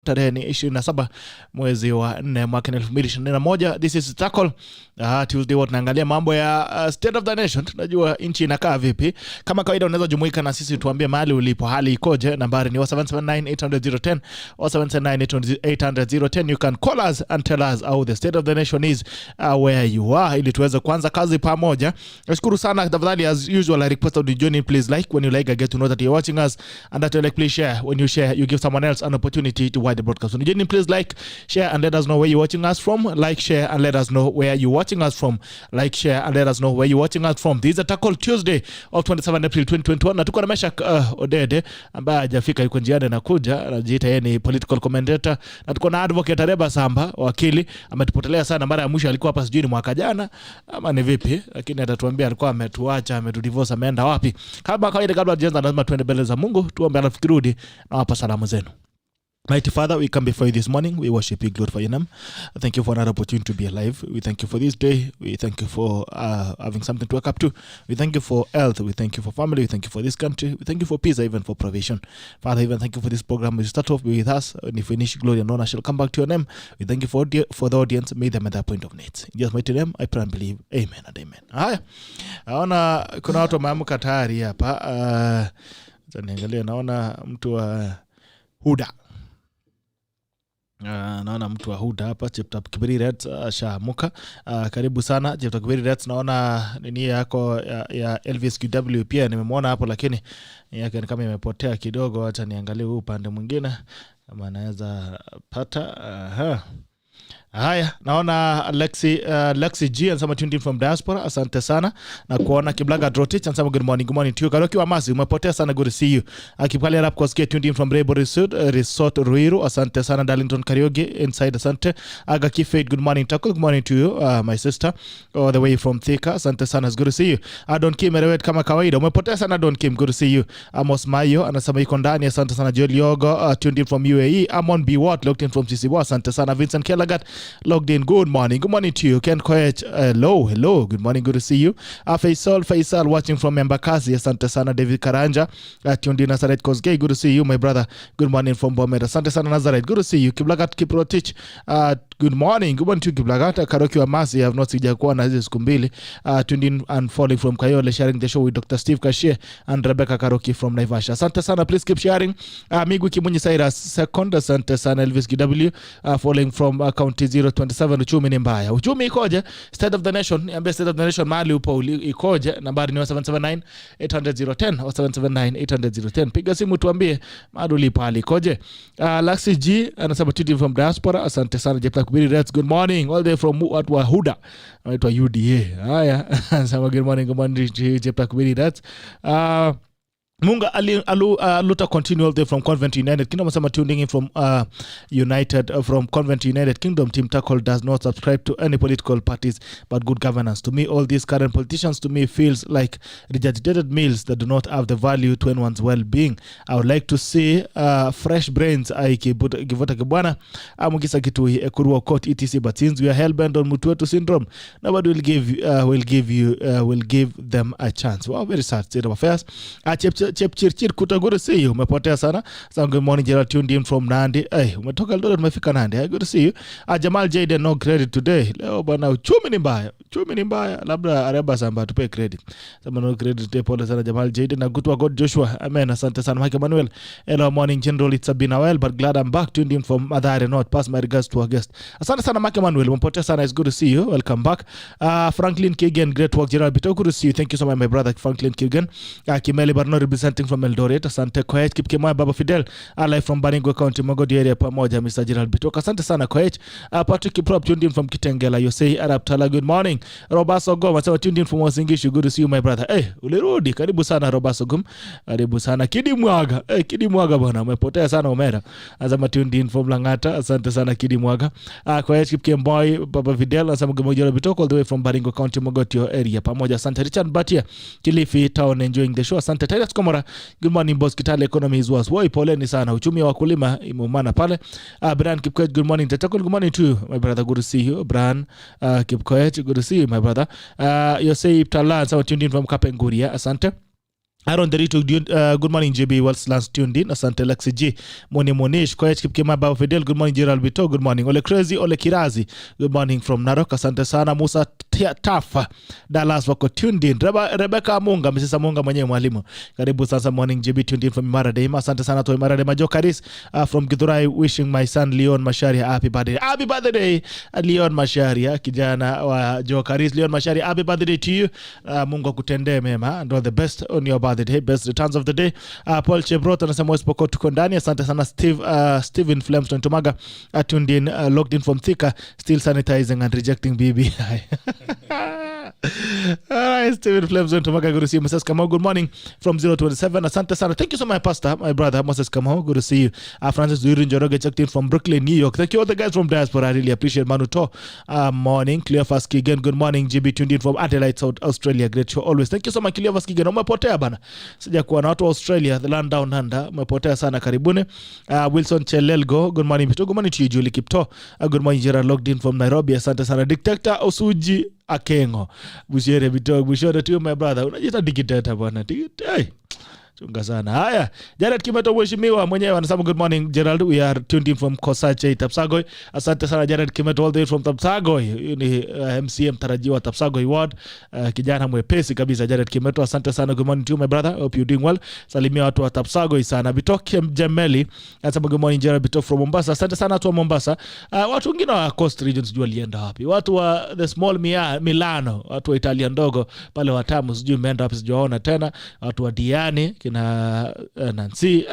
tarehe ni 27 mwezi wa 4 mwaka 2021. This is Tackle Tuesday. Tunaangalia mambo ya state of the nation. Tunajua nchi inakaa vipi. Kama kawaida unaweza jumuika na sisi tuambie mahali ulipo, hali ikoje. Nambari ni 0779-800-010 0779-800-010. You can call us and tell us how the state of the nation is where you are, ili tuweze kuanza kazi pamoja. Nashukuru sana. Tafadhali, as usual, I request that you join in. Please like when you like. I get to know that you're watching us, and that you like, please share. When you share, you give someone else an opportunity to the broadcast. When you join in, please like, share, and let us know where you're watching us from. Like, share, and let us know where you're watching us from. Like, share, and let us know where you're watching us from. This is a Tackle Tuesday of 27 April 2021. Na tuko na MESHACK ODEDE ambaye hajafika, yuko njiani na kuja. Anajiita yeye ni political commentator. Na tuko na advocate AREBA SAMBA, wakili. Ametupotelea sana. Mara ya mwisho alikuwa hapa sijui ni mwaka jana ama ni vipi, lakini atatuambia alikuwa ametuacha, ametudivorce, ameenda wapi. Kama kawaida, kabla tuanze lazima tuende mbele za Mungu, tuombe alafu turudi na hapa salamu zenu. Mighty Father, we come before you this morning. We worship you, glorify your name. Thank you for another opportunity to be alive. We thank you for this day. We thank you for having something to wake up to. We thank you for health. We thank you for family. We thank you for this country. We thank you for peace, even for provision. Father, even thank you for this program. We start off with us. And if we finish, glory and honor shall come back to your name. We thank you for the audience. May them at that point of need. In Jesus' mighty name, I pray and believe. Amen and amen. Haya. Naona kuna watu wameamka tayari hapa. Niangalia, naona mtu wa Huda. Naona mtu wa Huda hapa, Cheptap Kibiri Reds shaamuka. Karibu sana Cheptap Kibiri Reds. Naona nini yako ya Elvis QW pia nimemwona hapo, lakini yake ni kama imepotea kidogo. Acha niangalie upande mwingine kama naweza pata. Haya, naona Lexi G anasema tuned in from diaspora. Asante sana. Na kuona Kiblaga Drotich anasema good morning to you. Karoki wa Masi, umepotea sana, good to see you. Kipale rap kosikia tuned in from Rebo Resort Ruiru. Asante sana. Darlington Karaoke inside, asante. Aga Kifate, good morning Tackle. Good morning to you, my sister, all the way from Thika. Asante sana, it's good to see you. Don Kim Merewet kama kawaida, umepotea sana Don Kim, good to see you. Amos Mayo anasema yuko ndani, asante sana. Joel Yogo tuned in from UAE. Amon B Watt logged in from CCB, asante sana. Vincent Kelagat logged in, good morning to you. Ken Koech, hello, good morning, good to see you. Faisal watching from Embakasi, asante sana. David Karanja tuned in. Nazareth Kosgei, good to see you, my brother, good morning from Bomet. Asante sana Nazareth, good to see you. Kiblagat Kiprotich, good morning to you Kiblagat. Karoki wa Masi, I have not sija kuwa na hizi siku mbili. Tuned in and following from Kayole, sharing the show with Dr. Steve Kashie and Rebecca Karoki from Naivasha. Asante sana, please keep sharing. Migwi Kimunyi Cyrus second, asante sana. Elvis KW following from county 027. Uchumi ni mbaya. Uchumi ikoje? State of the nation, niambie state of the nation mahali upo ikoje. Nambari ni 779-800-010 779-800-010. Piga simu tuambie mahali ulipo hali ikoje. Lexi G anasema tuned in from diaspora. Asante sana. Jepta Kubiri Reds, good morning all the way from Huda. Anaitwa UDA. Haya. Anasema good morning Jepta Kubiri Reds. Munga Luta continue all the way from Convent United Kingdom. Asama tuning in from from Convent United Kingdom. Team Tackle does not subscribe to any political parties but good governance. To me, all these current politicians to me feels like regurgitated meals that do not have the value to anyone's well-being. I would like to see fresh brains Givota Kibwana Amugisa Kitui Ekurua Court etc. But since we are hell-bent on Mutuetu syndrome, nobody will give them a chance. Wow, very sad state of affairs. Chepchirchir Kutaguru, see you. Umepotea sana. So good morning Gerald, tuned in from Nandi. Umetoka Eldoret umefika Nandi. Good to see you. Jamal Jaden, no credit today. Leo bana uchumi ni mbaya. Labda AREBA SAMBA tupe credit. Sama no credit today, pole sana Jamal Jaden. Na good God Joshua. Amen. Asante sana Mike Emmanuel. Hello morning General, it's been a while but glad I'm back. Tuned in from Mathare North. Pass my regards to our guest. Asante sana Mike Emmanuel. Umepotea sana. It's good to see you. Welcome back. Franklin Kigen, great work Gerald Bito. Good to see you. Thank you so much my brother Franklin Kigen. Kimeli Barno representing from Eldoret. Asante Koech. Kipkemoi Baba Fidel live from Baringo County Mogodi area pamoja Mr. Gerald Bitoka. Asante sana Koech. Patrick Kiprop tuned in from Kitengela. You say Arab Tala, good morning. Robaso Gom asema tuned in from Wasingishu. Good to see you my brother. Ulirudi. Karibu sana Robaso Gom. Karibu sana Kidi Mwaga bwana. Umepotea sana Omera. Asema tuned in from Langata. Asante sana Kidi Mwaga. Koech Kipkemoi Baba Fidel asema Gerald Bitoka all the way from Baringo County Mogoti area pamoja. Asante Richard Batia Kilifi town enjoying the show. Asante Titus Komora, good morning boss. Kitale economy is worse. Woi poleni sana. Uchumi wa wakulima imeumana pale. Brian Kipkoech, good morning. Tatakul, good morning to you my brother. Good to see you. Brian Kipkoech, good to see you my brother. Yosei Ptala, so tuned in from Kapenguria. Asante. Aaron Derito, good morning JB, what's last tuned in? Asante Lexi G, Moni Monish, Koech Kipkema Bao Fidel, good morning Gerald Bito, good morning. Ole Crazy, Ole Kirazi, good morning from Narok, asante sana. Musa Tafa, Dallas wako tuned in. Rebecca Munga, Mrs. Munga mwenye mwalimu. Karibu sasa morning JB tuned in from Imara Dema, asante sana to Imara Dema. Jokaris from Githurai, wishing my son Leon Masharia happy birthday. Happy birthday Leon Masharia, kijana wa Jokaris. Leon Masharia, happy birthday to you. Mungu akutendee mema and all the best on your birthday. Best returns of the day. Paul Chebrot anasema Westpoko tuko ndani. Asante sana Steven Flames Ntomaga tuned in, logged in from Thika, still sanitizing and rejecting BBI. Alright, Steven Flames Ntomaga, good to see you. Moses Kamau, good morning from 027. Asante sana. Thank you so much, Pastor, my brother Moses Kamau, good to see you. Francis Duirin Joroge checked in from Brooklyn, New York. Thank you all the guys from diaspora, I really appreciate. Manuto, morning. Cleophas Kigen, good morning. GB tuned in from Adelaide, South Australia, great show always. Thank you so much Cleophas Kigen. Umepotea bana, sija kuwa na watu wa Australia, the land down under, umepotea sana, karibuni. Wilson Chelelgo, good morning. Good morning to you Julie Kipto, good morning Gerard, logged in from Nairobi, asante sana. Dictator Osuji Akengo, Bushere Bito, Bushore to you my brother, unajita dictator bwana, hey. Chunga sana. Haya, Jared Kimeto mheshimiwa mwenyewe anasema good morning Gerald, we are tuned in from Kosache Tapsagoi. Asante sana Jared Kimeto all the way from Tapsagoi. Ni MCM tarajiwa Tapsagoi ward. Kijana mwepesi kabisa Jared Kimeto, asante sana. Good morning to you my brother, hope you doing well. Salimia watu wa Tapsagoi sana. Bitoke Mjemeli anasema good morning Gerald Bitoke from Mombasa. Asante sana watu wa Mombasa. Watu wengine wa Coast Region sijui walienda wapi. Watu wa the small Milano, watu wa Italia ndogo pale Watamu sijui umeenda wapi, sijaona tena. Watu wa Diani na Nancy,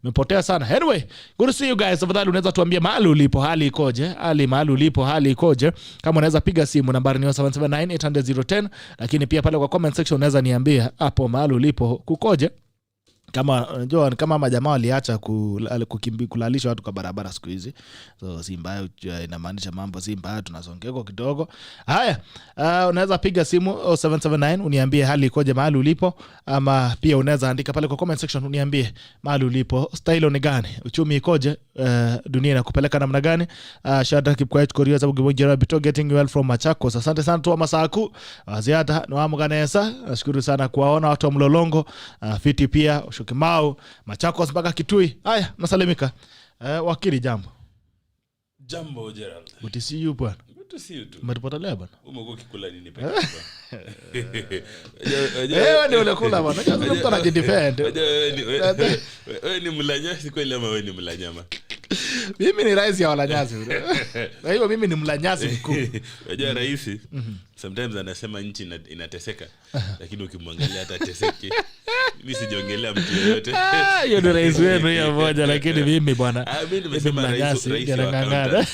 mepotea sana. Anyway, good to see you guys. Tafadhali unaweza tuambia mahali ulipo hali ikoje? Mahali ulipo hali ikoje? Kama unaweza piga simu nambari ni 779-800-010, lakini pia pale kwa comment section unaweza niambia hapo mahali ulipo kukoje. Kama unajua kama majamaa waliacha kulalisha watu kwa barabara siku hizi, so si mbaya, inamaanisha mambo si mbaya, tunasongeka kidogo. Haya, unaweza piga simu 779 uniambie hali ikoje mahali ulipo, ama pia unaweza andika pale kwa comment section uniambie mahali ulipo style ni gani, uchumi ikoje, dunia inakupeleka namna gani. Shada keep quiet Korea sababu Gibonjera Bito getting well from Machakos. Asante sana tu Masaku Aziata na Mganesa, nashukuru sana kuwaona watu wa Mlolongo, fiti pia Shukimau, Machakos mpaka Kitui. Haya, nasalimika. Wakili jambo. Jambo Gerald. Good to see you bwana. Good to see you too. Umetupata leo bwana. Umekuwa kikula nini peke wewe ndio unakula bwana. Unajua mtu anajidefend. Wewe ni mlanyasi kweli ama wewe ni mlanyama? Mimi ni rais ya walanyasi. Na hiyo mimi ni mlanyasi mkuu. Unajua rais sometimes anasema nchi inateseka, lakini ukimwangalia hata teseki. Mimi sijongelea mtu yeyote. Hiyo ndio rais wenu hiyo moja, lakini mimi bwana. Mimi nimesema rais ngangana.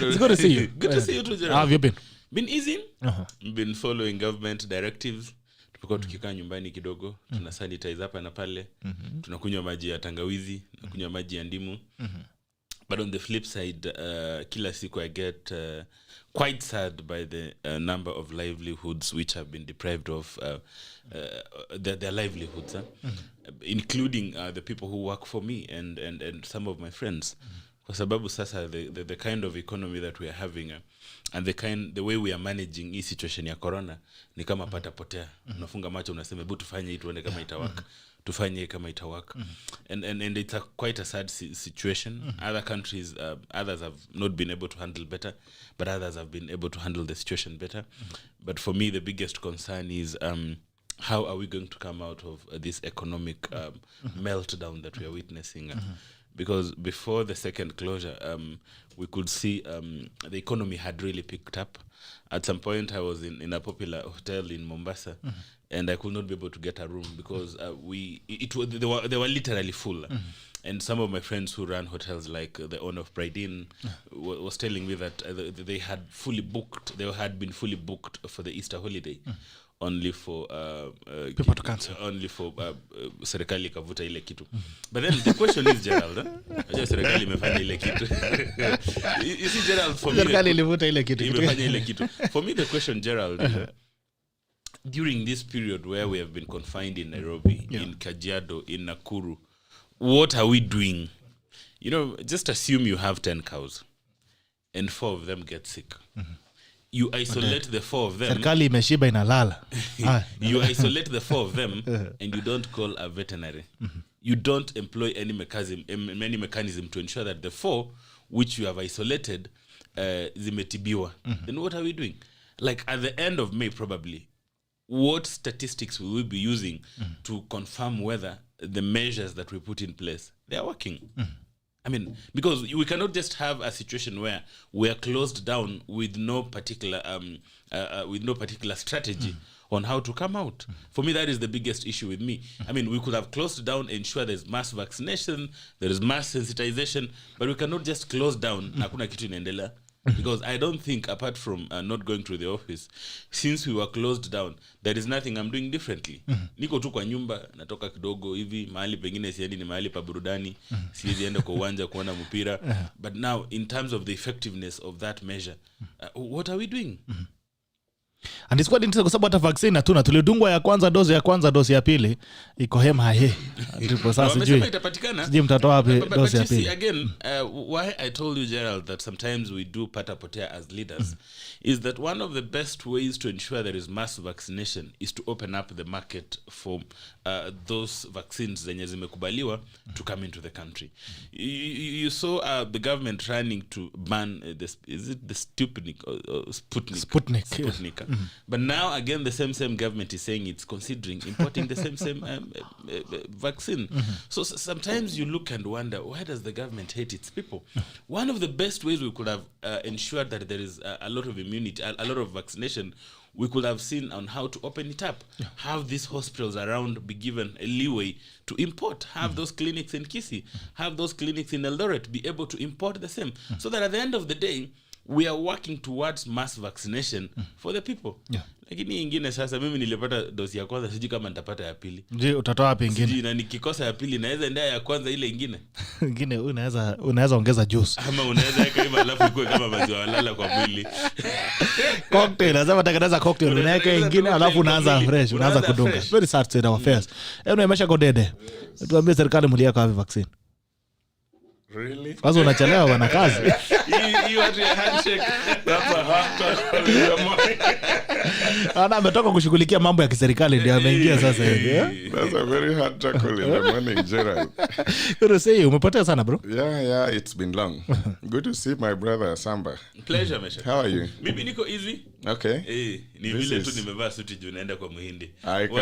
It's good to see you. Good to see you too, Gerald. How have you been? Been easy. Been following government directives. Tuko tukikaa nyumbani kidogo, tuna sanitize hapa na pale. Tunakunywa maji ya tangawizi, tunakunywa maji ya ndimu. But on the flip side, kila siku I get quite sad by the number of livelihoods which have been deprived of their livelihoods, including the people who work for me and some of my friends. Kwa sababu sasa the kind of economy that we are having and the way we are managing hii situation ya corona ni kama pata potea. Unafunga macho unasema hebu tufanye hii tuone kama itawaka. Tufanye kama itawaka. And it's quite a sad situation. Other countries, others have not been able to handle better, but others have been able to handle the situation better. But for me, the biggest concern is how are we going to come out of this economic meltdown that we are witnessing? Because before the second closure, we could see the economy had really picked up. At some point, I was in a popular hotel in Mombasa, and I could not be able to get a room because they were literally full. And some of my friends who run hotels, like the owner of Pride Inn, was telling me that they had been fully booked for the Easter holiday. Only for people to cancel. Only for serikali kavuta ile kitu. But then the question is, Gerald, aje serikali imefanya ile kitu. You see, Gerald, for me serikali ilivuta ile kitu. Imefanya ile kitu. For me the question, Gerald, during this period where we have been confined in Nairobi, in Kajiado, in Nakuru, what are we doing? You know, just assume you have 10 cows and 4 of them get sick. you isolate the 4 of them. Serikali imeshiba inalala. You isolate the 4 of them and you don't call a veterinary. You don't employ any mechanism to ensure that the 4 which you have isolated zimetibiwa. Then what are we doing? Like at the end of May probably, what statistics will we be using to confirm whether the measures that we put in place, they are working? I mean, because we cannot just have a situation where we are closed down with no particular strategy on how to come out. For me, that is the biggest issue with me. I mean, we could have closed down, ensure there's mass vaccination, there is mass sensitization, but we cannot just close down. Hakuna kitu inaendelea. Because I don't think, apart from not going to the office, since we were closed down, there is nothing I'm doing differently. Niko tu kwa nyumba, natoka kidogo hivi, mahali pengine siendi ni mahali pa burudani, siwezi enda kwa uwanja kuona mpira. But now, in terms of the effectiveness of that measure, what are we doing? And it's quite interesting kwa sababu hata vaccine hatuna, tulidungwa ya kwanza, dozi ya pili iko hema he. Ndipo sasa sijui mtatoa wapi dozi ya pili. Again, why I told you, Gerald, that sometimes we do pata-potea as leaders is that one of the best ways to ensure there is mass vaccination is to open up the market for those vaccines zenye zimekubaliwa to come into the country. You saw the government trying to ban is it the Sputnik or Sputnik. But now again the same government is saying it's considering importing the same vaccine. So sometimes you look and wonder, why does the government hate its people? One of the best ways we could have ensured that there is a lot of immunity, a lot of vaccination, we could have seen on how to open it up. Have these hospitals around be given a leeway to import. Have those clinics in Kisii, have those clinics in Eldoret be able to import the same. So that at the end of the day, we are working towards mass vaccination for the people. Lakini ingine sasa mimi nilipata dozi ya kwanza, siji kama nitapata ya pili. Je, utatoa wapi ingine? Siji, na nikikosa ya pili naweza endea ya kwanza ile ingine. Ingine unaweza ongeza juice. Ama unaweza weka hivi alafu ikuwe kama maziwa lala kwa mwili. Cocktail, lazima tengeneza cocktail, unaweka ingine alafu unaanza fresh, unaanza kudunga. Very sad state of affairs. MESHACK ODEDE. Tuambie serikali mlieka wapi vaccine? Really? Kwanza unachelewa bwana kazi. Hii watu ya handshake. That's a hard talk. Ana ametoka kushughulikia mambo ya kiserikali ndio ameingia sasa hivi. That's a very hard tackle in the morning, Gerald. Good to see you. Umepotea sana bro. Yeah, it's been long. Good to see my brother Samba. Pleasure, Mesha. How are you? Mimi niko easy. Okay. Ni vile tu nimevaa suti juu naenda kwa Muhindi. Watu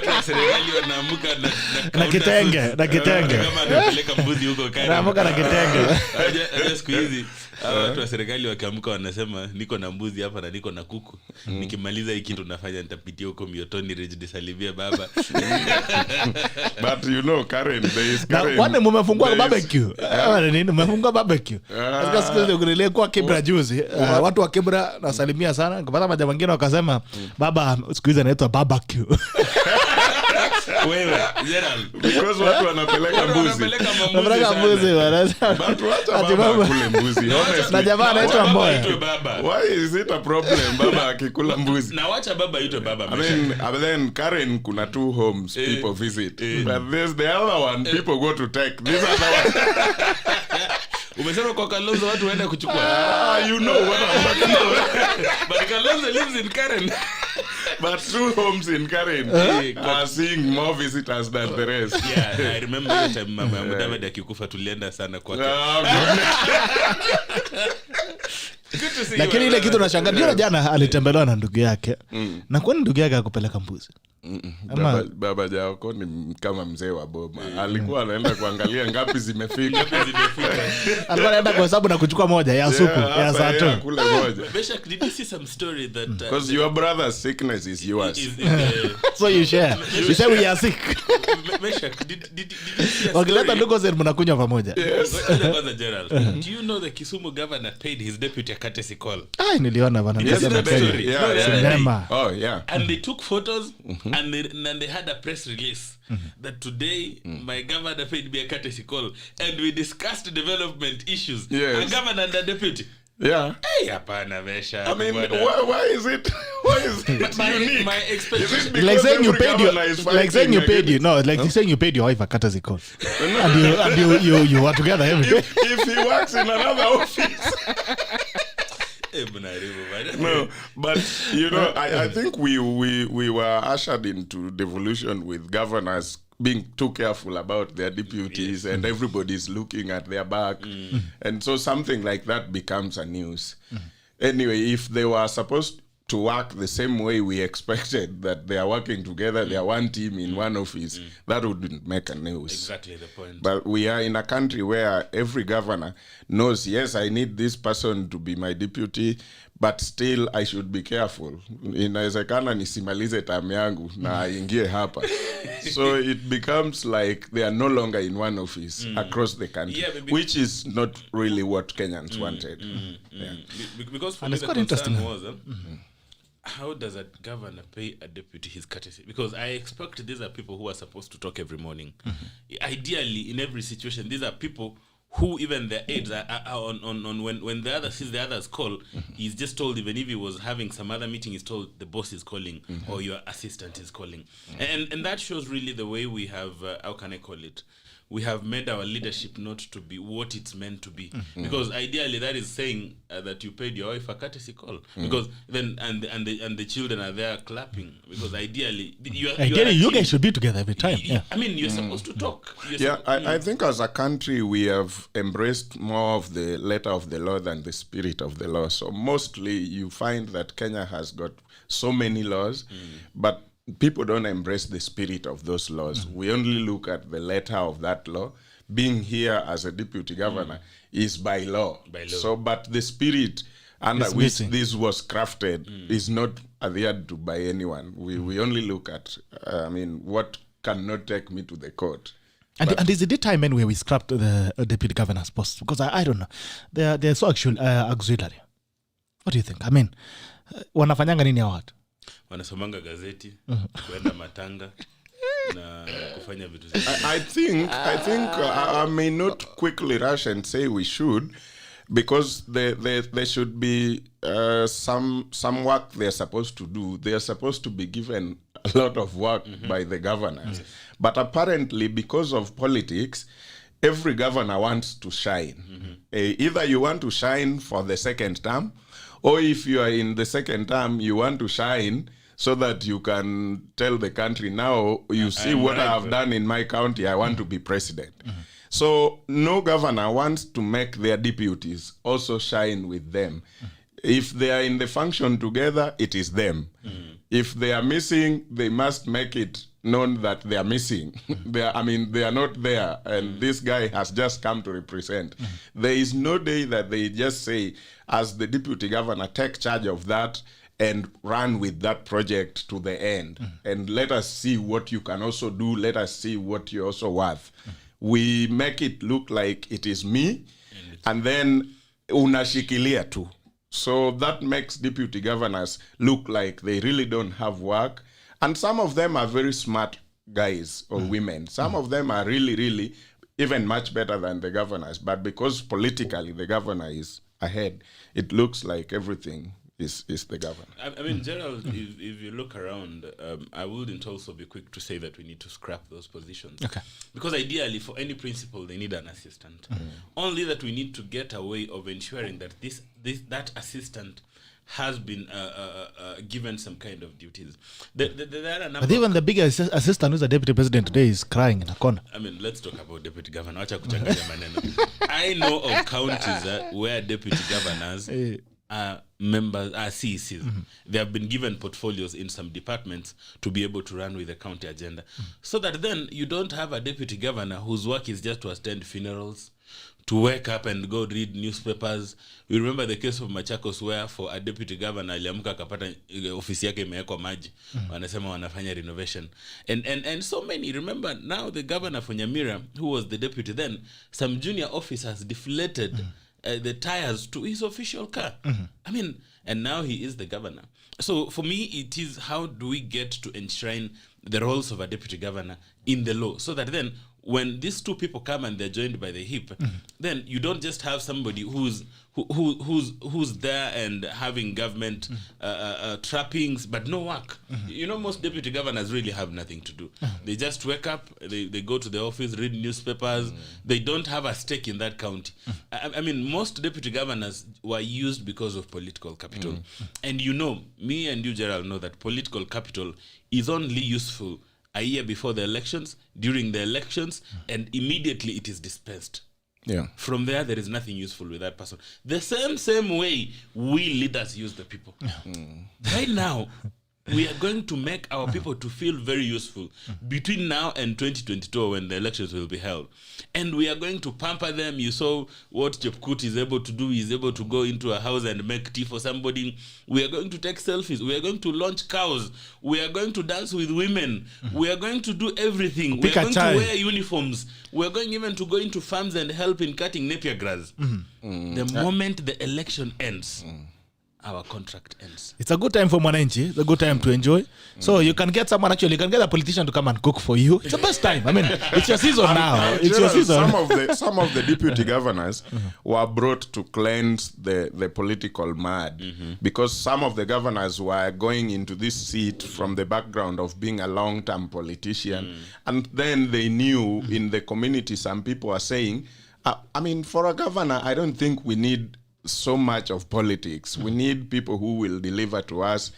wa serikali wanaamka na kitenge. Kama anapeleka mbuzi huko kani. Anaamka na kitenge. Siku hizi watu wa serikali wakiamka wanasema niko na mbuzi hapa na niko na kuku. Nikimaliza hiki kitu nafanya nitapitia huko Miotoni Ridge nisalimie baba. But you know Karen, there is Karen. Kwani mmefungua barbecue? Nini mmefungua barbecue? Sasa siku hizo kulele kwa Kibra juzi. Watu wa Kibra nasalimia sana. Kupata maja wengine wakasema baba siku hizo anaitwa barbecue. Wewe Gerald, because watu wanapeleka mbuzi. Wanapeleka mbuzi wanasema. But wacha baba kule mbuzi. Honestly. Na jamaa anaitwa Mboya. Why is it a problem baba akikula mbuzi? Na wacha baba aitwe baba. I mean Karen kuna 2 homes people visit. But there's the other one people go to take. These are the ones. Umesema kwa Kalonzo watu waenda kuchukua. You know what I'm talking about. But Kalonzo lives in Karen. But 2 homes in Karen are seeing more visitors than the rest. Yeah, I remember that time mama Mudavadi akikufa tulienda sana kwake. Lakini ile kitu nashangaa ndio jana alitembelewa na ndugu yake. Na kwani ndugu yake akupeleka mbuzi? Baba Jaoko ni kama mzee wa boma. Alikuwa anaenda kuangalia ngapi zimefika. Alikuwa anaenda kwa sababu na kuchukua moja ya supu ya saa 2. Kule moja. Meshack, did you see some story that because your brother's sickness is yours. So you share. You say we are sick. Meshack, did you see a wakileta ndugu zetu mnakunywa pamoja. Yes. Gerald, do you know the Kisumu governor paid his deputy a courtesy call? Niliona bana. Yeah. Oh yeah. And they took photos and they had a press release that today my governor paid me a courtesy call and we discussed development issues. Yes. A governor and a deputy. Yeah. Hey, hapana Meshack. I mean, why is it? Why is it unique? My expectation. Like saying you paid your, like saying you paid you. No, like saying you paid your wife a courtesy call. And you are together every day. If he works in another office. No, but I think we were ushered into devolution with governors being too careful about their deputies, and everybody's looking at their back, and so something like that becomes a news. Anyway, if they were supposed to work the same way we expected, that they are working together, they are one team in one office, that wouldn't make a news. Exactly the point. But we are in a country where every governor knows, yes, I need this person to be my deputy, but still I should be careful. Inawezekana nisimalize term yangu na ingie hapa. So it becomes like they are no longer in one office across the country, which is not really what Kenyans wanted. Yeah. Because for me the concern was, how does a governor pay a deputy his courtesy? Because I expect these are people who are supposed to talk every morning. Ideally, in every situation, these are people who even their aides are on when the other sees the others call, he's just told, even if he was having some other meeting, he's told the boss is calling or your assistant is calling. And that shows really the way we have, how can I call it? We have made our leadership not to be what it's meant to be, because ideally that is saying that you paid your wife a courtesy call, because then and the children are there clapping, because ideally you guys should be together every time. I mean, you're supposed to talk. I think as a country we have embraced more of the letter of the law than the spirit of the law. So mostly you find that Kenya has got so many laws, but people don't embrace the spirit of those laws. We only look at the letter of that law. Being here as a deputy governor is by law. So, but the spirit under which this was crafted is not adhered to by anyone. We only look at, what cannot take me to the court. And is it the time anyway we scrapped the deputy governor's post? Because I don't know. They're so auxiliary. What do you think? I mean, wanafanyanga nini hao watu? Wanasomanga gazeti, kuenda matanga na kufanya vitu zingine. I think I may not quickly rush and say we should, because there should be some work they're supposed to do. They are supposed to be given a lot of work by the governors. But apparently, because of politics, every governor wants to shine. Either you want to shine for the second term, or if you are in the second term, you want to shine so that you can tell the country, now you see what I have done in my county, I want to be president. So no governor wants to make their deputies also shine with them. If they are in the function together, it is them. If they are missing, they must make it known that they are missing. They are not there, and this guy has just come to represent. There is no day that they just say, as the deputy governor, take charge of that and run with that project to the end. And let us see what you can also do. Let us see what you're also worth. We make it look like it is me, and then unashikilia tu. So that makes deputy governors look like they really don't have work. And some of them are very smart guys or women. Some of them are really, really even much better than the governors. But because politically the governor is ahead, it looks like everything is the governor. I mean, Gerald, if you look around, I wouldn't also be quick to say that we need to scrap those positions. Okay. Because ideally, for any principal, they need an assistant. Only that we need to get a way of ensuring that that assistant has been given some kind of duties. There are a number. But even the biggest assistant who's a deputy president today is crying in a corner. I mean, let's talk about deputy governor. Acha kuchanganya maneno. I know of counties where deputy governors are members, are CECs. They have been given portfolios in some departments to be able to run with the county agenda. So that then you don't have a deputy governor whose work is just to attend funerals, to wake up and go read newspapers. We remember the case of Machakos where for a deputy governor aliamka akapata ofisi yake imewekwa maji. Wanasema wanafanya renovation. And so many. Remember now the governor for Nyamira, who was the deputy then, some junior officers deflated the tires to his official car. I mean, and now he is the governor. So for me, it is how do we get to enshrine the roles of a deputy governor in the law, so that then when these two people come and they're joined by the hip, then you don't just have somebody who's there and having government trappings but no work. You know, most deputy governors really have nothing to do. They just wake up, they go to the office, read newspapers. They don't have a stake in that county. I mean, most deputy governors were used because of political capital. And you know, me and you, Gerald, know that political capital is only useful a year before the elections, during the elections, and immediately it is dispensed. Yeah. From there is nothing useful with that person. The same way we leaders use the people. Right now, we are going to make our people to feel very useful between now and 2022 when the elections will be held. And we are going to pamper them. You saw what Chepkut is able to do. He's able to go into a house and make tea for somebody. We are going to take selfies. We are going to launch cows. We are going to dance with women. We are going to do everything. We are going to wear uniforms. We are going even to go into farms and help in cutting napier grass. The moment the election ends, our contract ends. It's a good time for Mwananchi. It's a good time to enjoy. So you can get someone, actually, you can get a politician to come and cook for you. It's the best time. I mean, it's your season now. It's your season. Some of the deputy governors were brought to cleanse the political mud, because some of the governors were going into this seat from the background of being a long-term politician. And then they knew in the community, some people are saying, I mean, for a governor, I don't think we need so much of politics. We need people who will deliver to us,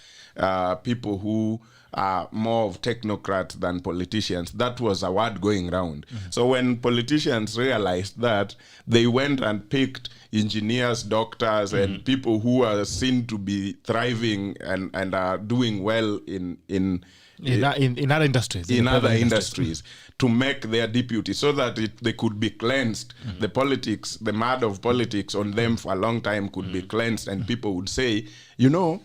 people who are more of technocrats than politicians. That was a word going around. So when politicians realized that, they went and picked engineers, doctors, and people who are seen to be thriving and are doing well in other industries. In other industries to make their deputy, so that they could be cleansed. The politics, the mud of politics on them for a long time could be cleansed, and people would say, you know,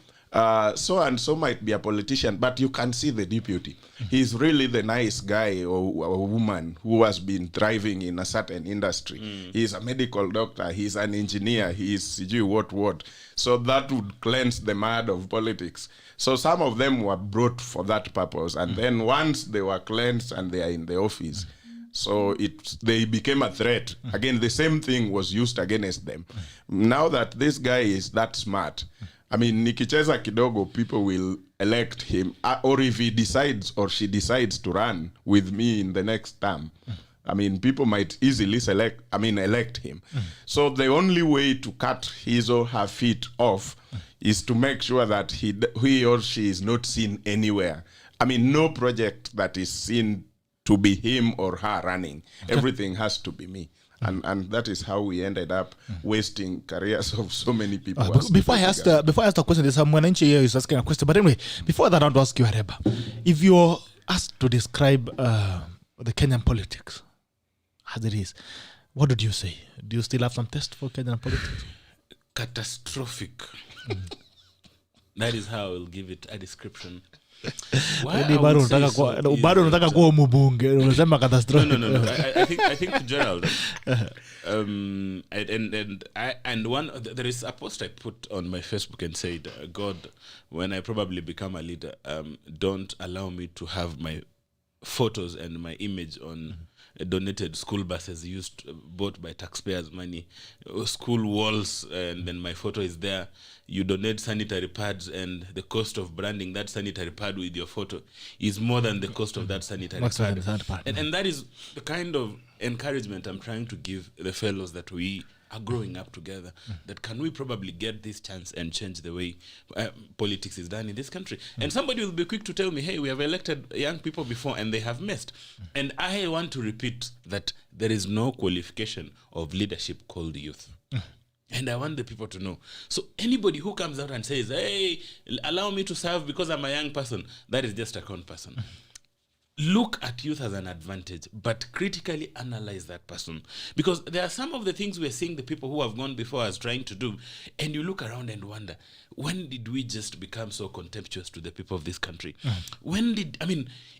so and so might be a politician, but you can see the deputy. He's really the nice guy or woman who has been thriving in a certain industry. He's a medical doctor, he's an engineer, he's what. So that would cleanse the mud of politics. So some of them were brought for that purpose. And then once they were cleansed and they are in the office, so they became a threat. Again, the same thing was used against them. Now that this guy is that smart, I mean, nikicheza kidogo, people will elect him. Or if he decides or she decides to run with me in the next term, I mean, people might easily elect him. So the only way to cut his or her feet off is to make sure that he or she is not seen anywhere. I mean, no project that is seen to be him or her running. Everything has to be me. And that is how we ended up wasting careers of so many people. Before I ask the question, there's someone here is asking a question. But anyway, before that, I want to ask you, AREBA, if you're asked to describe the Kenyan politics as it is, what would you say? Do you still have some taste for Kenyan politics? Catastrophic. That is how I will give it a description. Bado unataka kuwa mbunge, unasema catastrophic. No. I think Gerald. And one, there is a post I put on my Facebook and said, God, when I probably become a leader, don't allow me to have my photos and my image on donated school buses bought by taxpayers' money, school walls, and then my photo is there. You donate sanitary pads, and the cost of branding that sanitary pad with your photo is more than the cost of that sanitary pad. And that is the kind of encouragement I'm trying to give the fellows that we are growing up together, that can we probably get this chance and change the way politics is done in this country. And somebody will be quick to tell me, hey, we have elected young people before and they have missed. And I want to repeat that there is no qualification of leadership called youth. And I want the people to know. So anybody who comes out and says, hey, allow me to serve because I'm a young person, that is just a con person. Look at youth as an advantage, but critically analyze that person. Because there are some of the things we're seeing the people who have gone before us trying to do, and you look around and wonder, when did we just become so contemptuous to the people of this country?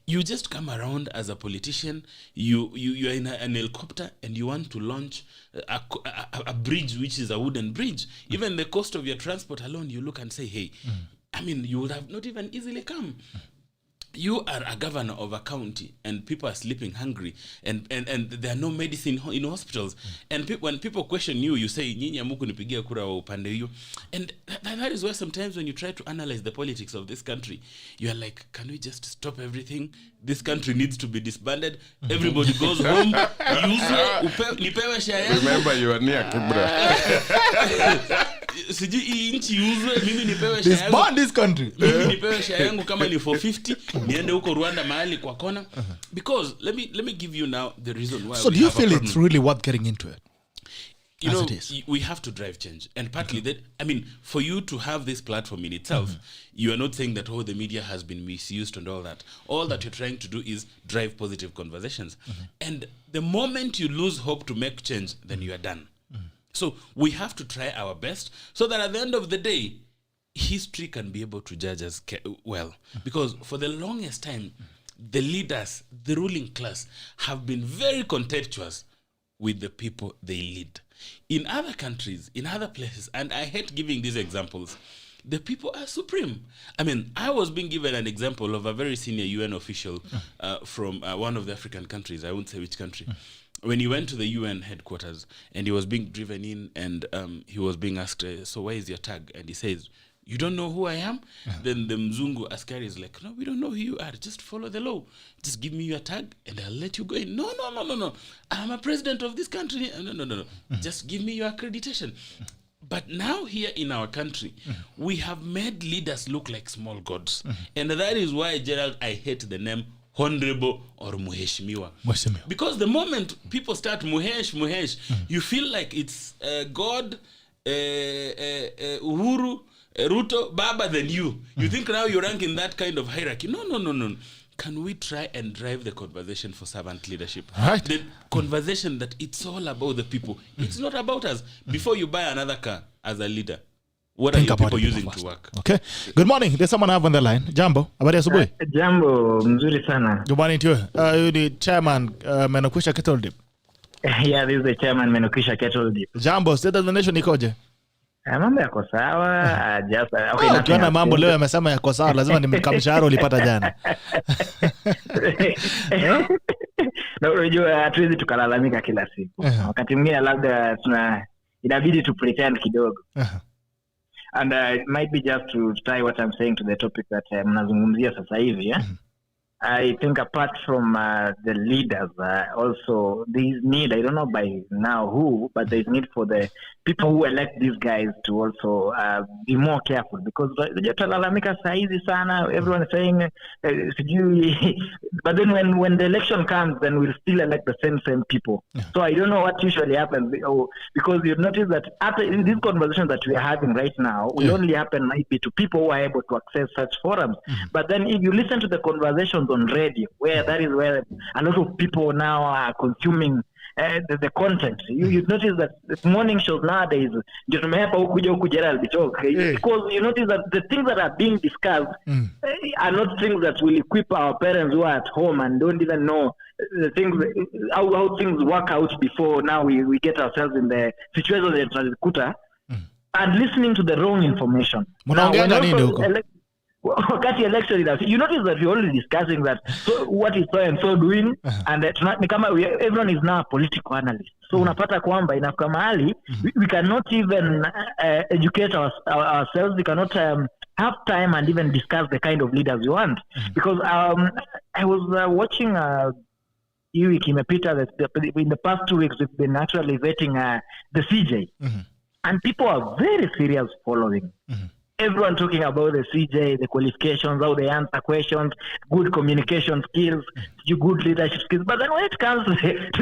You just come around as a politician, you're in an helicopter, and you want to launch a bridge, which is a wooden bridge. Even the cost of your transport alone, you look and say, hey, you would have not even easily come. you are a governor of a county and people are sleeping hungry and there are no medicine in hospitals. And when people question you, you say, nyinyi amuku nipigia kura wa upande hiyo. And that is why sometimes when you try to analyze the politics of this country, you are like, can we just stop everything? This country needs to be disbanded. Everybody goes home. Nipewe share yangu. Remember you are near Kibra. Siji hii nchi yuzwe, mimi nipewe share yangu. Disband this country. Mimi nipewe share yangu kama ni 450, niende huko Rwanda mahali kwa kona. Because let me give you now the reason why. So do you feel it's really worth getting into it? You know, we have to drive change. And partly that, I mean, for you to have this platform in itself, you are not saying that, the media has been misused and all that. All that you're trying to do is drive positive conversations. And the moment you lose hope to make change, then you are done. So we have to try our best so that at the end of the day, history can be able to judge us well. Because for the longest time, the leaders, the ruling class, have been very contemptuous with the people they lead. In other countries, in other places, and I hate giving these examples, the people are supreme. I mean, I was being given an example of a very senior UN official from one of the African countries. I won't say which country. When he went to the UN headquarters and he was being driven in and he was being asked, so where is your tag? And he says, you don't know who I am? Then the Mzungu askari is like, no, we don't know who you are. Just follow the law. Just give me your tag and I'll let you go in. No. I'm a president of this country. No. Just give me your accreditation. But now here in our country, we have made leaders look like small gods. And that is why, Gerald, I hate the name Honorable or Muheshimiwa. Because the moment people start Muhesh, you feel like it's God, Uhuru, Ruto, Baba than you. You think now you rank in that kind of hierarchy. No. Can we try and drive the conversation for servant leadership? Right. The conversation that it's all about the people. It's not about us. Before you buy another car as a leader, what are your people using to work? Okay. Good morning. There's someone I have on the line. Jambo. Habari asubuhi. Jambo, mzuri sana. Good morning to you. You're the chairman, Menokwisha Kettle Dip. Yeah, this is the chairman, Menokwisha Kettle Dip. Jambo, state of the nation ikoje? Mambo yako sawa. Just okay. Ukiona mambo leo yamesema yako sawa, lazima nimkamshahara ulipata jana. Na unajua hatuwezi tukalalamika kila siku. Wakati mwingine labda inabidi tu pretend kidogo. And it might be just to tie what I'm saying to the topic that mnazungumzia sasa hivi, I think apart from the leaders, also there is need, I don't know by now who, but there is need for the people who elect these guys to also be more careful, because tutalalamika saizi sana, everyone is saying but then when the election comes, then we'll still elect the same people. So I don't know what usually happens, because you notice that after these conversations that we are having right now will only happen maybe to people who are able to access such forums. But then if you listen to the conversations on radio, where that is where a lot of people now are consuming the content. You notice that the morning shows nowadays, because you notice that the things that are being discussed are not things that will equip our parents who are at home and don't even know the things, how things work out before now we get ourselves in the situation that tunajikuta and listening to the wrong information. Wakati election you notice that we're already discussing that, so what is so and so doing, and everyone is now a political analyst. So unapata kwamba inafika mahali we cannot even educate ourselves, we cannot have time and even discuss the kind of leaders we want. Because I was watching hii wiki imepita in the past 2 weeks we've been actually vetting the CJ, and people are very serious following. Everyone talking about the CJ, the qualifications, how they answer questions, good communication skills, good leadership skills. But then when it comes to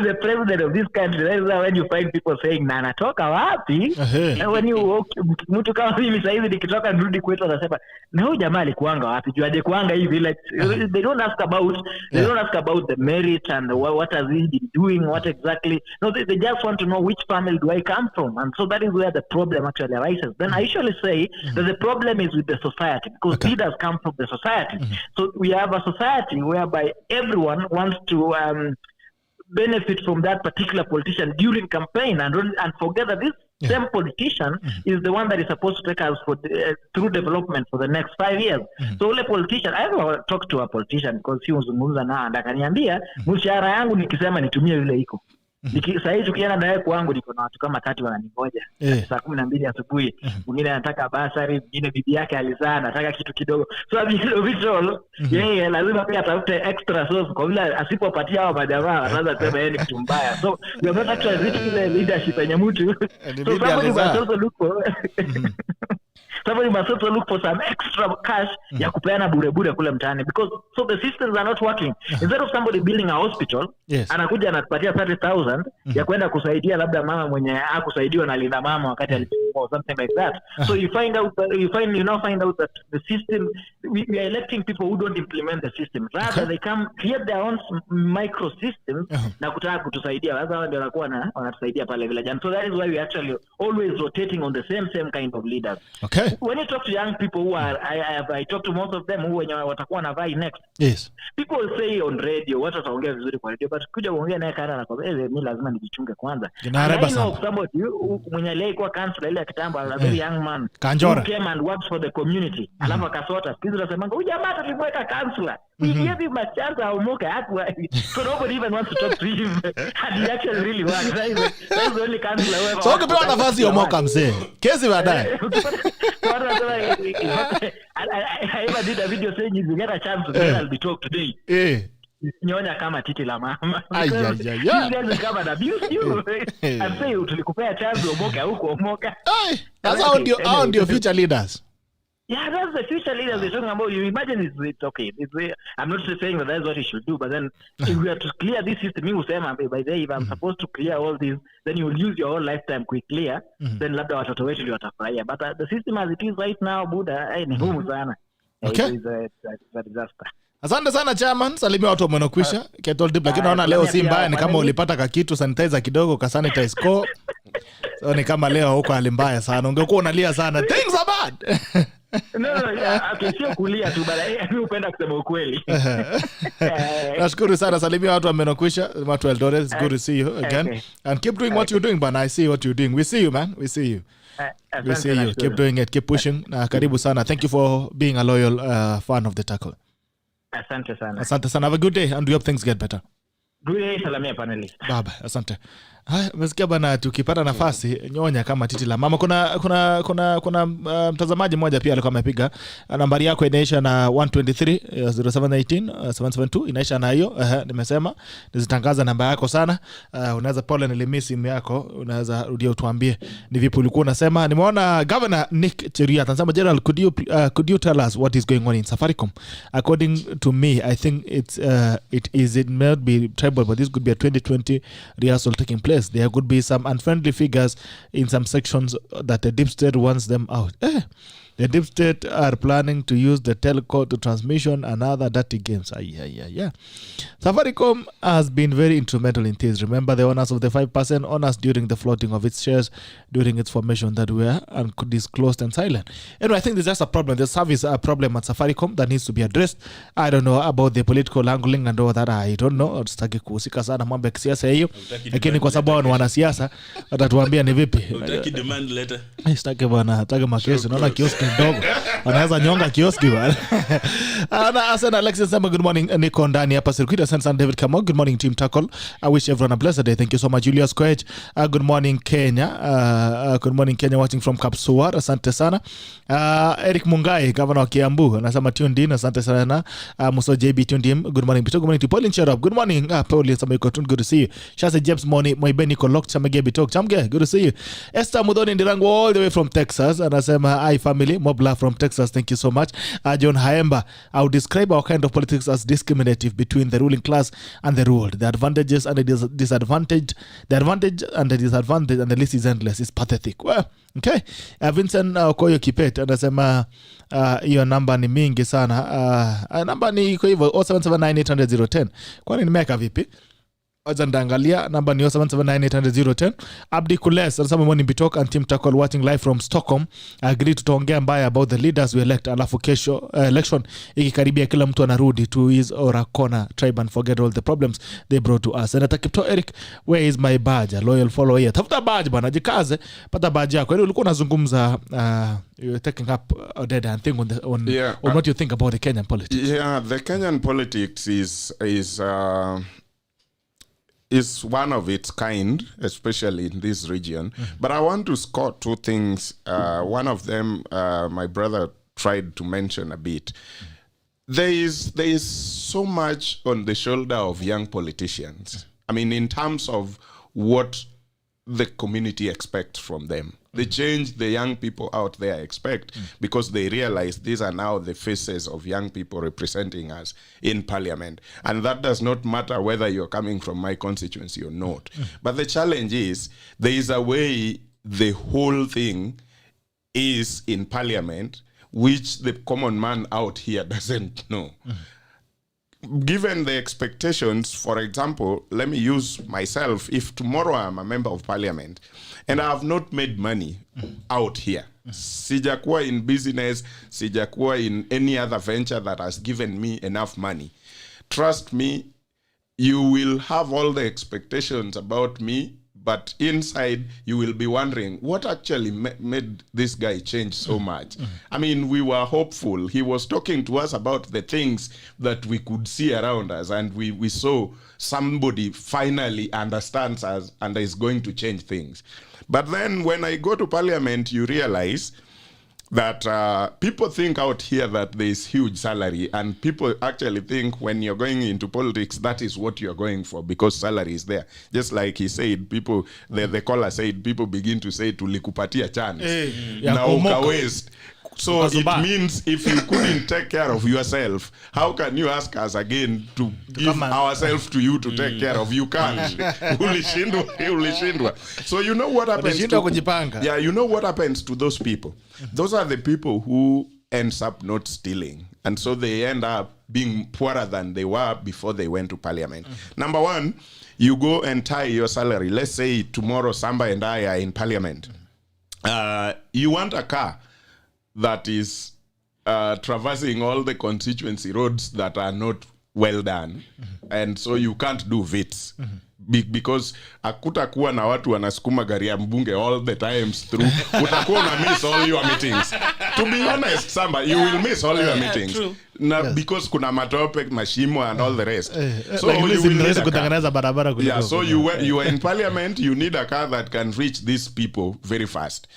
the president of this country, that is when you find people saying, "Na natoka wapi?" And when you walk, mtu kama mimi sasa hivi nikitoka nirudi kwetu anasema, "Na huyu jamaa alikuanga wapi? Juaje kuanga hivi?" Like they don't ask about the merit and what has he been doing, what exactly. No, they just want to know which family do I come from, and so that is where the problem actually arises. Then I usually say that the problem is with the society, because leaders come from the society. So we have a society whereby everyone wants to benefit from that particular politician during campaign and forget that this Same politician is the one that is supposed to take us through development for the next 5 years. So ule politician, I ever talked to a politician because he was mzungumza na akaniambia mshahara yangu nikisema nitumie vile iko. Sasa hivi tukienda naye kwangu niko na watu kama 3 wananigoja. Saa 12 asubuhi, mwingine anataka basari, mwingine bibi yake alizaa anataka kitu kidogo. So vitu yeye lazima pia atafute extra source kwa vile asipopatia hao majamaa ataanza kusema yeye ni mtu mbaya. So we are not actually visiting the leadership yenye mtu. So somebody must also look for somebody must also look for some extra cash ya kupeana bure kule mtaani, because so the systems are not working. Instead of somebody building a hospital, anakuja anatupatia 30,000 ya kwenda kusaidia labda mama mwenye hakusaidiwa na linda mama wakati alipimwa or something like that. So you find out that the system, we are electing people who don't implement the system. Rather they come create their own micro systems na kutaka kutusaidia. Sasa ndio wanatusaidia pale village. And so that is why we actually always rotating on the same kind of leaders. Okay. When you talk to young people who are, I talk to most of them who wenye watakuwa na vai next. Yes. People say on radio, watu wataongea vizuri kwa radio, but kuja kuongea naye kana na kwa mimi lazima nijichunge kwanza. AREBA sana. Somebody mwenye aliyekuwa councillor ile kitambo, a very young man. Kanjora. Who came and worked for the community. Alafu akasota. Kizi tunasema huyu jamaa tulimweka councillor. We gave him a chance aomoke hapo. So nobody even wants to talk to him. And he actually really works. That's the only councillor who ever. So ukipewa nafasi ya moka mzee. Kesi baadaye. I ever did a video saying if you get a chance to I'll be talk today. Nyonya kama titi la mama. You guys come and abuse you. And say tulikupea chance umoke huko umoka. That's how ndio future leaders. Yeah, that's the future leaders they're talking about. You imagine it's okay. I'm not saying that that's what he should do, but then if we are to clear this system, you say, by the way, if I'm supposed to clear all this, then you will use your whole lifetime to clear, then labda watoto wetu ndio watafurahia. But the system as it is right now, Buddha, ni ngumu sana. Okay. It's a disaster. Asante sana chairman, salimia watu wamenokwisha. Kettle dip, lakini naona leo si mbaya, ni kama ulipata kakitu sanitizer kidogo, ka sanitize ko. So ni kama leo huko alimbaya sana. Ungekuwa unalia sana. Things are bad. No, sio kulia tu bala. Mimi upenda kusema ukweli. Nashukuru sana, salimia watu wamenokwisha. Watu Eldoret, it's good to see you again. Okay. And keep doing what you're doing, but I see what you're doing. We see you, man. We see you. We see you. Keep doing it. Keep pushing. Karibu sana. Thank you for being a loyal fan of the tackle. Asante sana. Asante sana. Have a good day and we hope things get better. Good day, salamia panelist. Baba, asante. Haya, umesikia bana, tukipata nafasi nyonya kama titi la mama. Kuna mtazamaji mmoja pia alikuwa amepiga nambari yako inaisha na 123 0718 772 inaisha na hiyo. Nimesema nizitangaza namba yako sana. Unaweza pole nilimisi simu yako, unaweza rudia utuambie ni vipi ulikuwa unasema. Nimeona Governor Nick Cheria anasema, General, could you tell us what is going on in Safaricom? According to me, I think it may not be tribal, but this could be a 2020 rehearsal taking place. There could be some unfriendly figures in some sections that the deep state wants them out. The deep state are planning to use the telco to transmission and other dirty games. Yeah. Safaricom has been very instrumental in this. Remember the owners of the 5% owners during the floating of its shares during its formation that were undisclosed and silent. Anyway, I think there's just a problem. There's service a problem at Safaricom that needs to be addressed. I don't know about the political angling and all that. I don't know. Sitaki kuhusika sana mambo ya kisiasa hiyo. Lakini kwa sababu ni wanasiasa watatuambia ni vipi. Utaki demand letter. Sitaki bwana, nataka makesi. Naona kioski ndogo. Wanaweza nyonga kioski bwana. Na Asana Alexis sema good morning niko ndani hapa circuit. Asante David Kamo. Good morning team tackle. I wish everyone a blessed day. Thank you so much Julius Koech. Good morning Kenya. Good morning Kenya watching from Kapsuar. Asante sana. Eric Mungai governor wa Kiambu anasema tuned in. Asante sana. Muso JB tuned in. Good morning Bitok. Good morning to Pauline Cherop. Good morning Pauline sema iko tuned. Good to see you. Shase James Moni Moibeni Kolok Chamege Bitok. Chamge good to see you. Esther Mudoni Ndirango all the way from Texas anasema hi family Mobla from Texas. Thank you so much. John Haemba, I would describe our kind of politics as discriminative between the ruling class and the ruled. The advantages and the disadvantage, the advantage and the disadvantage, and the list is endless. It's pathetic. Well, okay. Vincent Okoyo Kipet anasema hiyo namba ni mingi sana. Namba ni iko hivyo 0779801010. Kwani nimeka vipi? Azandangalia number ni 0779801010. Abdi Kules anasema Morning Bitok and Team Tackle watching live from Stockholm. Agree tutaongea mbaya about the leaders we elect, alafu kesho election ikikaribia kila mtu anarudi to his or a corner tribe and forget all the problems they brought to us. And Kipto Eric, where is my badge? A loyal follower here. Tafuta badge bana, jikaze, pata badge yako. Ulikuwa unazungumza you're taking up ODEDE and thing on what you think about the Kenyan politics. Yeah, the Kenyan politics is one of its kind, especially in this region. But I want to score two things. One of them, my brother tried to mention a bit. There is so much on the shoulder of young politicians. I mean, in terms of what the community expects from them. The change the young people out there expect because they realize these are now the faces of young people representing us in parliament. And that does not matter whether you're coming from my constituency or not. But the challenge is there is a way the whole thing is in parliament which the common man out here doesn't know. Given the expectations, for example, let me use myself. If tomorrow I'm a member of parliament and I have not made money out here, sijakuwa in business, sijakuwa in any other venture that has given me enough money, trust me, you will have all the expectations about me, but inside you will be wondering what actually made this guy change so much. I mean, we were hopeful. He was talking to us about the things that we could see around us, and we saw somebody finally understands us and is going to change things. But then when I go to parliament, you realize that people think out here that there is huge salary, and people actually think when you're going into politics, that is what you're going for because salary is there. Just like he said, people, the caller said, people begin to say, tulikupatia chance. Now uka waste. So it means if you couldn't take care of yourself, how can you ask us again to give ourselves to you to take care of? You can't. Ulishindwa. So you know what happens you know what happens to those people. Those are the people who ends up not stealing. And so they end up being poorer than they were before they went to parliament. Number one, you go and tie your salary. Let's say tomorrow Samba and I are in parliament. You want a car that is traversing all the constituency roads that are not well done. And so you can't do VITs. Because akutakuwa na watu wanasukuma gari ya mbunge all the times through. Utakuwa na miss all your meetings. To be honest, Samba, you will miss all your meetings. Because kuna matope, mashimo and all the rest. So like you will need a car. Yeah, so you are in parliament, you need a car that can reach these people very fast.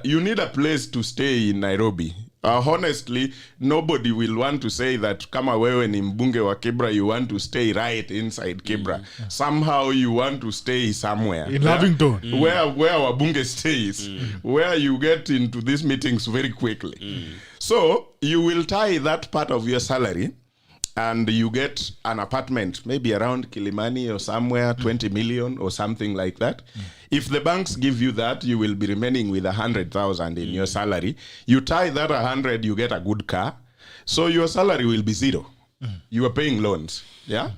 You need a place to stay in Nairobi. Honestly, nobody will want to say that kama wewe ni mbunge wa Kibra, you want to stay right inside Kibra. Somehow you want to stay somewhere. In Lavington. Where wabunge stays. Where you get into these meetings very quickly. So you will tie that part of your salary and you get an apartment, maybe around Kilimani or somewhere, 20 million or something like that. If the banks give you that, you will be remaining with 100,000 in your salary. You tie that 100, you get a good car. So your salary will be zero. You are paying loans. Yeah.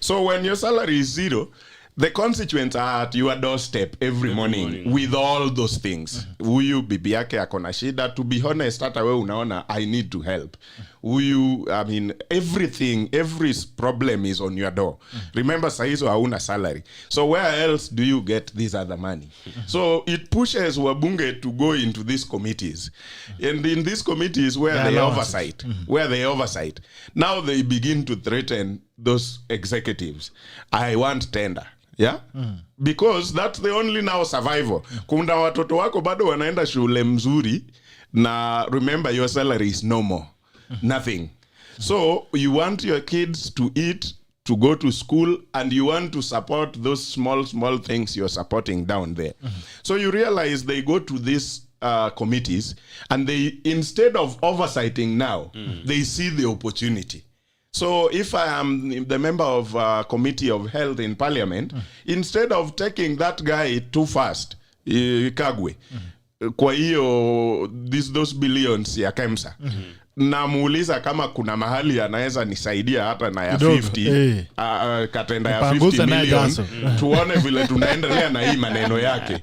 So when your salary is zero, the constituents are at your doorstep every morning with all those things. Huyu bibi yake akona shida. To be honest, hata we unaona, I need to help. Huyu, I mean, everything, every problem is on your door. Remember, saizo hauna salary. So where else do you get this other money? So it pushes wabunge to go into these committees. And in these committees where they oversight, now they begin to threaten those executives. I want tender. Yeah? Because that's the only now survival. Kuna watoto wako bado wanaenda shule mzuri na remember your salary is no more. Nothing. So you want your kids to eat, to go to school, and you want to support those small things you're supporting down there. So you realize they go to these committees and they, instead of oversighting now, they see the opportunity. So if I am the member of Committee of Health in Parliament, instead of taking that guy too fast, Kagwe, kwa hiyo those billions ya KEMSA, namuuliza kama kuna mahali anaweza nisaidia hata na ya 50 katenda ya 50 million tuone vile tunaendelea na hii maneno yake.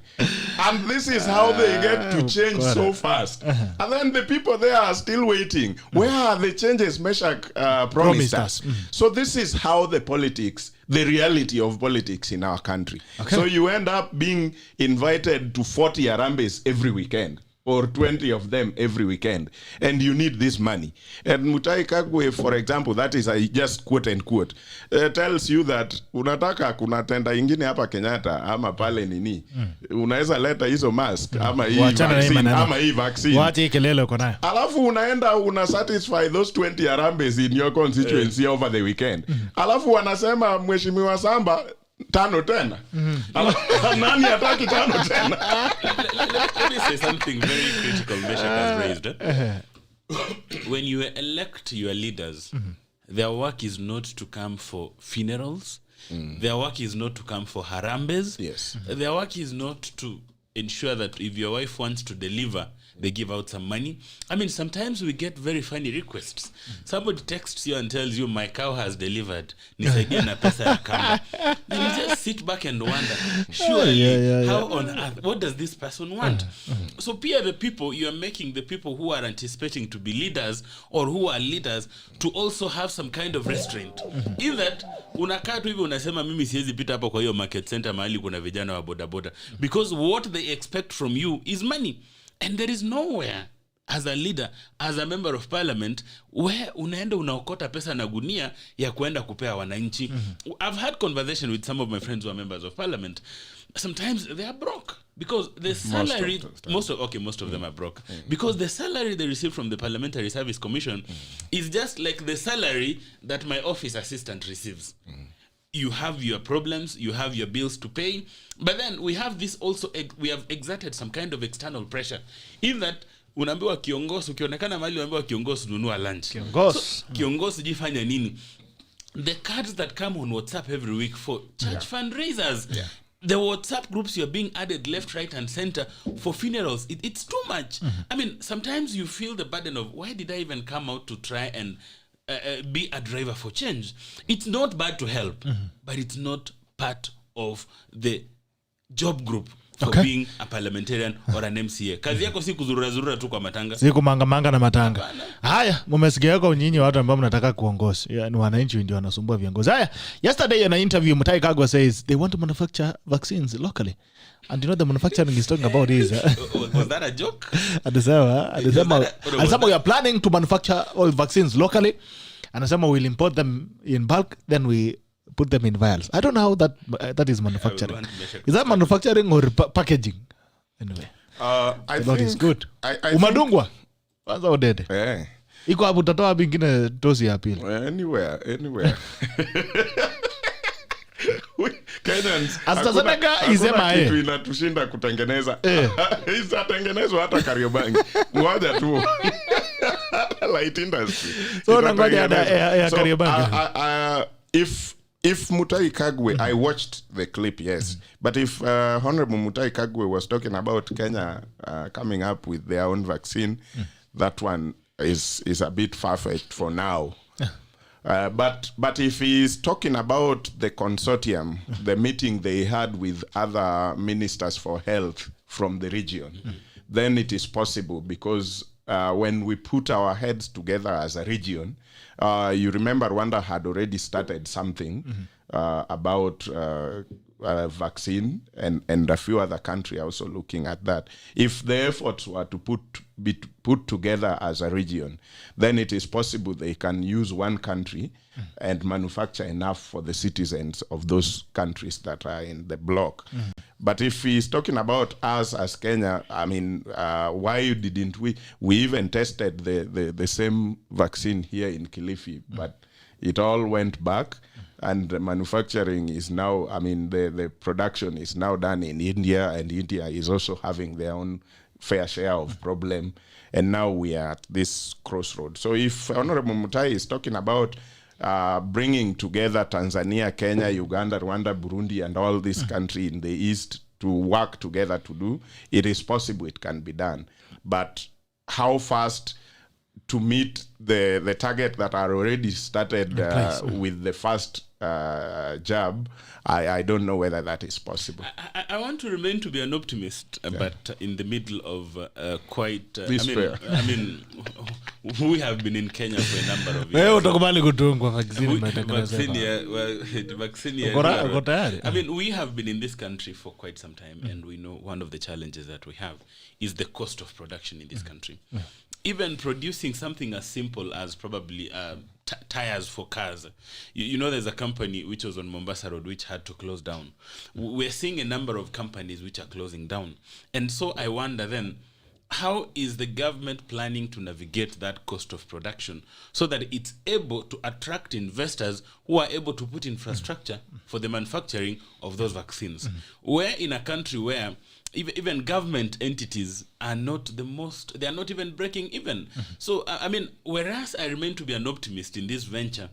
And this is how they get to change so fast. And then the people there are still waiting. Where are the changes MESHACK promised us? So this is how the reality of politics in our country. Okay. So you end up being invited to 40 Harambes every weekend, or 20 of them every weekend, and you need this money. And Mutahi Kagwe, for example, that is I just quote and quote, tells you that unataka kuna tenda ingine hapa Kenyatta ama pale nini, unaweza leta hizo mask ama hii vaccine, wacha hii kelele uko nayo, alafu unaenda una satisfy those 20 Harambes in your constituency over the weekend, alafu wanasema mheshimiwa Samba 5 tena. Nani hataki 5 tena? Let me say something very critical MESHACK has raised. When you elect your leaders, their work is not to come for funerals. Their work is not to come for harambes. Yes. Their work is not to ensure that if your wife wants to deliver, they give out some money. I mean, sometimes we get very funny requests. Somebody texts you and tells you, my cow has delivered. Nisaidia na pesa ya kamba. Then you just sit back and wonder, surely, how on earth, what does this person want? So Pia, the people, you are making the people who are anticipating to be leaders or who are leaders to also have some kind of restraint. In that, unakaa tu hivi unasema mimi siwezi pita hapo kwa hiyo market center mahali kuna vijana wa bodaboda. Because what they expect from you is money. And there is nowhere as a leader, as a member of parliament, where unaenda unaokota pesa na gunia ya kuenda kupea wananchi. I've had conversation with some of my friends who are members of parliament. Sometimes they are broke because the salary, most of them are broke. Because the salary they receive from the Parliamentary Service Commission is just like the salary that my office assistant receives. You have your problems, you have your bills to pay, but then we have this also, we have exerted some kind of external pressure in that unaambiwa kiongozi, ukionekana mahali unaambiwa kiongozi nunua lunch. Kiongozi jifanya nini? The cards that come on WhatsApp every week for church fundraisers. The WhatsApp groups you're being added left, right, and center for funerals. It's too much. I mean, sometimes you feel the burden of, why did I even come out to try and be a driver for change? It's not bad to help, but it's not part of the job group for being a parliamentarian or an MCA. Kazi yako si kuzurura tu kwa matanga. Si kumanga na matanga. Haya, mmesikia yako nyinyi watu ambao mnataka kuongoza. Ni wananchi ndio wanasumbua viongozi. Haya, yesterday in an interview Mutahi Kagwe says they want to manufacture vaccines locally. And you know the manufacturing is talking about is was that a joke? Anasema we are planning to manufacture all vaccines locally. Anasema we'll import them in bulk, then we put them in vials. I don't know how that is manufacturing. Is that manufacturing or packaging? Anyway, I think is good. Umadungwa. Kwanza ODEDE. Iko hapo utatoa bingine dozi ya pili. Anywhere. Kenyans. AstraZeneca isema kitu inatushinda kutengeneza. Isatengenezwa hata Kariobangi. Ngoja tu. Light industry. So nangoja ya Kariobangi. If Mutahi Kagwe, I watched the clip, yes. But if Honorable Mutahi Kagwe was talking about Kenya coming up with their own vaccine, that one is a bit far-fetched for now. But if he's talking about the consortium, the meeting they had with other ministers for health from the region, then it is possible because when we put our heads together as a region, you remember Rwanda had already started something about vaccine, and a few other countries also looking at that. If the efforts were to be put together as a region, then it is possible they can use one country and manufacture enough for the citizens of those countries that are in the bloc. But if he's talking about us as Kenya, I mean, why didn't we even tested the same vaccine here in Kilifi, but it all went back. And the manufacturing is now, I mean, the production is now done in India, and India is also having their own fair share of problem. And now we are at this crossroad. So if Honorable Mutahi is talking about bringing together Tanzania, Kenya, Uganda, Rwanda, Burundi, and all this country in the East to work together to do, it is possible it can be done. But how fast to meet the target that are already started with the first jab, I don't know whether that is possible. I want to remain to be an optimist, but in the middle of quite... I mean, we have been in Kenya for a number of years. I mean, we have been in this country for quite some time, and we know one of the challenges that we have is the cost of production in this country. Even producing something as simple as probably tires for cars. You know, there's a company which was on Mombasa Road which had to close down. We're seeing a number of companies which are closing down. And so I wonder then, how is the government planning to navigate that cost of production so that it's able to attract investors who are able to put infrastructure for the manufacturing of those vaccines? We're in a country where even government entities are not the most, they are not even breaking even. So, I mean, whereas I remain to be an optimist in this venture,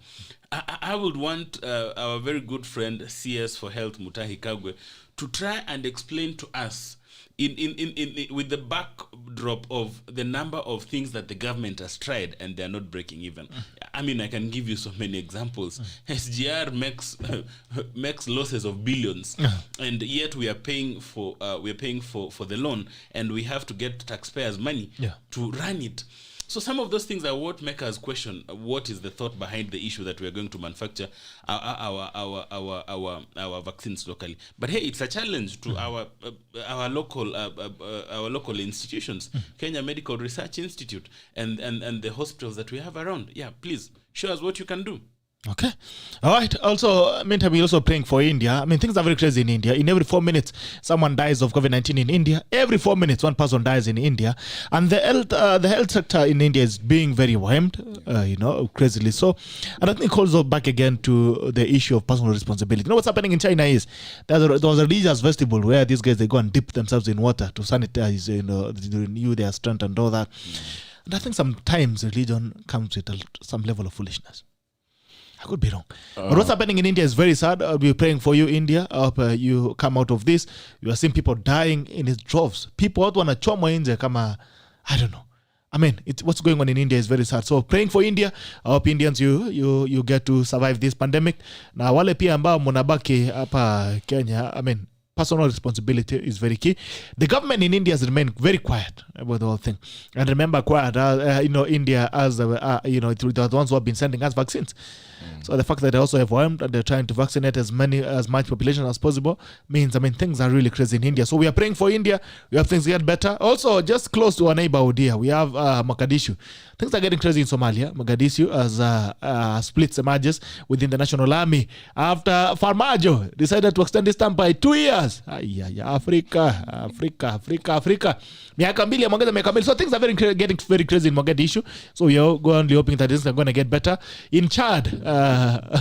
I would want our very good friend CS for Health, Mutahi Kagwe, to try and explain to us in with the backdrop of the number of things that the government has tried and they're not breaking even. I mean, I can give you so many examples. SGR makes losses of billions, and yet we are paying for the loan, and we have to get taxpayers' money to run it. So some of those things are what make us question what is the thought behind the issue that we are going to manufacture our vaccines locally. But hey, it's a challenge to our local institutions, Kenya Medical Research Institute, and the hospitals that we have around. Yeah, please show us what you can do. Okay. All right. Also, meantime, we're also praying for India. I mean, things are very crazy in India. In every 4 minutes, someone dies of COVID-19 in India. Every 4 minutes, one person dies in India. And the health sector in India is being very whelmed, crazily so. And I think it calls back again to the issue of personal responsibility. You know what's happening in China is there was a religious festival where these guys, they go and dip themselves in water to sanitize, renew their strength and all that. And I think sometimes religion comes with some level of foolishness. I could be wrong. But what's happening in India is very sad. We're praying for you, India. I hope you come out of this. You are seeing people dying in its droves. People watu wanachomwa nje kama, I don't know. I mean, what's going on in India is very sad. So praying for India. I hope Indians, you get to survive this pandemic. Na wale pia ambao mnabaki hapa Kenya, I mean, personal responsibility is very key. The government in India has remained very quiet about the whole thing. And remember, India as they're the ones who have been sending us vaccines. So the fact that they also have warmed and they're trying to vaccinate as much population as possible means, I mean, things are really crazy in India. So we are praying for India. We have things get better. Also, just close to our neighbor ODEDE, we have Mogadishu. Things are getting crazy in Somalia. Mogadishu as splits emerges within the national army after Farmajo decided to extend this term by 2 years. Africa. Miaka mbili. So things are getting very crazy in Mogadishu. So we are only hoping that things are going to get better. In Chad,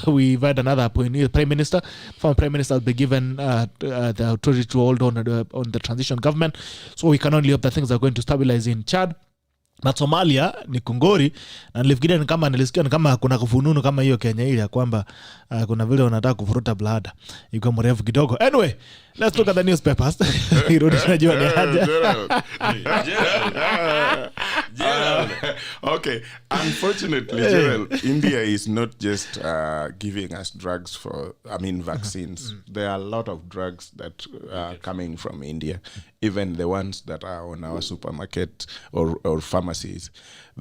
we've had another prime minister. Former prime minister will be given the authority to hold on the transition government. So we can only hope that things are going to stabilize in Chad. Na Somalia ni kungori, na nilifikiria nilisikia kama kuna kufununu kama hiyo Kenya ile ya kwamba kuna vile wanataka kufuruta blada iko mrefu kidogo. Anyway, let's look at the newspapers. Irudi tunajua ni haja. Gerald. Okay, unfortunately, Gerald, India is not just giving us vaccines. There are a lot of drugs that are coming from India, even the ones that are on our supermarket or pharmacies.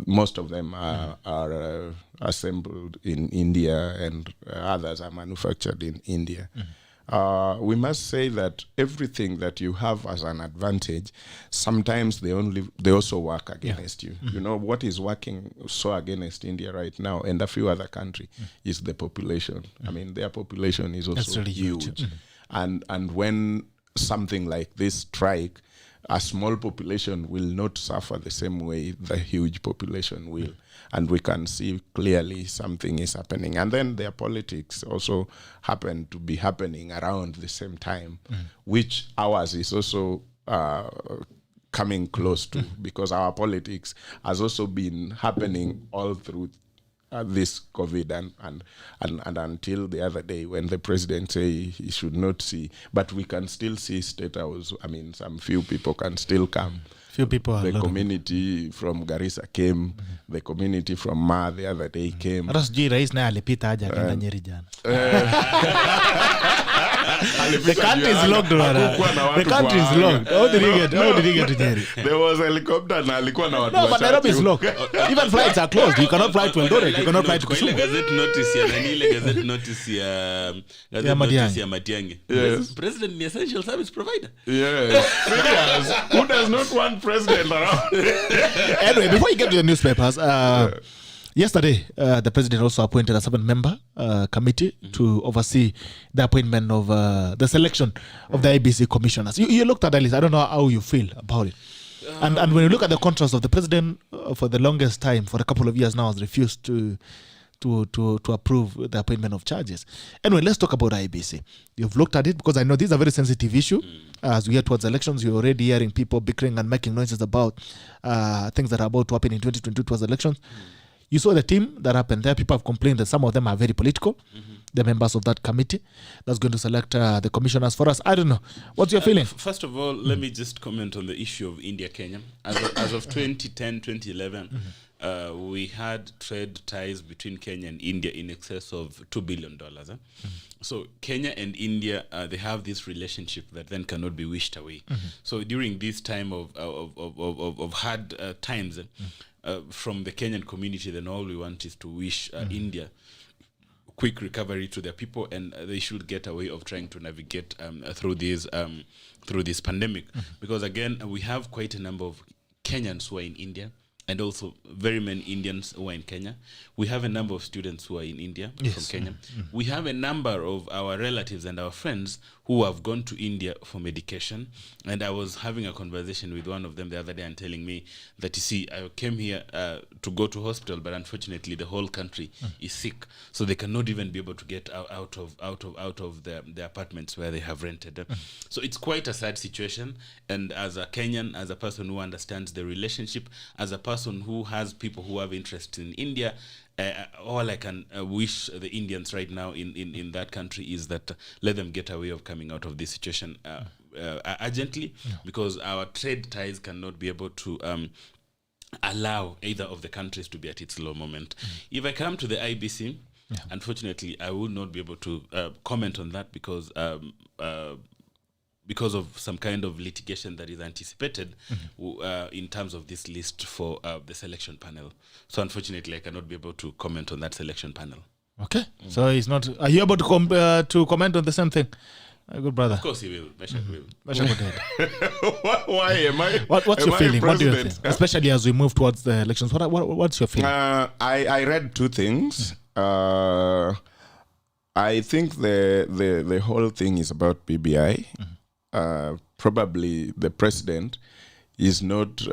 Most of them are assembled in India, and others are manufactured in India. We must say that everything that you have as an advantage, sometimes they also work against you. You know what is working so against India right now, and a few other countries, is the population. I mean, their population is also really huge. And when something like this strike, a small population will not suffer the same way the huge population will. And we can see clearly something is happening. And then their politics also happen to be happening around the same time, which ours is also coming close to, because our politics has also been happening all through this COVID and until the other day when the president say he should not see, but we can still see State House. I mean, some few people can still come Few people the community from Garissa came, the community from Ma the other day came. Hata sijui rais naye alipita aje akaenda Nyeri jana. The country is locked, brother. The country is locked. How did he get to Nyeri? There was a helicopter na alikuwa na watu. No, but Nairobi is locked. Even flights are closed. You cannot fly to Eldoret. You cannot fly to Kisumu. Gazette notice ya nani gazette notice ya Matiang'i. Yes. President ni essential service provider. Yes. Who does not want president around? Anyway, before you get to the newspapers, yesterday, the president also appointed a 7-member committee to oversee the appointment of the selection of the IBC commissioners. You looked at that list. I don't know how you feel about it. And when you look at the contrast of the president, for the longest time, for a couple of years now, has refused to approve the appointment of charges. Anyway, let's talk about IBC. You've looked at it because I know this is a very sensitive issue. As we get towards elections, you're already hearing people bickering and making noises about things that are about to happen in 2022 towards elections. You saw the team that happened there. People have complained that some of them are very political. The members of that committee that's going to select the commissioners for us. I don't know. What's your feeling? First of all, let me just comment on the issue of India-Kenya. As of 2010, 2011, we had trade ties between Kenya and India in excess of $2 billion. So Kenya and India, they have this relationship that then cannot be wished away. So during this time of hard times, from the Kenyan community, then all we want is to wish India quick recovery to their people, and they should get a way of trying to navigate through this pandemic. Because again, we have quite a number of Kenyans who are in India, and also very many Indians who are in Kenya. We have a number of students who are in India from Kenya. We have a number of our relatives and our friends who have gone to India for medication. And I was having a conversation with one of them the other day and telling me that, you see, I came here to go to hospital, but unfortunately the whole country is sick. So they cannot even be able to get out of the apartments where they have rented. So it's quite a sad situation. And as a Kenyan, as a person who understands the relationship, as a person who has people who have interest in India, all I can wish the Indians right now in that country is that let them get a way of coming out of this situation urgently, because our trade ties cannot be able to allow either of the countries to be at its low moment. If I come to the IBC, unfortunately, I will not be able to comment on that because of some kind of litigation that is anticipated in terms of this list for the selection panel. So unfortunately, I cannot be able to comment on that selection panel. Okay. So he's not... Are you able to comment on the same thing? Good brother. Of course he will. MESHACK will. MESHACK Why am I? What's your feeling? President? What do you think? Especially as we move towards the elections. What's your feeling? I read two things. I think the whole thing is about PBI. Probably the president is not...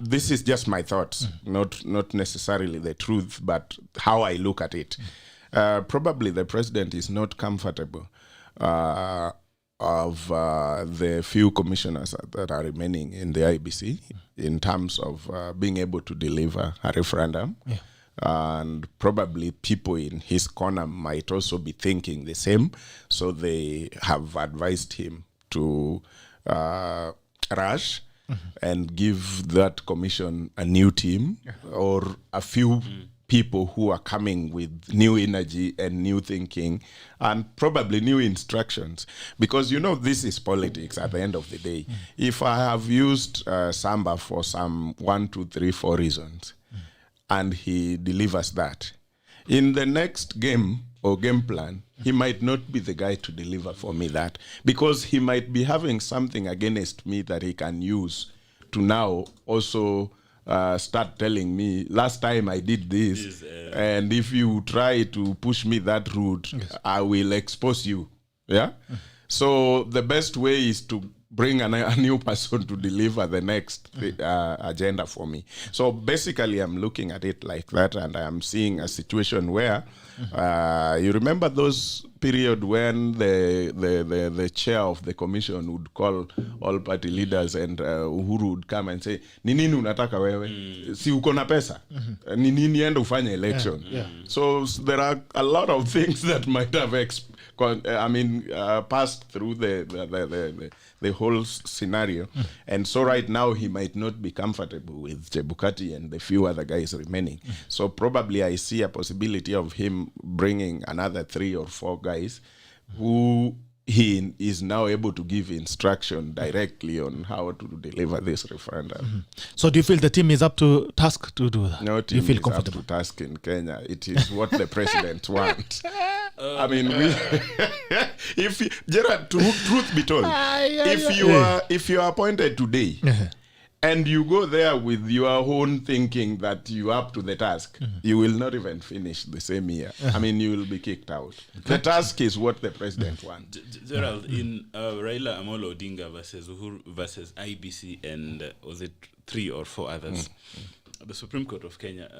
this is just my thoughts, not necessarily the truth, but how I look at it. Probably the president is not comfortable of the few commissioners that are remaining in the IBC in terms of being able to deliver a referendum. And probably people in his corner might also be thinking the same. So they have advised him to rush and give that commission a new team or a few people who are coming with new energy and new thinking and probably new instructions. Because, you know, this is politics at the end of the day. If I have used SAMBA for some 1, 2, 3, 4 reasons, and he delivers that, in the next game or game plan, he might not be the guy to deliver for me that, because he might be having something against me that he can use to now also start telling me, last time I did this, and if you try to push me that route, I will expose you. Yeah. So the best way is to bring a new person to deliver the next agenda for me. So basically, I'm looking at it like that, and I am seeing a situation where you remember those period when the chair of the commission would call all party leaders, and Uhuru would come and say, ni nini unataka wewe? Si uko na pesa? Ni nini enda ufanye election? So there are a lot of things that might have passed through the whole scenario. And so right now he might not be comfortable with Chebukati and the few other guys remaining. So probably I see a possibility of him bringing another 3 or 4 guys who he is now able to give instruction directly on how to deliver this referendum. So do you feel the team is up to task to do that? No Do you team feel is comfortable? up to task in Kenya. It is what the president wants. I mean, Gerard, truth be told, if you are appointed today and you go there with your own thinking that you are up to the task, you will not even finish the same year. I mean, you will be kicked out. The task is what the president wants. Gerald, in Raila Amolo Odinga versus Uhuru versus IBC and was it 3 or 4 others, the Supreme Court of Kenya,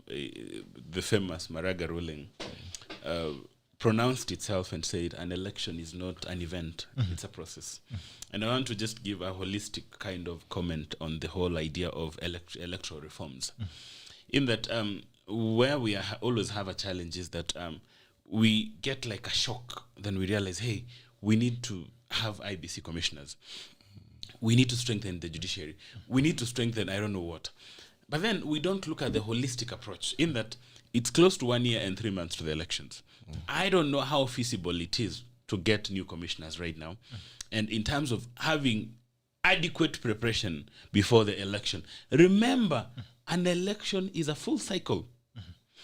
the famous Maraga ruling, pronounced itself and said an election is not an event, it's a process. And I want to just give a holistic kind of comment on the whole idea of electoral reforms. In that where we always have a challenge is that we get like a shock, then we realize, hey, we need to have IBC commissioners. We need to strengthen the judiciary. We need to strengthen I don't know what. But then we don't look at the holistic approach in that it's close to 1 year and 3 months to the elections. I don't know how feasible it is to get new commissioners right now. And in terms of having adequate preparation before the election, remember, an election is a full cycle.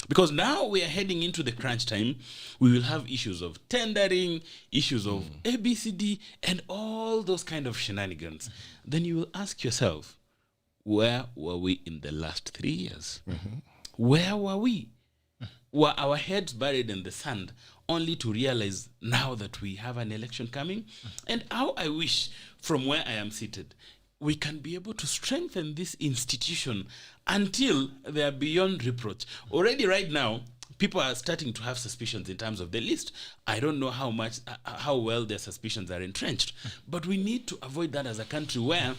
Because now we are heading into the crunch time. We will have issues of tendering, issues of ABCD, and all those kind of shenanigans. Then you will ask yourself, where were we in the last 3 years? Where were we? Were our heads buried in the sand only to realize now that we have an election coming? And how I wish from where I am seated, we can be able to strengthen this institution until they are beyond reproach. Already right now, people are starting to have suspicions in terms of the list. I don't know how well their suspicions are entrenched, but we need to avoid that as a country where,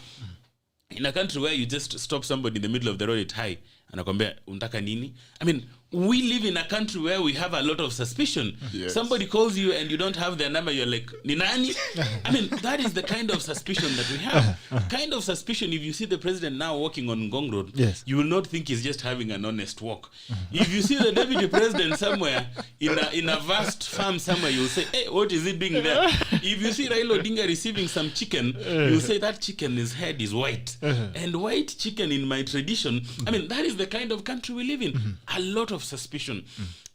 in a country where you just stop somebody in the middle of the road at hi, anakwambia untaka nini? I mean, we live in a country where we have a lot of suspicion. Yes. Somebody calls you and you don't have their number, you're like, ni nani? I mean, that is the kind of suspicion that we have. Kind of suspicion, if you see the president now walking on Ngong Road, you will not think he's just having an honest walk. If you see the deputy president somewhere in a vast farm somewhere, you'll say, hey, what is he doing there? If you see Raila Odinga receiving some chicken, you'll say that chicken's head is white. And white chicken in my tradition, I mean, that is the kind of country we live in. A lot of suspicion.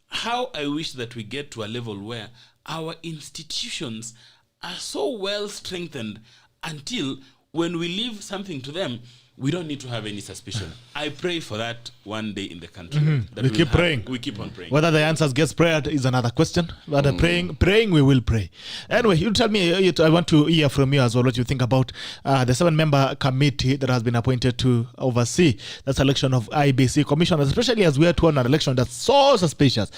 How I wish that we get to a level where our institutions are so well strengthened until when we leave something to them, we don't need to have any suspicion. I pray for that one day in the country. That we keep praying. We keep on praying. Whether the answers gets prayed is another question. But praying, we will pray. Anyway, you tell me, I want to hear from you as well what you think about the 7-member committee that has been appointed to oversee the selection of IBC commissioners, especially as we are to an election that's so suspicious.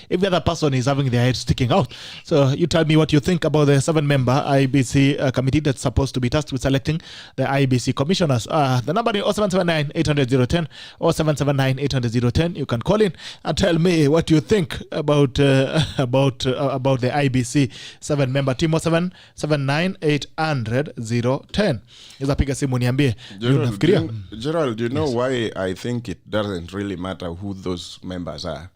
If the other person is having their head sticking out. So you tell me what you think about the 7-member IBC committee that's supposed to be tasked with selecting the IBC commissioners. The number is 0779-800-010 or 779-800-010. You can call in and tell me what you think about the IBC 7-member team. 0779-800-010. Iza piga simu niambie. Gerald, you know why I think it doesn't really matter who those members are?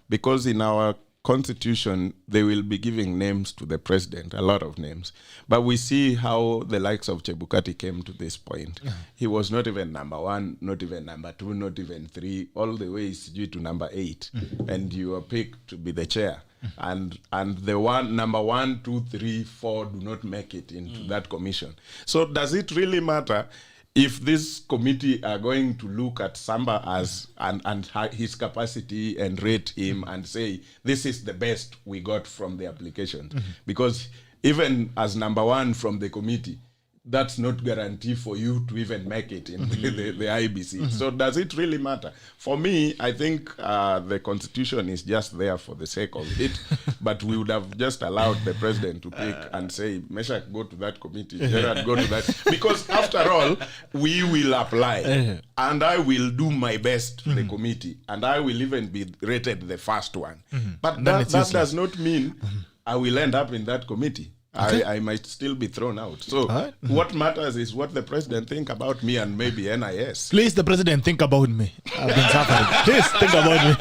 Because in our Constitution, they will be giving names to the president, a lot of names. But we see how the likes of Chebukati came to this point. He was not even number 1, not even number 2, not even 3, all the way due to number 8. And you are picked to be the chair. And the number 1, 2, 3, 4 do not make it into that commission. So does it really matter if this committee are going to look at SAMBA as and his capacity and rate him and say, this is the best we got from the applications? Because even as number 1 from the committee, that's not guarantee for you to even make it in the IBC. So does it really matter? For me, I think the Constitution is just there for the sake of it, but we would have just allowed the president to pick and say, MESHACK, go to that committee, Gerard, go to that. Because after all, we will apply, and I will do my best to the committee, and I will even be rated the first one. But that does not mean I will end up in that committee. Okay. I might still be thrown out. So what matters is what the president think about me and maybe NIS. Please, the president, think about me. I've been suffering. Please think about me.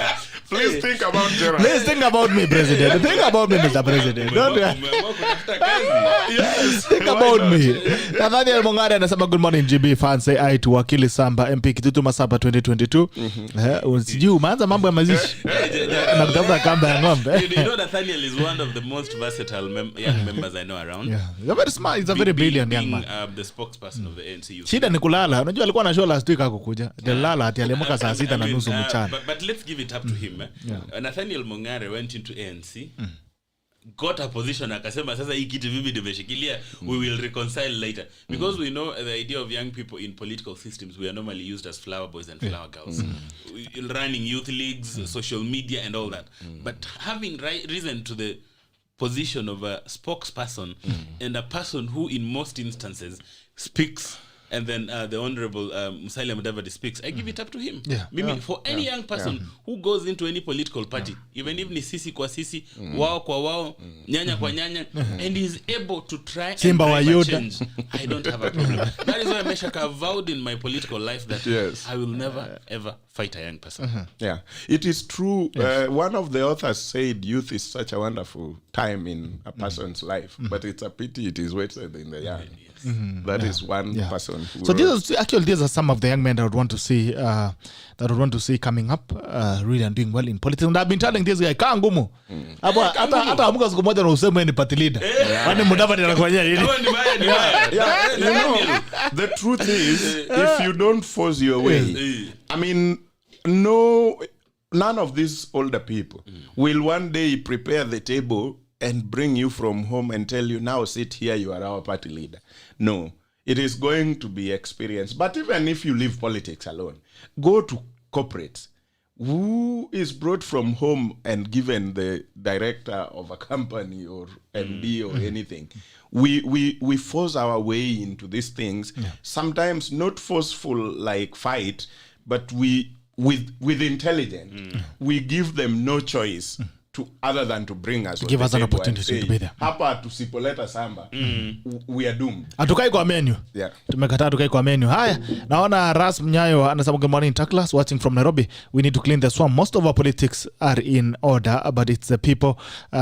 Please think about Gerald. Please think about me, president. Think about me, Mr. President. Don't Yes. think about me. Nathaniel Mongare anasema good morning GB fans, say I to wakili Samba MP Kitutu Masaba 2022. Sijui umeanza mambo ya mazishi na kutafuta kamba ya ng'ombe. You know Nathaniel is one of the most versatile young members I know around. Yeah. He's very smart. He's a very brilliant young man. The spokesperson of the ANC youth. Shida ni kulala. Unajua alikuwa na show last week hakukuja. Delala ati aliamka saa 6 na nusu mchana. But let's give it up to him. Nathaniel Mongare went into ANC. Got a position akasema sasa hii kitu vipi nimeshikilia, we will reconcile later, because we know the idea of young people in political systems, we are normally used as flower boys and flower girls, running youth leagues, social media and all that, but having risen to the position of a spokesperson and a person who in most instances speaks, and then the Honorable Musalia Mudavadi speaks, I give it up to him. For any young person who goes into any political party, even if ni sisi kwa sisi, wao kwa wao, nyanya kwa nyanya, and is able to try Simba and drive a change, I don't have a problem. That is why MESHACK vowed in my political life that I will never ever fight a young person. Yeah, it is true. One of the authors said youth is such a wonderful time in a person's life, but it's a pity it is wasted in the young. That is one person. So these are some of the young men that I would want to see coming up, really and doing well in politics. And I've been telling this guy, kaa ngumu. Hata amuka siku moja na useme ni party leader. Wani Mudavadi anafanya nini? You know, the truth is, if you don't force your way, I mean, none of these older people will one day prepare the table and bring you from home and tell you, now sit here, you are our party leader. No, it is going to be experience. But even if you leave politics alone, go to corporates. Who is brought from home and given the director of a company or MD or anything? We force our way into these things. Sometimes not forceful like fight, but with intelligence. We give them no choice other than to bring us, give us an opportunity to be there. Hapa tusipoleta Samba, we are doomed. Atukai kwa menu. Tumekataa tukai kwa menu. Haya, naona Ras Mnyayo anasema good morning Taklas, watching from Nairobi. We need to clean the swamp. Most of our politics are in order, but it's the people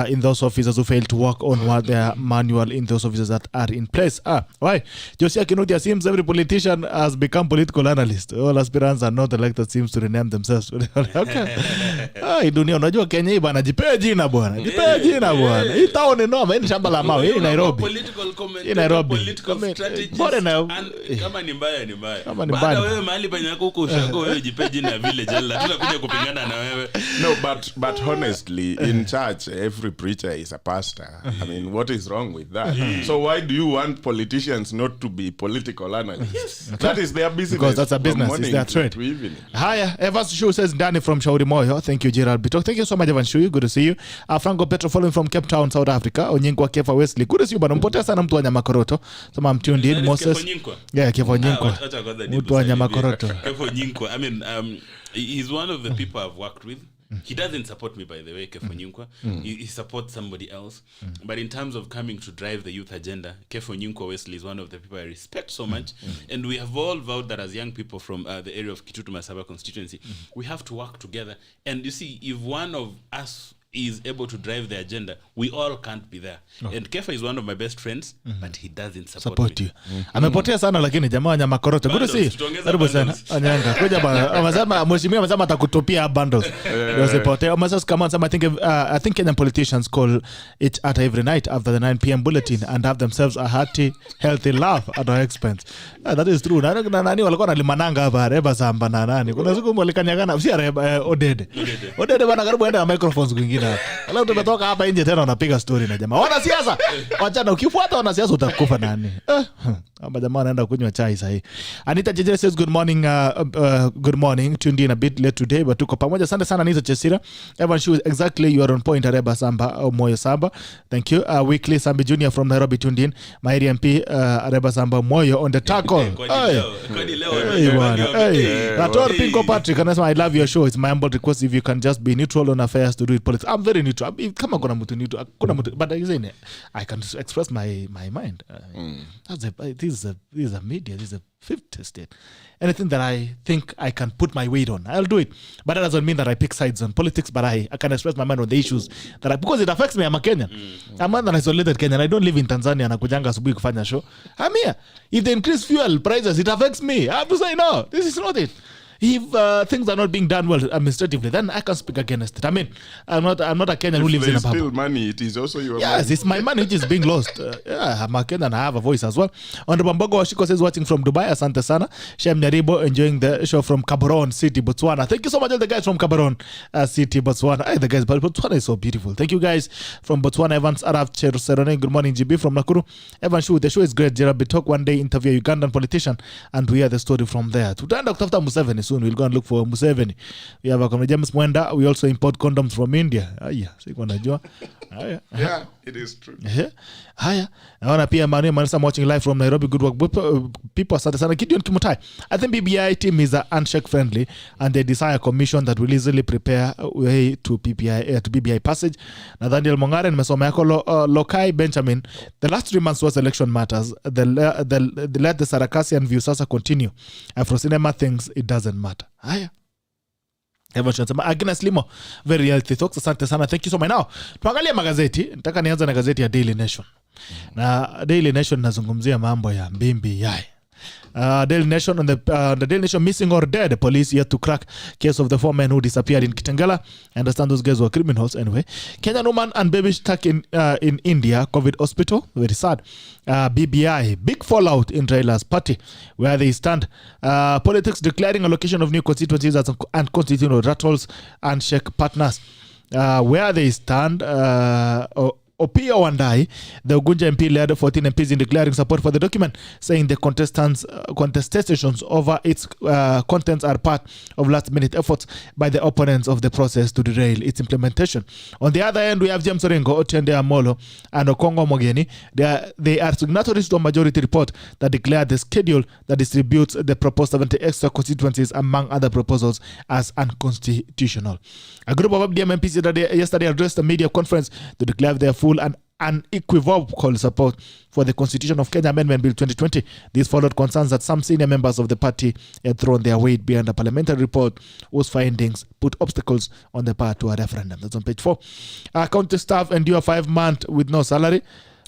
in those offices who fail to work on what their manual in those offices that are in place. Why? Josia Kinutia, seems every politician has become political analyst. All aspirants are not elected, seems to rename themselves. Okay. Dunia unajua Kenya hii bana jipe jina bwana. Hii town noma, hii shamba la mawe, hii Nairobi. Political comment, hii Nairobi. Political strategies. Kama ni mbaya ni mbaya. Baada wewe mahali panyako huko ushago wewe jipe jina village la tutakuja kupingana na wewe. No, but honestly, in church every preacher is a pastor. I mean, what is wrong with that? So why do you want politicians not to be political analysts? That is their business. Because that's a business, it's their trade. Haya, Evans Shu says Danny from Shauri Moyo. Thank you Gerald Bitok. Thank you so much Evans Shu. Good to see you. Franco Petro following from Cape Town, South Africa. Onyengwa Kefa Wesley. Good to see you bana. Mpotea sana mtu wa Nyamakoroto. So I'm tuned in. Moses. Yeah, Kefa Onyengwa. Mtu wa Nyamakoroto. Kefa Onyengwa. I mean, he's one of the people I've worked with. He doesn't support me, by the way, Kefo Nyinkwa. He supports somebody else. But in terms of coming to drive the youth agenda, Kefo Nyinkwa Wesley is one of the people I respect so much. And we have all vowed that as young people from the area of Kitutu Masaba constituency, we have to work together. And you see, if one of us is able to drive the agenda, we all can't be there. And Kefa is one of my best friends, but he doesn't support me. Amepotea sana lakini jamaa Nyamakoroto. Good to see you. Karibu sana. Anyanga. Kuja bana. Amesema mheshimiwa amesema atakutopia bundles. Usipotea. Amesema kama I think Kenyan politicians call each other every night after the 9 p.m. bulletin and have themselves a hearty, healthy laugh at our expense. That is true. Na nani walikuwa nalimananga hapa AREBA SAMBA na nani. Kuna siku walikanyagana si AREBA ODEDE. ODEDE bana karibu enda na microphones kwingine. Leo tumetoka hapa nje tena unapiga story na jamaa. Wanasiasa. Wachana ukifuata wanasiasa utakufa nani. Hapa jamaa anaenda kunywa chai sahi. Anita Jeje says good morning. Tuned in a bit late today but tuko pamoja. Asante sana Anita Chesira. Everyone shows exactly you are on point. AREBA SAMBA au Moyo Samba. Thank you. Weekly Sambi Junior from Nairobi tuned in. My MP AREBA SAMBA Moyo on the tackle. Rator Pinko Patrick anasema I love your show. It's my humble request if you can just be neutral on affairs to do it politics. I'm very neutral. Kama kuna mtu neutral, kuna mtu, but I can express my mind. This is a media. This is a fifth estate. Anything that I think I can put my weight on, I'll do it. But that doesn't mean that I pick sides on politics, but I can express my mind on the issues because it affects me. I'm a Kenyan. I'm an isolated Kenyan. I don't live in Tanzania na kujanga asubuhi kufanya show. I'm here. If they increase fuel prices, it affects me. I have to say, no, this is not it. If things are not being done well administratively, then I can speak against it. I mean, I'm not a Kenyan who lives in a bubble. Still money, it is also your money. Yes, it's my money which is being lost. I'm a Kenyan, I have a voice as well. Honorable Mbogo Washiko says, watching from Dubai, asante sana. Shem Nyaribo enjoying the show from Gaborone City, Botswana. Thank you so much, all the guys from Gaborone City, Botswana. Hey, the guys, but Botswana is so beautiful. Thank you guys from Botswana. Evans Araf Cheruserone. Good morning, GB from Nakuru. Evan Shu, the show is great. Gerald Bitok one day interview a Ugandan politician, and we hear the story from there. Tutaenda kutafuta Museveni soon. We'll go and look for Museveni. We have a comrade James Mwenda. We also import condoms from India. Siko najua. Yeah, it is true. Haya. Naona pia Manu Manasa watching live from Nairobi. Good work. People asante sana. Gideon Kimutai. I think BBI team is handshake friendly, and they desire a commission that will easily prepare way to BBI passage. Na Daniel Mongare nimesoma yako Lokai Benjamin. The last 3 months was election matters. Let the Sarakassian view sasa continue. And for cinema things, it doesn't matter. Haya. Agnes Limo, very healthy talks. Asante sana. Thank you so much. Now, tuangalia magazeti. Nataka nianza na gazeti ya Daily Nation. Na Daily Nation nazungumzia mambo ya BBI. Daily Nation on the Daily Nation, missing or dead. Police yet to crack case of the 4 men who disappeared in Kitengela. I understand those guys were criminals anyway. Kenyan woman and baby stuck in India COVID hospital. Very sad. BBI, big fallout in Raila's party where they stand. Politics declaring allocation of new constituencies as unconstitutional rattles and shake partners. Where they stand. Opiyo Wandayi, the Ugunja MP, led 14 MPs in declaring support for the document, saying the contestations over its contents are part of last-minute efforts by the opponents of the process to derail its implementation. On the other end, we have James Orengo, Otiende Amolo, and Okongo Mogeni. They are signatories to a majority report that declared the schedule that distributes the proposed 70 extra constituencies among other proposals as unconstitutional. A group of FDM MPs yesterday addressed a media conference to declare their full and unequivocal support for the Constitution of Kenya Amendment Bill 2020. This followed concerns that some senior members of the party had thrown their weight behind a parliamentary report whose findings put obstacles on the path to a referendum. That's on page 4. County staff endure 5 months with no salary.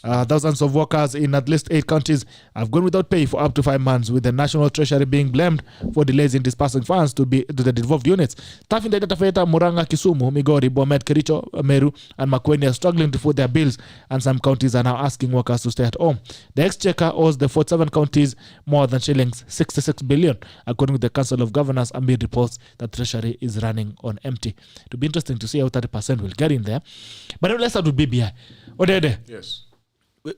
Thousands of workers in at least 8 counties have gone without pay for up to 5 months, with the National Treasury being blamed for delays in dispersing funds to the devolved units. Staff in the Tafeta, Muranga, Kisumu, Migori, Bomet, Kericho, Meru, and Makueni are struggling to foot their bills, and some counties are now asking workers to stay at home. The Exchequer owes the 47 counties more than shillings 66 billion, according to the Council of Governors, amid reports that Treasury is running on empty. It will be interesting to see how 30% will get in there. But let's start with BBI. ODEDE. Yes.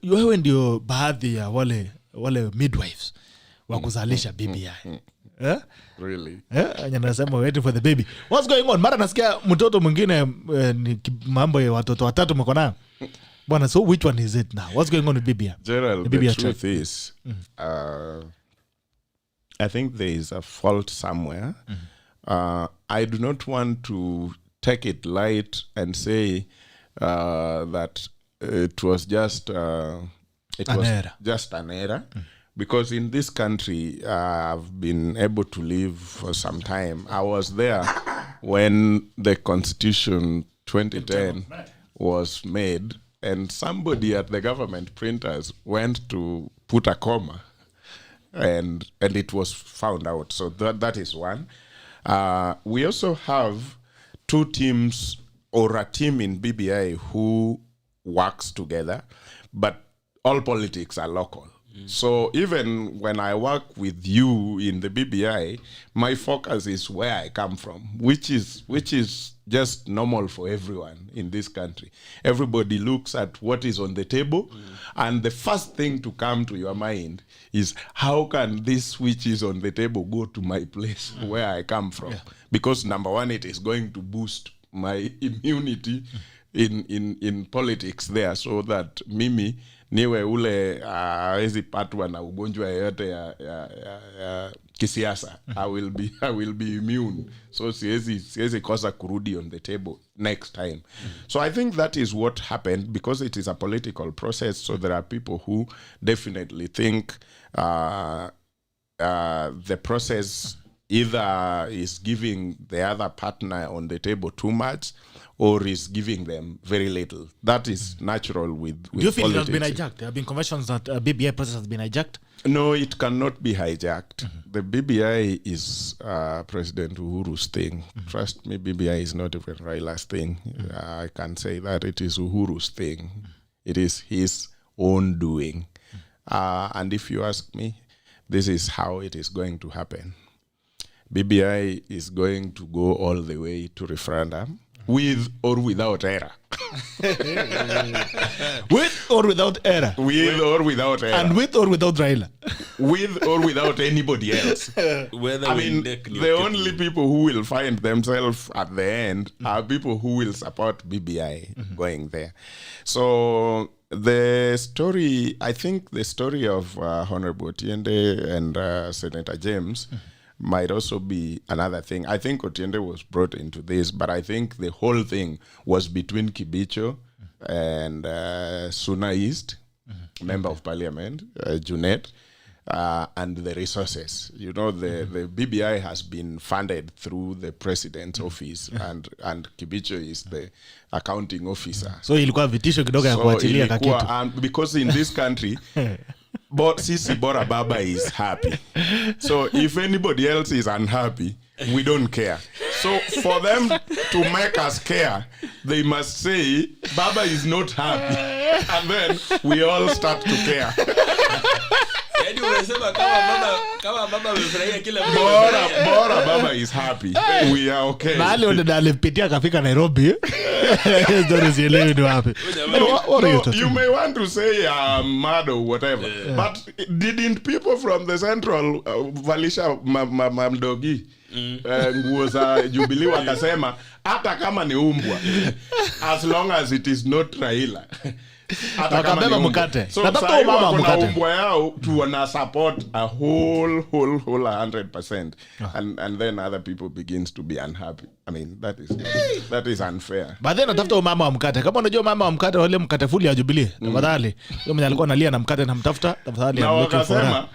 Wewe ndio baadhi ya wale midwives wa kuzalisha BBI. Really? Nasema waiting for the baby. What's going on? Mara nasikia mtoto mwingine ni mambo ya watoto watatu mko nayo. Bwana, so which one is it now? What's going on with BBI? Gerald, the truth is, I think there is a fault somewhere. I do not want to take it light and say that it was just an error. Because in this country, I've been able to live for some time. I was there when the Constitution 2010 was made, and somebody at the government printers went to put a comma, and it was found out. So that is one. We also have 2 teams, or a team in BBI who works together, but all politics are local. So even when I work with you in the BBI, my focus is where I come from, which is just normal for everyone in this country. Everybody looks at what is on the table, and the first thing to come to your mind is, how can this which is on the table go to my place where I come from? Yeah. Because number one, it is going to boost my immunity in politics there, so that mimi niwe ule hawezi patwa na ugonjwa yoyote ya kisiasa. I will be immune. So siwezi kosa kurudi on the table next time. So I think that is what happened, because it is a political process. So there are people who definitely think the process either is giving the other partner on the table too much or is giving them very little. That is natural with Do you feel politics. it has been hijacked? There have been conventions that BBI process has been hijacked? No, it cannot be hijacked. The BBI is President Uhuru's thing. Trust me, BBI is not even Raila's thing. I can say that it is Uhuru's thing. It is his own doing. And if you ask me, this is how it is going to happen. BBI is going to go all the way to referendum, with or without error. With or without error? With or without error. And with or without Raila? With or without anybody else. Whether I we mean, neck new the people. only people who will find themselves at the end are people who will support BBI going there. So the story, I think the story of Honorable Otiende and Senator James might also be another thing. I think Otiende was brought into this, but I think the whole thing was between Kibicho and Suna East, Member of Parliament, Junet, and the resources. You know, the BBI has been funded through the president's office, and Kibicho is the accounting officer. So ilikuwa vitisho kidogo ya kuachilia kakitu. Because in this country, but Sisi Bora Baba is happy. So if anybody else is unhappy, we don't care. So for them to make us care, they must say Baba is not happy, and then we all start to care. Yaani unasema kama baba amefurahia kila mtu. Bora Baba is happy. We are okay. Mahali ODEDE alipitia kafika Nairobi. Don't sielewi ndo wapi. What are you talking? You may want to say mad or whatever, but didn't people from the central valisha mamdogi nguo za Jubilee wakasema hata kama ni umbwa, as long as it is not Raila. Wakabeba mkate. So sasa mama mkate. Umbwa yao tuona support a whole 100%, and then other people begins to be unhappy. I mean, that is unfair. But then natafuta mama wa mkate. Kama unajua mama wa mkate wale mkate fuli ya Jubilee, tafadhali. Yule mwenye alikuwa analia na mkate na mtafuta, tafadhali wakasema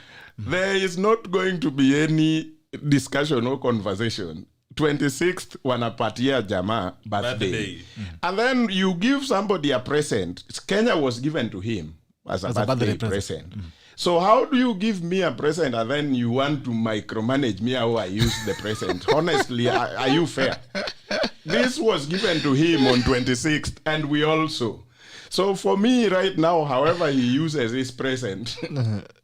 there is not going to be any discussion or conversation. 26th wanapatia jamaa birthday. And then you give somebody a present. Kenya was given to him as a birthday present. So how do you give me a present and then you want to micromanage me how I use the present? Honestly, are you fair? This was given to him on 26th, and we also. So for me right now, however he uses his present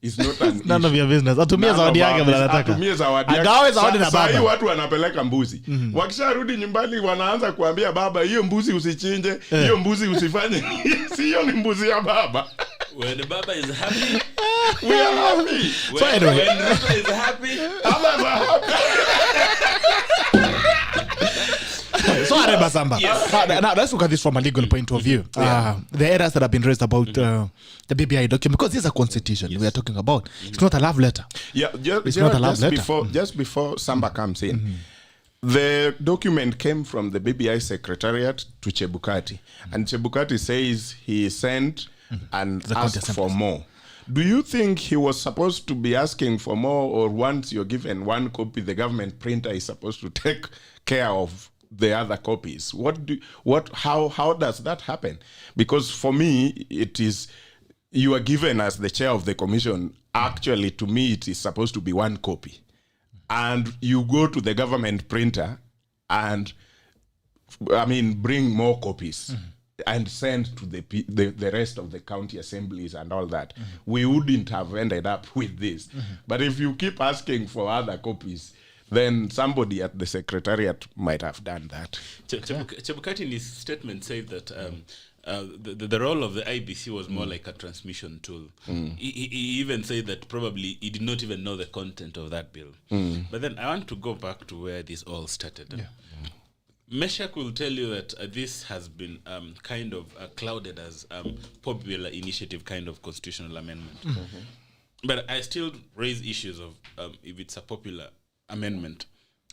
is not an issue. None of your business. Atumie zawadi yake bila nataka. Atumie zawadi yake. Agawe zawadi na baba. Sasa watu wanapeleka mbuzi. Wakisharudi nyumbani wanaanza kuambia baba, hiyo mbuzi usichinje, hiyo mbuzi usifanye. Hiyo ni mbuzi ya baba. When Baba is happy, we are happy. So anyway, when Ruto is happy, others are happy. So AREBA SAMBA. Now let's look at this from a legal point of view. The errors that have been raised about the BBI document, because this is a constitution we are talking about. It's not a love letter. Yeah, it's not a love letter. Just before SAMBA comes in, the document came from the BBI secretariat to Chebukati, and Chebukati says he sent and asked for more. Do you think he was supposed to be asking for more, or once you're given one copy, the government printer is supposed to take care of the other copies? How does that happen? Because for me, it is, you are given as the chair of the commission. Actually, to me, it is supposed to be one copy. And you go to the government printer and, bring more copies and send to the rest of the county assemblies and all that. We wouldn't have ended up with this. But if you keep asking for other copies, then somebody at the secretariat might have done that. Chebukati in his statement said that the role of the IBC was more like a transmission tool. He even said that probably he did not even know the content of that bill. But then I want to go back to where this all started. MESHACK will tell you that this has been kind of clouded as popular initiative kind of constitutional amendment. But I still raise issues of if it's a popular amendment,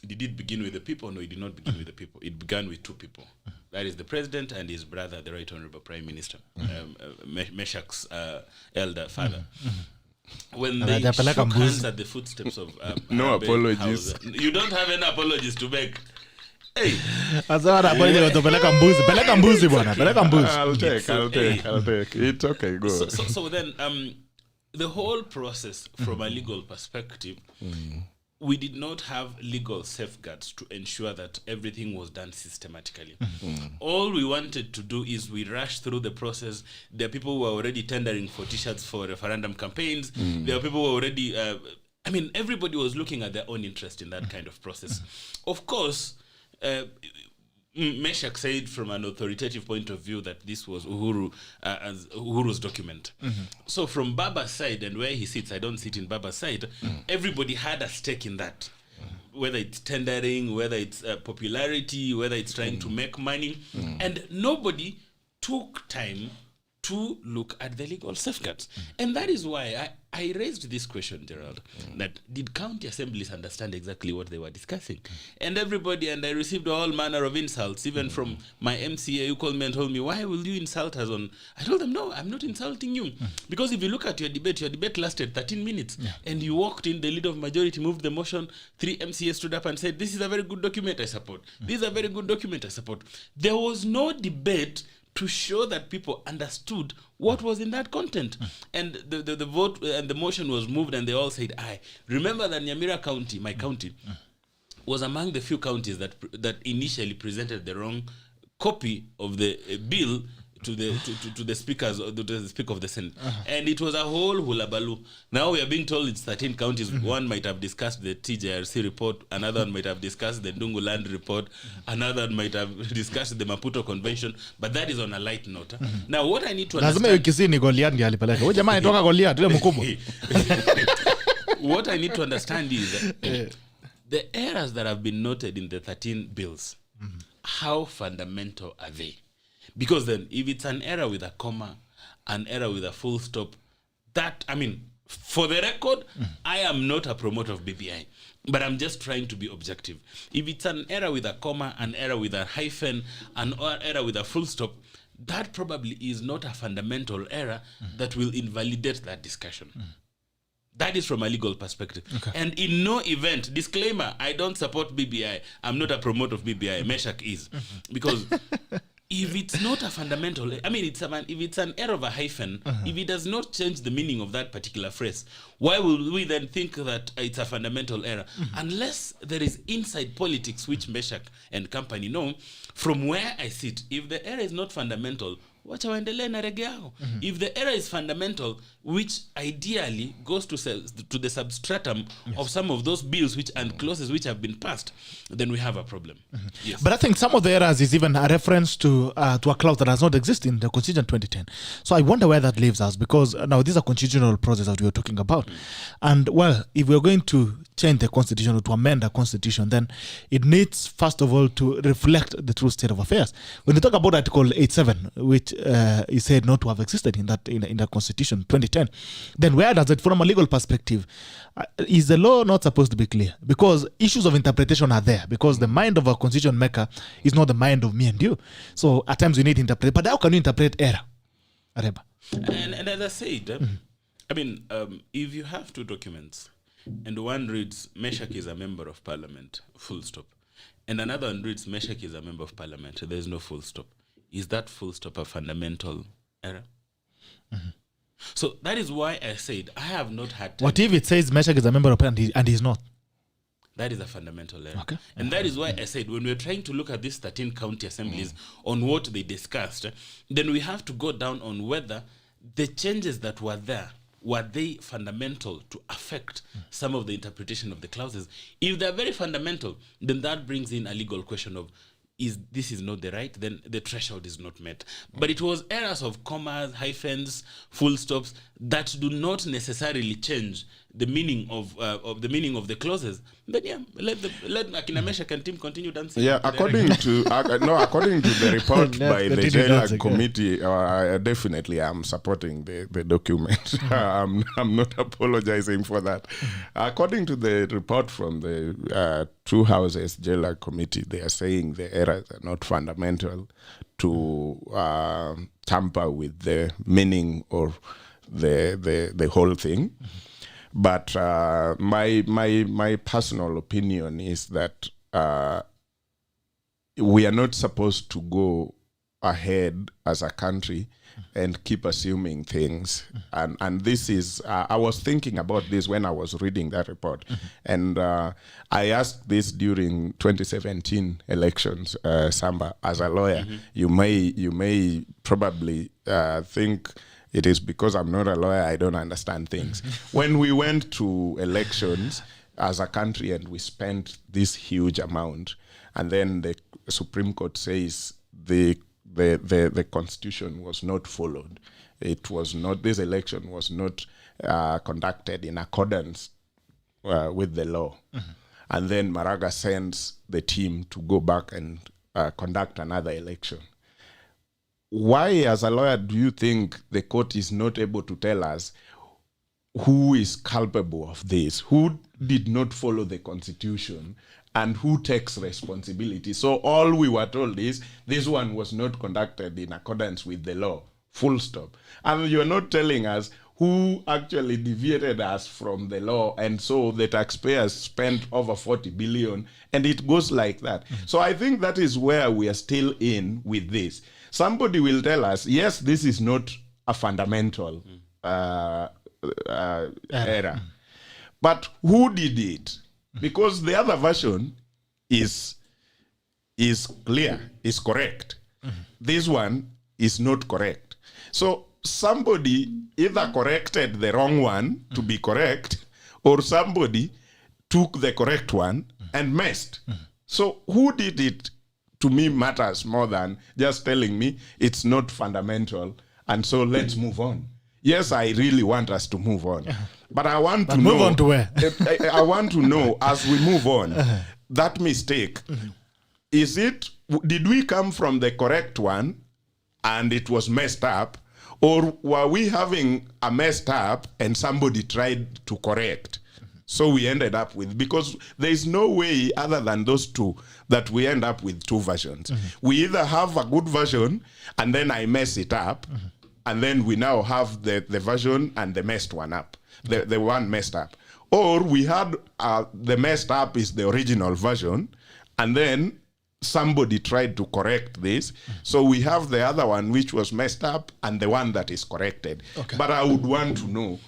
did it begin with the people? No, it did not begin with the people. It began with two people. That is the president and his brother, the Right Honorable Prime Minister, MESHACK's elder father. When they shook hands at the footsteps of No apologies. You don't have any apologies to make. Hey, Azara peleka mbuzi bwana, peleka mbuzi. I'll take. It's okay, go. So then the whole process from a legal perspective, we did not have legal safeguards to ensure that everything was done systematically. All we wanted to do is we rushed through the process. There are people who were already tendering for t-shirts for referendum campaigns. There are people who were already, everybody was looking at their own interest in that kind of process. Of course, MESHACK said from an authoritative point of view that this was Uhuru's document. So from Baba's side and where he sits, I don't sit in Baba's side, everybody had a stake in that. Whether it's tendering, whether it's popularity, whether it's trying to make money. And nobody took time to look at the legal safeguards. And that is why I raised this question, Gerald, that did county assemblies understand exactly what they were discussing? And I received all manner of insults, even from my MCA who called me and told me, why will you insult us on? I told them, no, I'm not insulting you. Because if you look at your debate lasted 13 minutes. And you walked in, the leader of majority moved the motion, 3 MCAs stood up and said, this is a very good document, I support. This is a very good document, I support. There was no debate to show that people understood what was in that content. And the vote and the motion was moved and they all said, aye. Remember that Nyamira County, my county, was among the few counties that initially presented the wrong copy of the bill to the speakers, to the Speaker of the Senate. And it was a whole hulabaloo. Now we are being told it's 13 counties. One might have discussed the TJRC report, another one might have discussed the Ndungu Land report, another one might have discussed the Maputo Convention, but that is on a light note. Now what I need to understand... What I need to understand is the errors that have been noted in the 13 bills, how fundamental are they? Because then, if it's an error with a comma, an error with a full stop, for the record, I am not a promoter of BBI, but I'm just trying to be objective. If it's an error with a comma, an error with a hyphen, an error with a full stop, that probably is not a fundamental error that will invalidate that discussion. That is from a legal perspective. Okay. And in no event, disclaimer, I don't support BBI. I'm not a promoter of BBI. MESHACK is. Because... if it's not a fundamental, if it's an error of a hyphen, if it does not change the meaning of that particular phrase, why will we then think that it's a fundamental error? Unless there is inside politics, which MESHACK and company know, from where I sit, if the error is not fundamental, wacha waendelee na rege yao. If the error is fundamental, which ideally goes to the substratum of some of those bills and clauses which have been passed, then we have a problem. Yes. But I think some of the errors is even a reference to a clause that does not exist in the Constitution 2010. So I wonder where that leaves us, because now this is a constitutional process that we are talking about. And well, if we're going to change the Constitution or to amend the Constitution, then it needs, first of all, to reflect the true state of affairs. When you talk about Article 87, which is said not to have existed in the Constitution 2010, then where does it, from a legal perspective, is the law not supposed to be clear? Because issues of interpretation are there, because the mind of a constitution maker is not the mind of me and you. So at times we need to interpret, but how can you interpret error? AREBA. And as I said, if you have two documents, and one reads, MESHACK is a member of parliament, full stop, and another one reads, MESHACK is a member of parliament, there is no full stop. Is that full stop a fundamental error? So that is why I said I have not had time. What if it says MESHACK is a member of parliament and he's not? That is a fundamental error. Okay. And that is why I said when we're trying to look at these 13 county assemblies on what they discussed, then we have to go down on whether the changes that were there, were they fundamental to affect some of the interpretation of the clauses? If they're very fundamental, then that brings in a legal question of, this is not the right, then the threshold is not met. But it was errors of commas, hyphens, full stops that do not necessarily change the meaning of the clauses, then let Akina MESHACK and team continue dancing. Yeah, according to the report by the JLAG committee, definitely I'm supporting the document. I'm not apologizing for that. According to the report from the Two Houses JLAG committee, they are saying the errors are not fundamental to tamper with the meaning or the whole thing. But my personal opinion is that we are not supposed to go ahead as a country and keep assuming things. And this is, I was thinking about this when I was reading that report. And I asked this during 2017 elections, SAMBA, as a lawyer. You may probably think it is because I'm not a lawyer, I don't understand things. When we went to elections as a country and we spent this huge amount, and then the Supreme Court says the Constitution was not followed. It was not, this election was not conducted in accordance with the law. And then Maraga sends the team to go back and conduct another election. Why, as a lawyer, do you think the court is not able to tell us who is culpable of this, who did not follow the Constitution, and who takes responsibility? So all we were told is this one was not conducted in accordance with the law, full stop. And you're not telling us who actually deviated us from the law, and so the taxpayers spent over 40 billion, and it goes like that. So I think that is where we are still in with this. Somebody will tell us, yes, this is not a fundamental error. But who did it? Because the other version is clear, is correct. This one is not correct. So somebody either corrected the wrong one to be correct, or somebody took the correct one and messed. So who did it, to me, matters more than just telling me it's not fundamental, and so let's move on. Yes, I really want us to move on. But I want to know... Move on to where? I want to know, as we move on, that mistake, did we come from the correct one and it was messed up, or were we having a messed up and somebody tried to correct? So we ended up with, because there is no way other than those two that we end up with two versions. We either have a good version and then I mess it up, and then we now have the version and the messed one up, the one messed up. Or we had the messed up is the original version, and then somebody tried to correct this. So we have the other one which was messed up and the one that is corrected. Okay. But I would want to know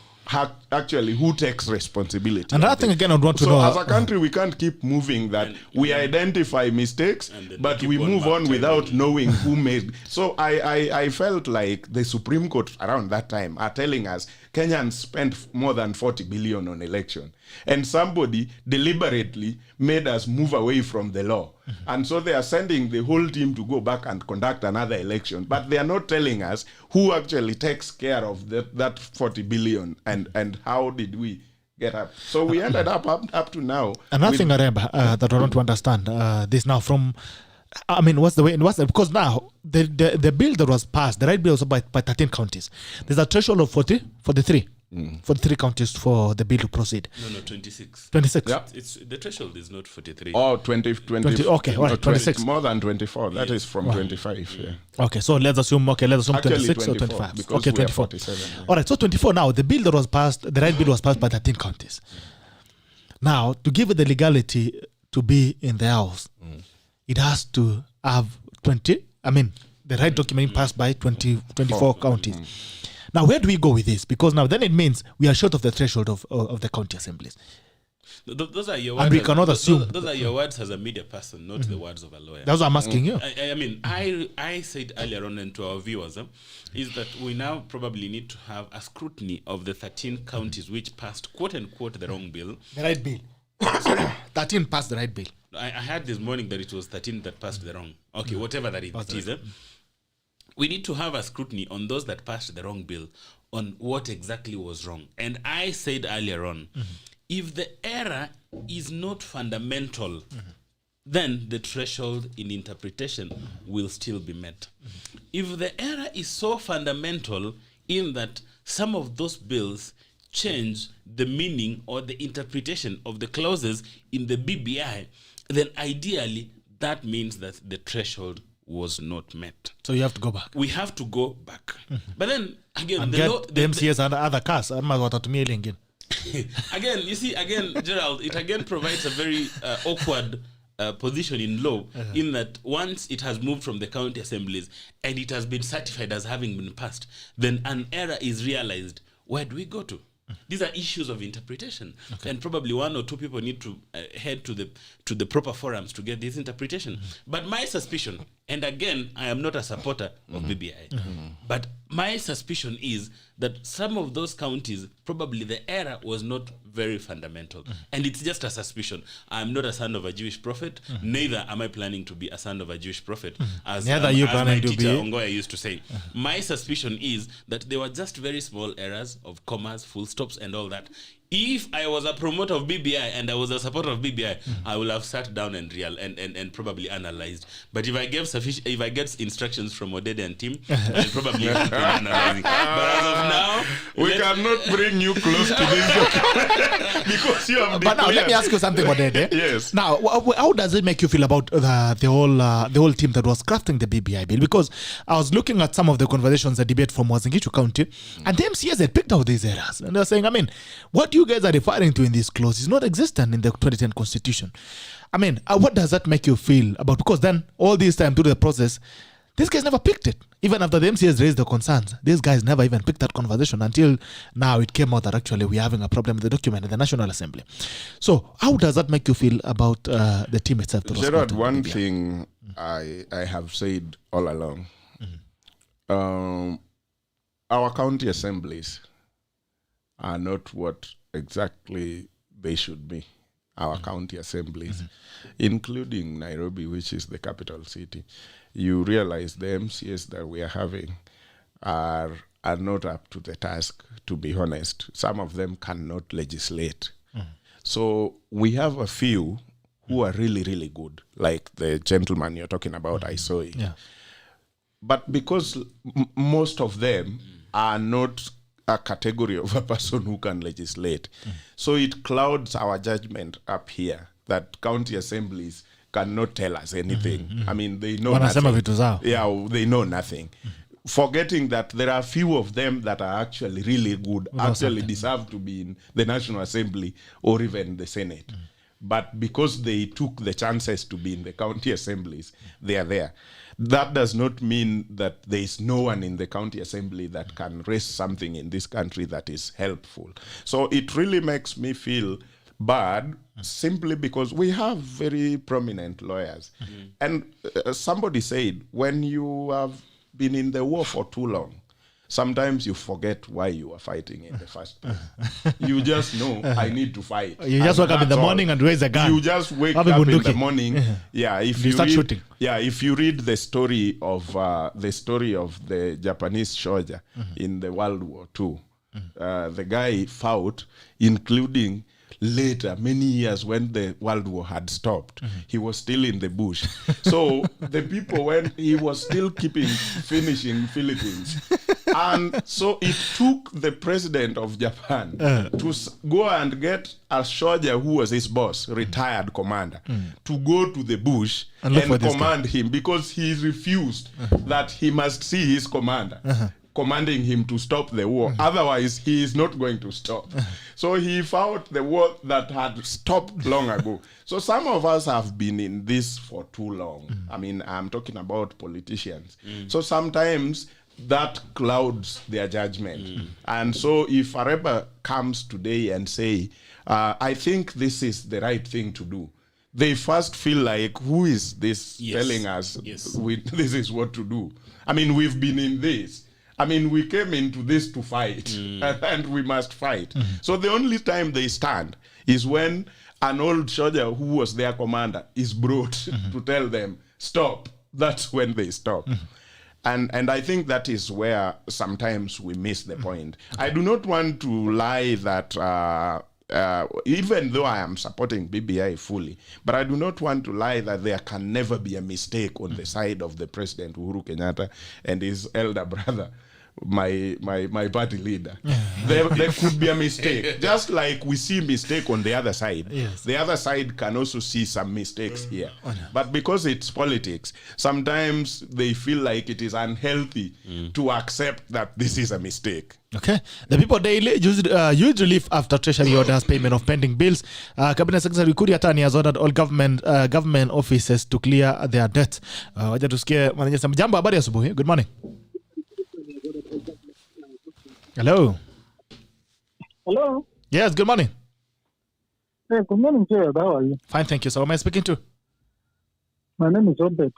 actually who takes responsibility. And I think again, I'd want to so know. As a country, we can't keep moving that. We identify mistakes, but we move on without knowing who made. So I felt like the Supreme Court around that time are telling us Kenyans spent more than 40 billion on election. And somebody deliberately made us move away from the law. And so they are sending the whole team to go back and conduct another election. But they are not telling us who actually takes care of that 40 billion and how did we get up. So we ended up to now. Another thing, AREBA, that I want to understand this now from... I mean, because now the bill that was passed, the right bill was by 13 counties. There's a threshold of 43 counties for the bill to proceed. No, 26. 26. Yeah. The threshold is not 43. Oh, 20 okay, all right, 26. More than 24. That is from 25. Yeah. Okay, so let's assume Actually 26 or 24, 25. because Okay, we are 24. 47, yeah. All right, so 24 now. The bill that was passed, the right bill was passed by 13 counties. Now, to give it the legality to be in the house, it has to have the right document passed by 24 counties. Now, where do we go with this? Because now then it means we are short of the threshold of the county assemblies. Those are your And words. we cannot assume. Those are your words as a media person, not the words of a lawyer. That's what I'm asking you. I said earlier on and to our viewers, is that we now probably need to have a scrutiny of the 13 counties which passed, quote unquote, the wrong bill. The right bill. 13 passed the right bill. I heard this morning that it was 13 that passed the wrong. Okay, whatever that it is. We need to have a scrutiny on those that passed the wrong bill. on what exactly was wrong. And I said earlier on, if the error is not fundamental, then the threshold in interpretation will still be met. If the error is so fundamental in that some of those bills change the meaning or the interpretation of the clauses in the BBI, then ideally that means that the threshold was not met. So you have to go back. We have to go back. But then again, And get the MCS and other cars. Again, you see, Gerald, it again provides a very awkward position in law, in that once it has moved from the county assemblies and it has been certified as having been passed, then an error is realized. Where do we go to? These are issues of interpretation, and probably one or two people need to head to the proper forums to get this interpretation. But my suspicion, and again, I am not a supporter of BBI, but my suspicion is that some of those counties, probably the error was not very fundamental. And it's just a suspicion. I'm not a son of a Jewish prophet, neither am I planning to be a son of a Jewish prophet, as my teacher Ongoya used to say. My suspicion is that there were just very small errors of commas, full stops, and all that. If I was a promoter of BBI and I was a supporter of BBI, I will have sat down and probably analyzed. But if I get instructions from ODEDE and team, I'll probably have been analyzing. But as of now, we cannot bring you close to this document because you have. But now let me ask you something, ODEDE. Yes. Now, how does it make you feel about the whole team that was crafting the BBI bill? Because I was looking at some of the conversations, the debate from Wazingishu County, and the MCS had picked out these errors, and they're saying, I mean, what you guys are referring to in this clause is not existent in the 2010 Constitution. I mean, what does that make you feel about? Because then all this time through the process, these guys never picked it. Even after the MCS raised the concerns, these guys never even picked that conversation until now it came out that actually we're having a problem with the document in the National Assembly. So how does that make you feel about the team itself? Gerard, one thing I have said all along, our county assemblies are not what exactly they should be. Our county assemblies, including Nairobi, which is the capital city. You realize the MCS that we are having are not up to the task, to be honest. Some of them cannot legislate. So we have a few who are really, really good, like the gentleman you're talking about, I saw it. Yeah. But because most of them are not a category of a person who can legislate. So it clouds our judgment up here that county assemblies cannot tell us anything. I mean, they know nothing. Yeah, they know nothing. Forgetting that there are few of them that are actually really good, actually deserve to be in the National Assembly or even the Senate. But because they took the chances to be in the county assemblies, they are there. That does not mean that there is no one in the county assembly that can raise something in this country that is helpful. So it really makes me feel bad simply because we have very prominent lawyers. And somebody said, when you have been in the war for too long, sometimes you forget why you are fighting in the first place. You just know, I need to fight. You just wake up in the morning and raise a gun. You just wake up in the morning. Yeah, if you start shooting. Yeah, if you read the story of the Japanese soldier in the World War II, the guy fought, including later, many years when the World War had stopped, he was still in the bush. So the people, when he was still finishing Philippines. And so it took the president of Japan to go and get a soldier who was his boss, retired commander, to go to the bush and command him, because he refused that he must see his commander. Commanding him to stop the war. Otherwise, he is not going to stop. So he fought the war that had stopped long ago. So some of us have been in this for too long. I mean, I'm talking about politicians. So sometimes that clouds their judgment. And so if AREBA comes today and say, I think this is the right thing to do, they first feel like, who is this telling us this is what to do? I mean, we've been in this. I mean, we came into this to fight, and we must fight. So the only time they stand is when an old soldier who was their commander is brought to tell them, stop. That's when they stop. And I think that is where sometimes we miss the point. I do not want to lie that even though I am supporting BBI fully, but I do not want to lie that there can never be a mistake on the side of the President Uhuru Kenyatta and his elder brother, my party leader. There could be a mistake, just like we see mistake on the other side. Yes. The other side can also see some mistakes here, but because it's politics, sometimes they feel like it is unhealthy to accept that this is a mistake. Okay. The People Daily huge relief after Treasury orders payment of pending bills. Cabinet Secretary Kuria Tani has ordered all government offices to clear their debt. Wacha tusikie manager. Jambo, habari asubuhi. Good morning. Hello. Hello. Yes, good morning. Hey, good morning, Jared. How are you? Fine, thank you. So, who am I speaking to? My name is Obed.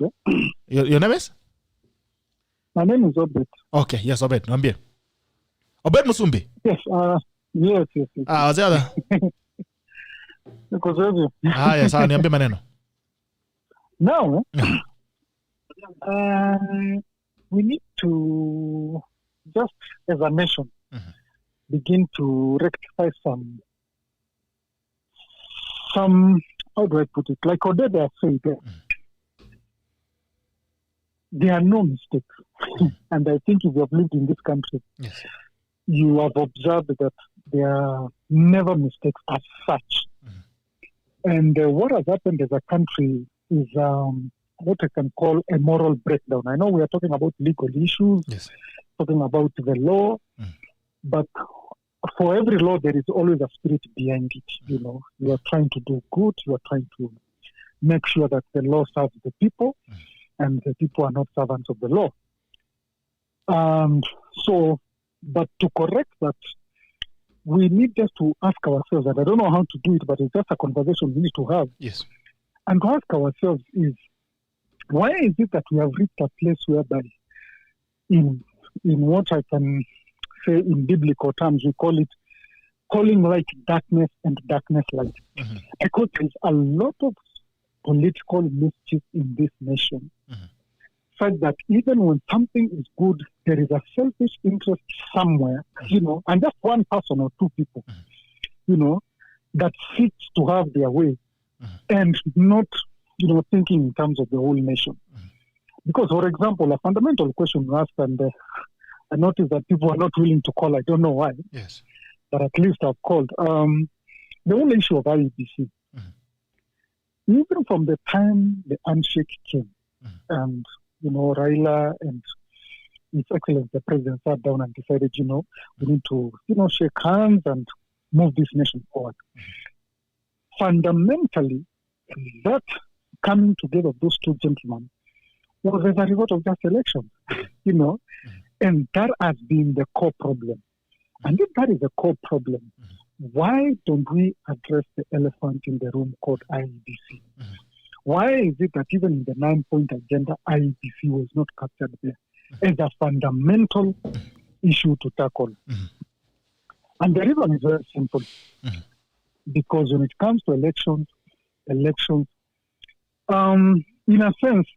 Your name is? My name is Obed. Okay, yes, Obed. Niambie. Obed Musumbi. Yes. Yes. Wazee wada. Because Yes, niambie maneno. now, we need to just as a nation begin to rectify some. How do I put it? Like ODEDE has said, there are no mistakes, and I think if you have lived in this country, Yes. you have observed that there are never mistakes as such. And what has happened as a country is what I can call a moral breakdown. I know we are talking about legal issues, Yes. talking about the law, but for every law, there is always a spirit behind it. You know, you are trying to do good, you are trying to make sure that the law serves the people, and the people are not servants of the law. So, but to correct that, we need just to ask ourselves, and I don't know how to do it, but it's just a conversation we need to have. Yes. And to ask ourselves is, why is it that we have reached a place whereby in what I can say in biblical terms, we call it calling light darkness and darkness light. Because there is a lot of political mischief in this nation. Such that even when something is good, there is a selfish interest somewhere, you know, and just one person or two people, you know, that seeks to have their way and not, you know, thinking in terms of the whole nation. Because, for example, a fundamental question you asked, and I noticed that people are not willing to call. I don't know why, Yes. but at least I've called. The whole issue of IEBC, even from the time the handshake came, and you know, Raila and His Excellency the President sat down and decided, you know, we need to, you know, shake hands and move this nation forward. Fundamentally, that coming together of those two gentlemen was as a result of just elections, you know, and that has been the core problem. And if that is the core problem, why don't we address the elephant in the room called IEBC? Why is it that even in the 9-point agenda, IEBC was not captured there as a fundamental issue to tackle? And the reason is very simple. Because when it comes to elections, in a sense,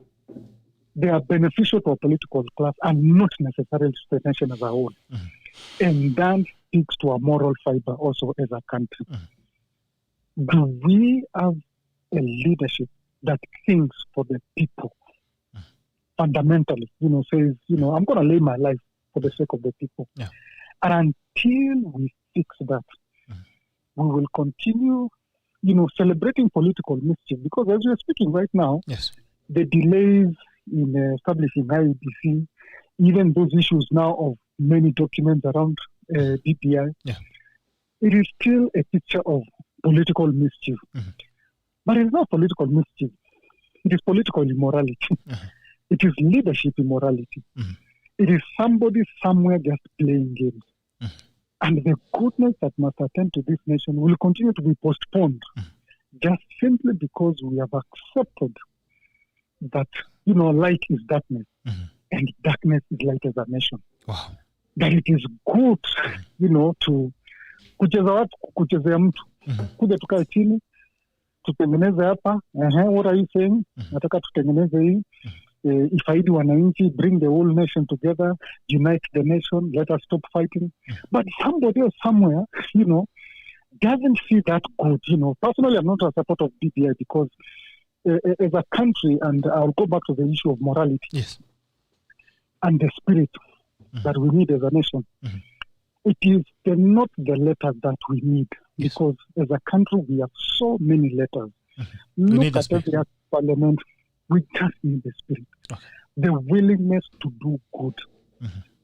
they are beneficial to a political class and not necessarily to the nation as a whole. And that speaks to a moral fiber also as a country. Do we have a leadership that thinks for the people fundamentally, you know, says, you know, I'm going to lay my life for the sake of the people. Yeah. And until we fix that, we will continue, you know, celebrating political mischief. Because as we are speaking right now, Yes. the delays in establishing IEBC, even those issues now of many documents around DPI, it is still a picture of political mischief. But it's not political mischief. It is political immorality. It is leadership immorality. It is somebody somewhere just playing games. And the goodness that must attend to this nation will continue to be postponed just simply because we have accepted that, you know, light is darkness and darkness is light as a nation. Wow. That it is good, you know, to kuchezea mtu. Kuja tukae chini, tutengeneze hapa. What are you saying? Nataka tutengeneze hii. ifaidi wananchi, bring the whole nation together, unite the nation, let us stop fighting. But somebody else somewhere, doesn't feel that good. Personally, I'm not a supporter of BBI because as a country, and I'll go back to the issue of morality, Yes. and the spirit that we need as a nation. It is not the letters that we need, Yes. because as a country we have so many letters. We Look need the at spirit. every parliament. We just need the spirit, Okay. the willingness to do good,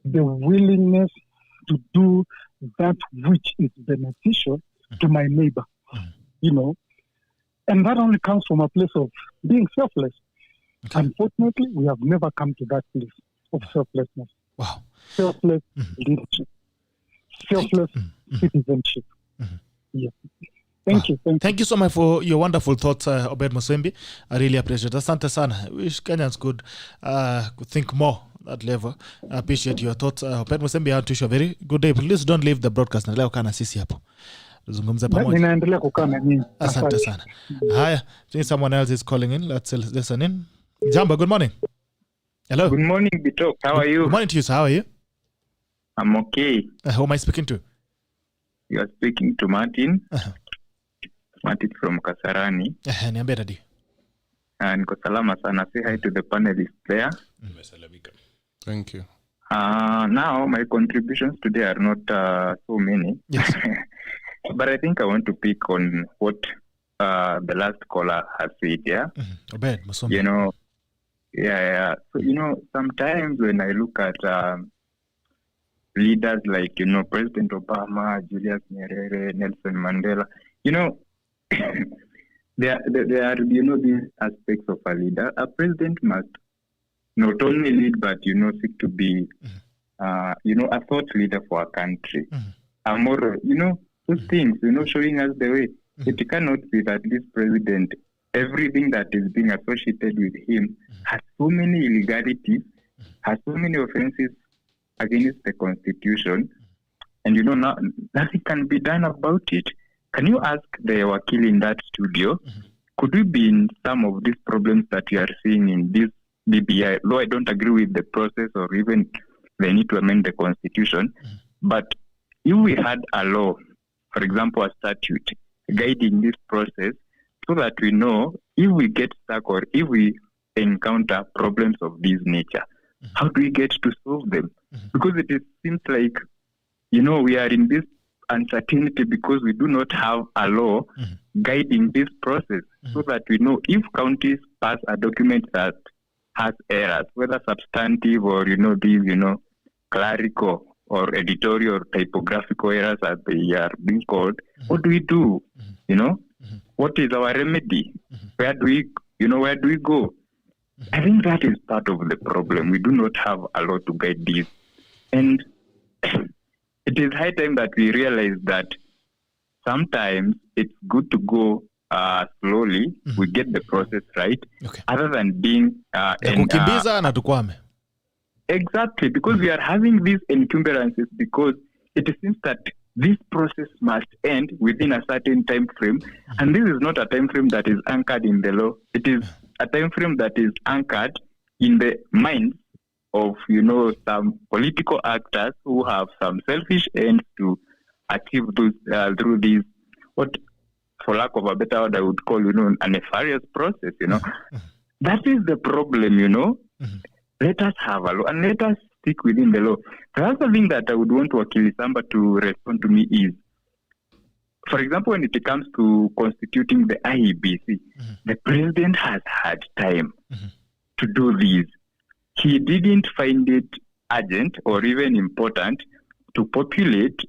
the willingness to do that which is beneficial to my neighbor. And that only comes from a place of being selfless. Okay. Unfortunately, we have never come to that place of selflessness. Wow. Selfless leadership, selfless citizenship. Yeah. Thank you. Thank you so much for your wonderful thoughts, Obed Musembi. I really appreciate it. Asante sana. Wish Kenyans could think more at that level. I appreciate your thoughts. Obed Musembi, I wish you a very good day. Please don't leave the broadcast. Na leo kana sisi hapo. Tuzungumze pamoja. Ninaendelea kukaa na nyinyi. Asante sana. Haya, I think someone else is calling in. Let's listen in. Jamba, good morning. Hello. Good morning, Bitok. How are you? Good morning to you, sir. How are you? I'm okay. Who am I speaking to? You are speaking to Martin. Martin from Kasarani. Niambie dadi. Niko salama sana. Say hi to the panelists there. Thank you. Now, my contributions today are not so many. Yes. But I think I want to pick on what the last caller has said, yeah? Obed Musembi. Yeah. So, sometimes when I look at leaders like, President Obama, Julius Nyerere, Nelson Mandela, there are, these aspects of a leader. A president must not only lead, but, seek to be, a thought leader for a country. A moral, those things, showing us the way. It cannot be that this president, everything that is being associated with him has so many illegalities, has so many offenses against the Constitution, and nothing can be done about it. Can you ask the wakil in that studio, could we be in some of these problems that we are seeing in this BBI? Though I don't agree with the process or even they need to amend the Constitution, but if we had a law, for example, a statute guiding this process, so that we know if we get stuck or if we encounter problems of this nature, how do we get to solve them? Because it seems like, we are in this uncertainty because we do not have a law guiding this process, so that we know if counties pass a document that has errors, whether substantive or, these, clerical or editorial or typographical errors as they are being called, what do we do? What is our remedy? Where do we go? I think that is part of the problem. We do not have a law to guide this. And it is high time that we realize that sometimes it's good to go slowly. We get the process right, other than being kukimbiza na tukwame. Exactly, because we are having these encumbrances because it seems that this process must end within a certain time frame, and this is not a time frame that is anchored in the law. It is a time frame that is anchored in the minds of, some political actors who have some selfish ends to achieve those through these, what, for lack of a better word, I would call, a nefarious process, That is the problem, Let us have a law and let us stick within the law. The other thing that I would want Wakili Samba to respond to me is, for example, when it comes to constituting the IEBC, the president has had time to do this. He didn't find it urgent or even important to populate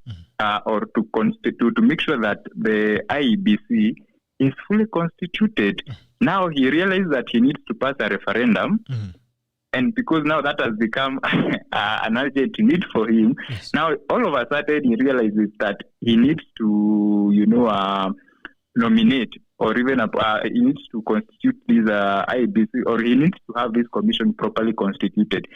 or to make sure that the IEBC is fully constituted. Now he realized that he needs to pass a referendum. And because now that has become an urgent need for him, now all of a sudden he realizes that he needs to, nominate or even he needs to constitute this IBC, or he needs to have this commission properly constituted.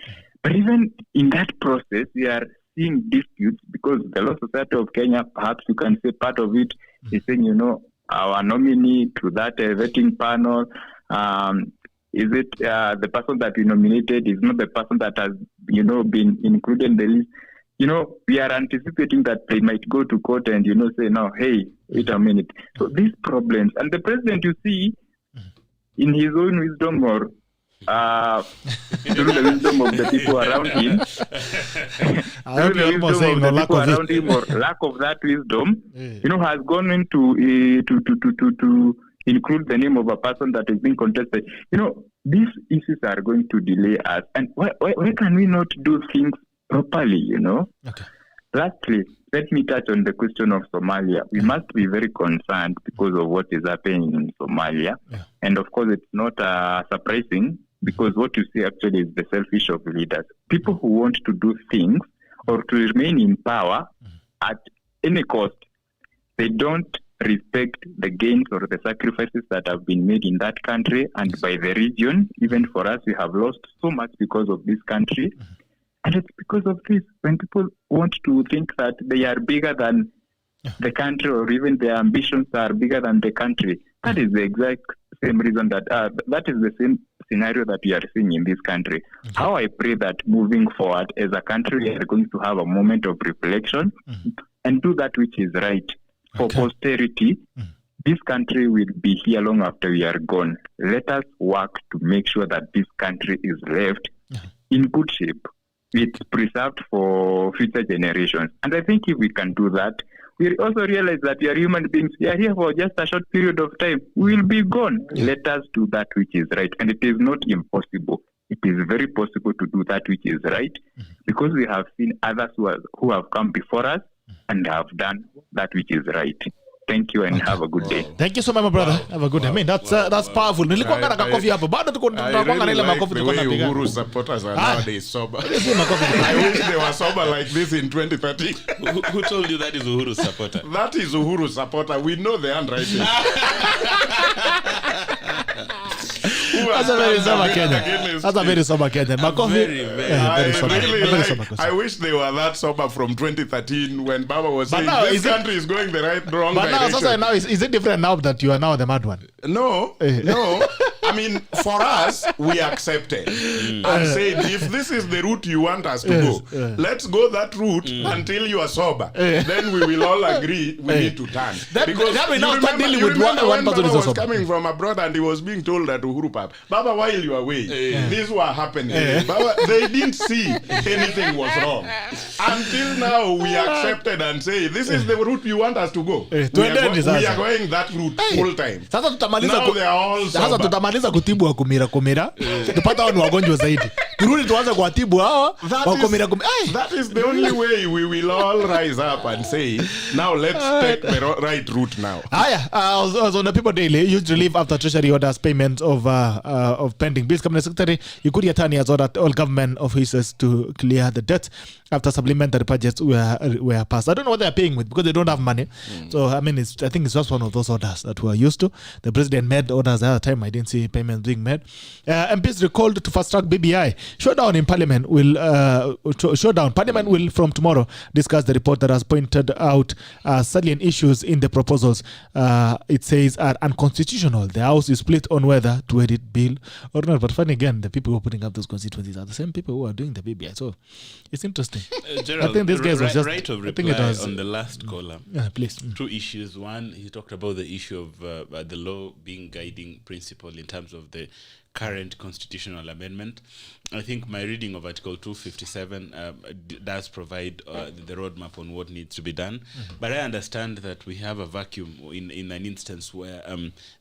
But even in that process, we are seeing disputes because the Law Society of Kenya, perhaps you can say part of it is saying, our nominee to that vetting panel, Is it the person that we nominated is not the person that has, been included in the list? We are anticipating that they might go to court and, say, no, hey, wait a minute. So these problems, and the president, you see, in his own wisdom or through the wisdom of the people around him, through the wisdom of the people around him or lack of that wisdom, has gone into to include the name of a person that is being contested. These issues are going to delay us. And why can we not do things properly, Okay. Lastly, let me touch on the question of Somalia. We must be very concerned because of what is happening in Somalia. Yeah. And of course, it's not surprising because what you see actually is the selfish of leaders. People who want to do things or to remain in power at any cost, they don't respect the gains or the sacrifices that have been made in that country and by the region. Even for us, we have lost so much because of this country. And it's because of this. When people want to think that they are bigger than the country or even their ambitions are bigger than the country, that is the exact same reason that is the same scenario that we are seeing in this country. How I pray that moving forward as a country, we are going to have a moment of reflection and do that which is right for posterity. This country will be here long after we are gone. Let us work to make sure that this country is left in good shape. It's preserved for future generations. And I think if we can do that, we also realize that we are human beings. We are here for just a short period of time. We will be gone. Let us do that which is right. And it is not impossible. It is very possible to do that which is right because we have seen others who have come before us and have done that which is right. Thank you and have a good day. Thank you so much, my brother. Have a good day. I mean, that's powerful. Nilikuwa ngana kakofi hapo. Bado tuko tunapanga na ile makofi tuko na piga. Uhuru supporters are nowadays sober. I wish they were sober like this in 2013. Who told you that is Uhuru supporter? That is Uhuru supporter. We know the handwriting. That's a very sober Kenyan. That's a very sober Kenyan. Makofi. Very sober. I wish they were that sober from 2013 when Baba was saying this country is going the wrong direction. Now, is it different now that you are now the mad one? No. I mean, for us, we accepted and said, if this is the route you want us to go, let's go that route until you are sober. Then we will all agree we need to turn. Because you remember when Baba was coming from abroad and he was being told that Uhuru Baba, while you are away, these were happening. Baba, they didn't see anything was wrong. Until now, we accepted and say, this is the route you want us to go. We are going that route full time. Now they are all sober. Tutamaliza kutibu wa kumira. Tupata wanu wagonjwa zaidi. Turudi tuanze kuatibu hawa wa kumira. That is the only way we will all rise up and say, now let's take the right route now. As on the People Daily, huge relief after Treasury orders payment of pending bills. Cabinet Secretary Yukuri Atani has ordered all government officers to clear the debt after supplementary budgets were passed. I don't know what they are paying with because they don't have money. So I mean, I think it's just one of those orders that we are used to. The president made orders the other time. I didn't see payments being made. MPs recalled to fast track BBI. Showdown in Parliament Parliament will from tomorrow discuss the report that has pointed out salient issues in the proposals. It says are unconstitutional. The House is split on whether to edit bill or not. But funny again, the people who are putting up those constituencies are the same people who are doing the BBI. So it's interesting. Gerald, I think this guy was just right of reply on the last caller. Please. Two issues. One, he talked about the issue of the law being guiding principle in terms of the current constitutional amendment. I think my reading of Article 257 does provide the roadmap on what needs to be done. But I understand that we have a vacuum in an instance where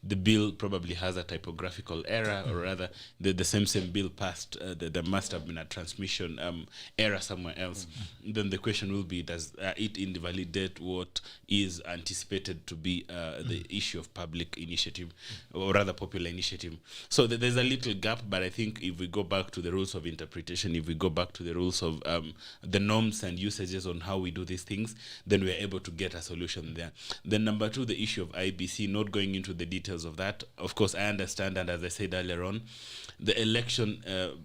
the bill probably has a typographical error, or rather the same bill passed, there must have been a transmission error somewhere else. Then the question will be, does it invalidate what is anticipated to be the issue of public initiative, or rather popular initiative? So there's a little gap, but I think if we go back to the rules of interpretation, if we go back to the rules of the norms and usages on how we do these things, then we're able to get a solution there. Then number two, the issue of IBC, not going into the details of that. Of course, I understand, and as I said earlier on, the election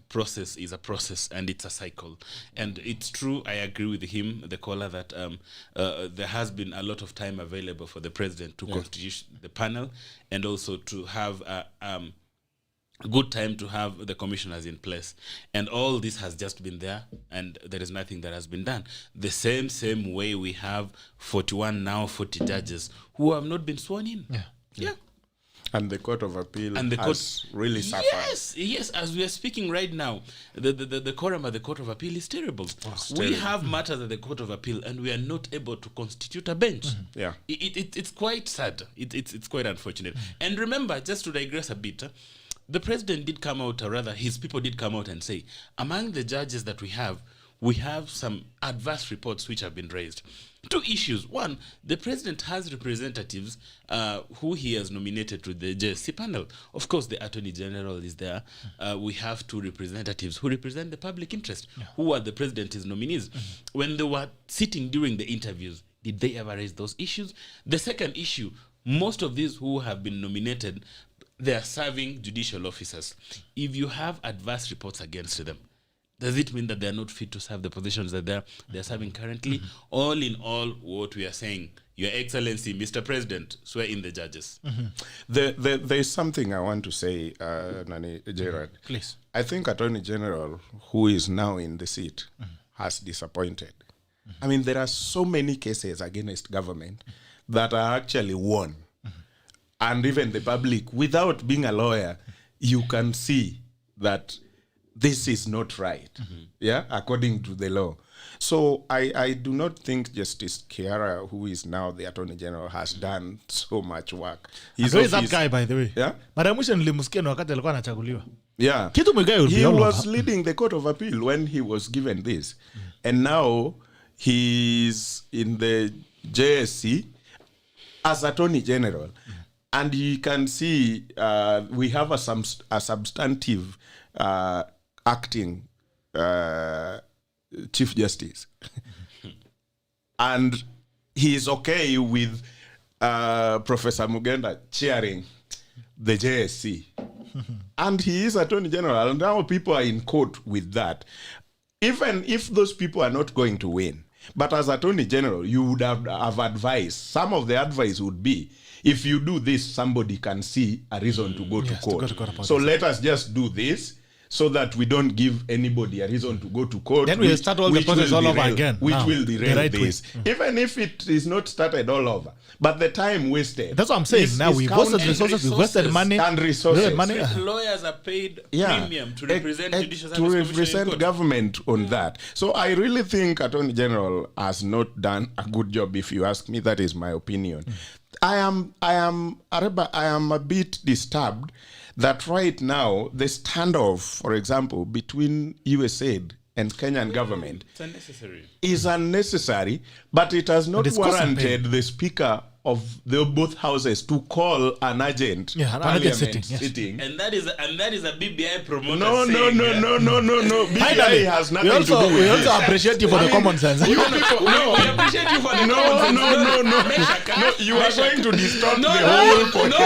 process is a process and it's a cycle. And it's true, I agree with him, the caller, that there has been a lot of time available for the president to constitute the panel and also to have good time to have the commissioners in place. And all this has just been there, and there is nothing that has been done. The same way we have 41 now 40 judges who have not been sworn in. Yeah. And the Court of Appeal And the has really suffered. Yes, as we are speaking right now, the quorum at the Court of Appeal is terrible. We have matters at the Court of Appeal and we are not able to constitute a bench. Yeah. It's quite sad. It's quite unfortunate. And remember, just to digress a bit, the president did come out, or rather his people did come out and say, among the judges that we have some adverse reports which have been raised. Two issues. One, the president has representatives who he has nominated to the JSC panel. Of course, the Attorney General is there. We have two representatives who represent the public interest, who are the president's nominees. When they were sitting during the interviews, did they ever raise those issues? The second issue, most of these who have been nominated, they are serving judicial officers. If you have adverse reports against them, does it mean that they are not fit to serve the positions that they're serving currently? All in all, what we are saying, Your Excellency, Mr. President, swear in the judges. There's something I want to say, Nani Gerard. Please. I think Attorney General, who is now in the seat, has disappointed. I mean, there are so many cases against government that are actually won. And even the public, without being a lawyer, you can see that this is not right, according to the law. So I do not think Justice Kiara, who is now the Attorney General, has done so much work. Who is that guy, by the way? Yeah? Mara mwisho nilimsikia wakati alikuwa anachaguliwa. Yeah. Kitu Muigai will be he all was over. leading the Court of Appeal when he was given this. And now he's in the JSC as Attorney General. And you can see we have a substantive acting Chief Justice. And he is okay with Professor Mugenda chairing the JSC. And he is Attorney General. And now people are in court with that. Even if those people are not going to win, but as Attorney General, you would have advised. Some of the advice would be, if you do this, somebody can see a reason to go to court. So let us just do this so that we don't give anybody a reason to go to court. Then we'll start all the process all over again. Which will derail right this. Even if it is not started all over. But the time wasted. That's what I'm saying. Now we've wasted resources, we've wasted money. And resources. Lawyers are paid premium to represent judicial service to commission in represent court. government on that. So I really think Attorney General has not done a good job. If you ask me, that is my opinion. I am a bit disturbed that right now the standoff, for example, between USAID and Kenyan government is unnecessary, but it has not warranted the Speaker of the both houses to call an urgent parliament sitting. And that is a BBI promoter. No. BBI has nothing to do with we this. also appreciate you for the common sense. You people, We appreciate you for the common sense. No, you are going to distort the whole point. No.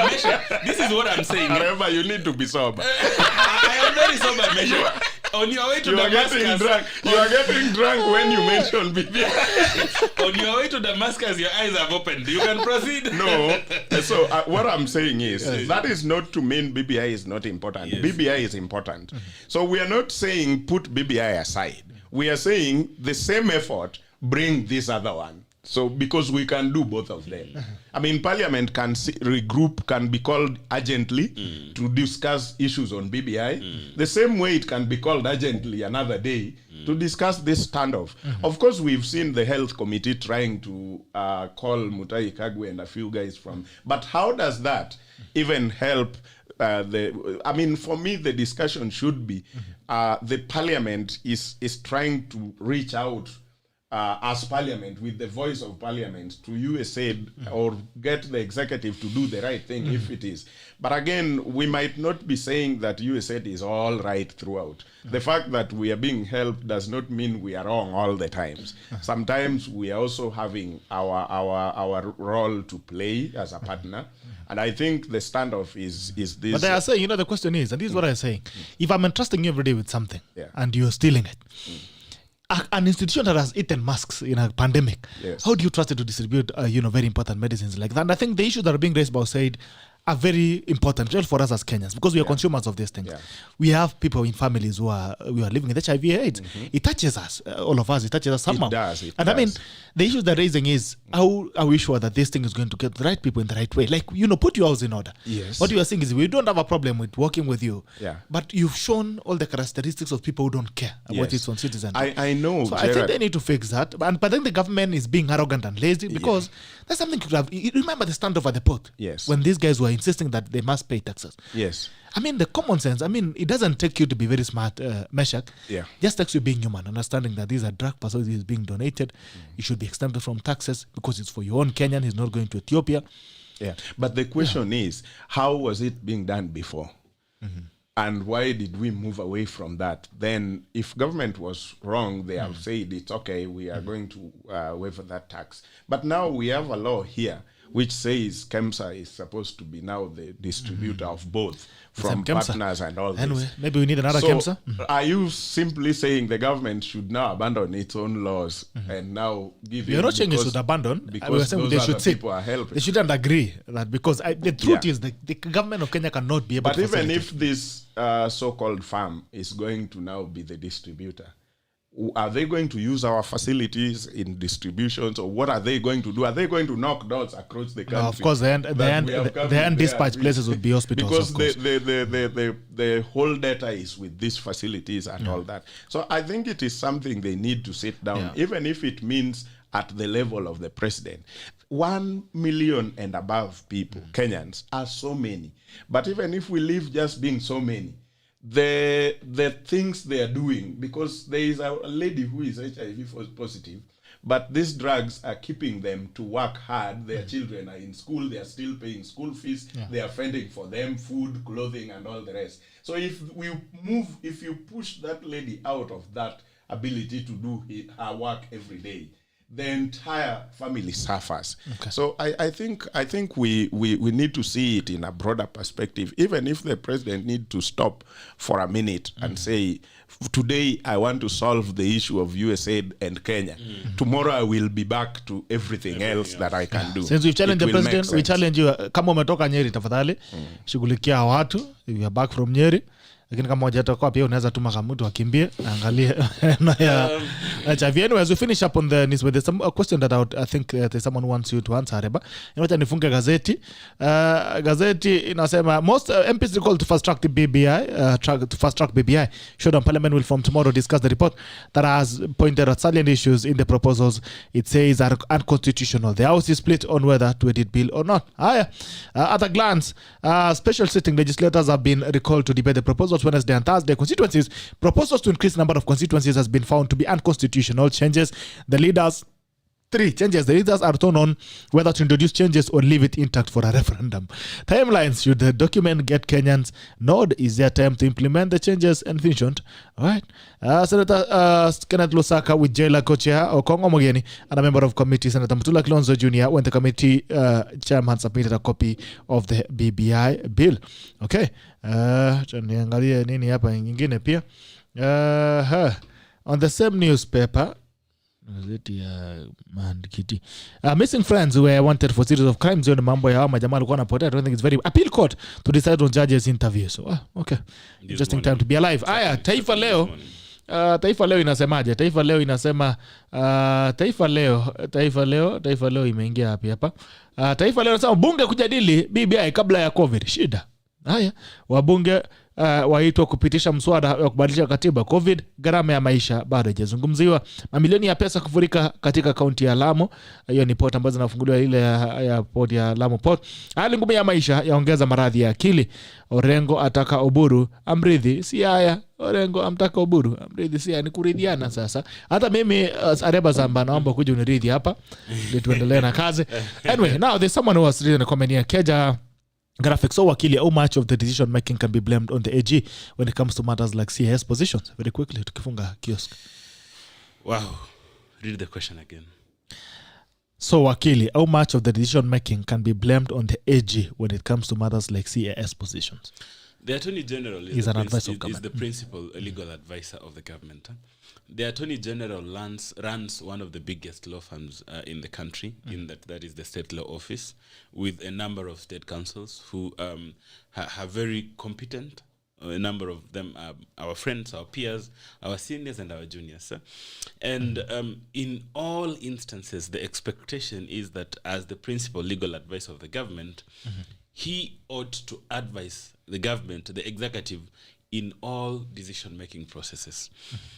MESHACK. This is what I'm saying. However, you need to be sober. I am very sober, MESHACK. On your way to You are Damascus, getting drunk. You are getting drunk when you mention BBI. on your way to Damascus, your eyes have opened. You can proceed. No. So what I'm saying is that is not to mean BBI is not important. Yes. BBI is important. So we are not saying put BBI aside. We are saying the same effort, bring this other one. So because we can do both of them. I mean, Parliament can regroup, can be called urgently to discuss issues on BBI. The same way it can be called urgently another day to discuss this standoff. Of course, we've seen the Health Committee trying to call Mutahi Kagwe and a few guys from. But how does that even help? I mean, for me, the discussion should be the Parliament is trying to reach out as Parliament, with the voice of Parliament, to USAID or get the executive to do the right thing if it is. But again, we might not be saying that USAID is all right throughout. The fact that we are being helped does not mean we are wrong all the times. Sometimes we are also having our role to play as a partner. And I think the standoff is this. But I say, the question is, and this is what I'm saying, if I'm entrusting you every day with something and you're stealing it, an institution that has eaten masks in a pandemic, how do you trust it to distribute, very important medicines like that? And I think the issues that are being raised by said are very important for us as Kenyans because we are consumers of these things. Yeah. We have people in families who are living with HIV/AIDS. It touches us, all of us. It touches us somehow. It does. I mean, the issue they're raising is how are we sure that this thing is going to get the right people in the right way? Like, put your house in order. Yes. What you are saying is we don't have a problem with working with you. Yeah. But you've shown all the characteristics of people who don't care about its own citizens. I know. So I think they need to fix that. But then the government is being arrogant and lazy because that's something you could have. You remember the standoff at the port? Yes. When these guys were insisting that they must pay taxes. Yes. I mean, the common sense, it doesn't take you to be very smart, MESHACK. Yeah. Just takes you being human, understanding that these are drug facilities being donated. It should be exempted from taxes because it's for your own Kenyan. He's not going to Ethiopia. Yeah. But the question is, how was it being done before? And why did we move away from that? Then if government was wrong, they have said it's okay, we are going to waive that tax. But now we have a law here which says KEMSA is supposed to be now the distributor of both from partners and all anyway, this. Maybe we need another So KEMSA. are you simply saying the government should now abandon its own laws and now give You're not saying it should abandon. because We were saying those they other should sit. people are helping. They shouldn't agree that because the truth is the government of Kenya cannot be able But to even facilitate. if this so-called farm is going to now be the distributor, are they going to use our facilities in distributions, or what are they going to do? Are they going to knock doors across the country? No, of course, the end dispatch places would be hospitals. Because of course. the whole data is with these facilities and all that. So I think it is something they need to sit down, even if it means at the level of the president. 1 million and above people, Kenyans, are so many. But even if we leave just being so many, the things they are doing, because there is a lady who is HIV positive, but these drugs are keeping them to work hard. Their children are in school, they are still paying school fees, they are fending for them, food, clothing, and all the rest. So if you push that lady out of that ability to do her work every day, the entire family suffers. Okay. So I think we need to see it in a broader perspective, even if the president need to stop for a minute and say, today I want to solve the issue of USAID and Kenya. Tomorrow I will be back to everything else that I can do. Since we've challenged the president, we challenge you, kama umetoka Nyeri tafadhali, shughulikia watu, if you are back from Nyeri. Lakini kama hujatoka pia unaweza tuma kama mtu akimbie angalie na ya HIV. Anyways, we finish up on the news with a question that I think there's someone who wants you to answer, AREBA. Inawacha nifunge gazeti. Gazeti inasema most MPs recalled to fast track the BBI, to fast track BBI. Showed on Parliament will from tomorrow discuss the report that has pointed at salient issues in the proposals it says are unconstitutional. The House is split on whether to edit bill or not. At a glance, special sitting legislators have been recalled to debate the proposals Wednesday and Thursday. Constituencies proposals to increase number of constituencies has been found to be unconstitutional. Three changes. The leaders are torn on whether to introduce changes or leave it intact for a referendum. Timelines. Should the document get Kenyans' nod? Is there time to implement the changes envisioned? All right. Senator Kenneth Lusaka with Jailer co-chair Okongo Mogeni and a member of committee, Senator Mutula Kilonzo Jr., when the committee chairman submitted a copy of the BBI bill. Okay. Niangalie nini hapa nyingine pia. On the same newspaper, missing friends who were wanted for series of crimes on mambo ya majamaa alikuwa anapotea. I don't think it's very appeal court to decide on judges interview. So okay, interesting time to be alive. Taifa leo Taifa leo inasemaje? Taifa leo inasema Taifa leo imeingia hapa. Taifa leo inasema bunge kujadili BBI kabla ya COVID. Shida. Wabunge waitwa kupitisha mswada wa kubadilisha katiba. COVID, gharama ya maisha bado haijazungumziwa. Mamilioni ya pesa kufurika katika kaunti ya Lamu. Hiyo ni port ambazo zinafunguliwa, ile ya port ya Lamu port. Hali ngumu ya maisha yaongeza maradhi ya akili. Orengo ataka Oburu amridhi. Si haya. Orengo amtaka Oburu amridhi. Si haya, ni kuridhiana sasa. Hata mimi AREBA SAMBA naomba kuja uniridhi hapa ili tuendelee na kazi. Anyway, now there's someone who has written a comment here. Keja graphics. So wakili, how much of the decision making can be blamed on the AG when it comes to matters like CAS positions? Very quickly, tukifunga kiosk. Wow. Read the question again. So wakili, how much of the decision making can be blamed on the AG when it comes to matters like CAS positions? The Attorney General Is an advisor of is government. the principal legal advisor of the government. The Attorney General runs one of the biggest law firms in the country, in that is the State Law Office, with a number of state counsels who are very competent. A number of them are our friends, our peers, our seniors, and our juniors. And in all instances, the expectation is that as the principal legal advisor of the government, he ought to advise the government, the executive, in all decision-making processes.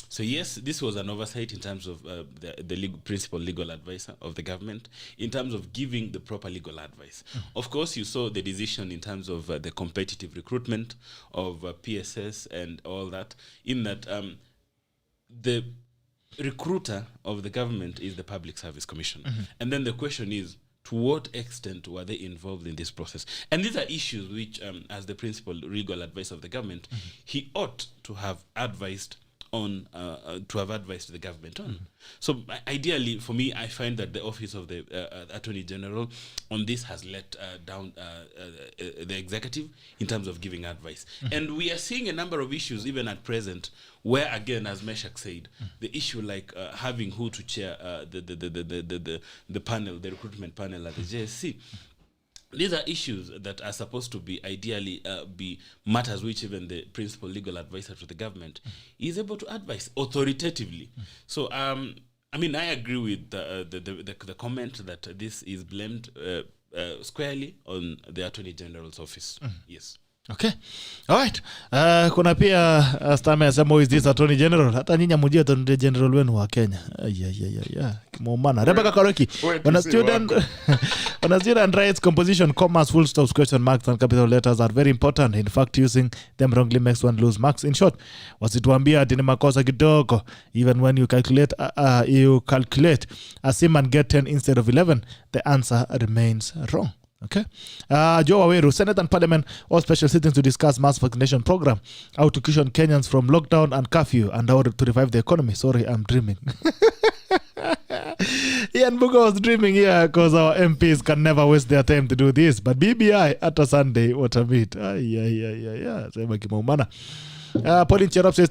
So yes, this was an oversight in terms of the principal legal advisor of the government, in terms of giving the proper legal advice. Of course, you saw the decision in terms of the competitive recruitment of PSS and all that, in that the recruiter of the government is the Public Service Commission. And then the question is, to what extent were they involved in this process? And these are issues which, as the principal legal advisor of the government, he ought to have advised on, the government on. So ideally, for me, I find that the office of the Attorney General on this has let down the executive in terms of giving advice. And we are seeing a number of issues even at present where, again, as MESHACK said, the issue like having who to chair the panel, the recruitment panel at the JSC. These are issues that are supposed to be ideally be matters which even the principal legal advisor to the government is able to advise authoritatively. So, I mean, I agree with the comment that this is blamed squarely on the Attorney General's office. Yes. Okay. All right. Kuna pia Stame asema is this Attorney General. Hata nyinyi mjue Attorney General wenu wa Kenya. Kimomana. Rebecca Karoki. When a student writes composition, commas, full stops, question marks and capital letters are very important. In fact, using them wrongly makes one lose marks. In short, wasituambia ati ni makosa kidogo. Even when you calculate a sim and get 10 instead of 11, the answer remains wrong. Okay. Joe Waweru, Senate and Parliament, all special sittings to discuss mass vaccination program, how to cushion Kenyans from lockdown and curfew, and how to revive the economy. Sorry, I'm dreaming. Ian Bugo was dreaming here because our MPs can never waste their time to do this. But BBI at a Sunday, what a meet. Sema kimaumana. Pauline Cherop says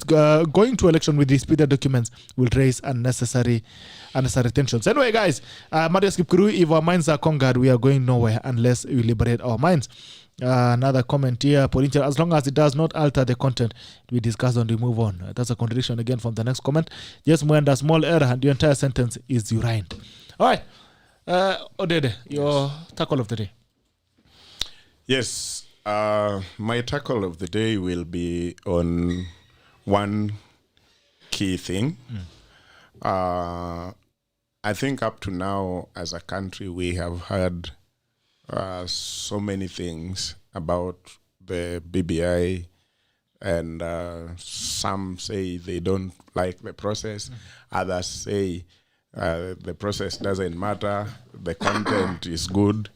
going to election with disputed documents will raise unnecessary tensions. Anyway, guys, Marius Kipkuru, if our minds are conquered, we are going nowhere unless we liberate our minds. Another comment here, Pauline Cherop, as long as it does not alter the content we discuss and we move on. That's a contradiction again from the next comment. Just when a small error and the entire sentence is urined. All right. Odede, your tackle of the day. Yes. My tackle of the day will be on one key thing. I think up to now, as a country, we have heard so many things about the BBI, and some say they don't like the process. Others say the process doesn't matter, the content is good.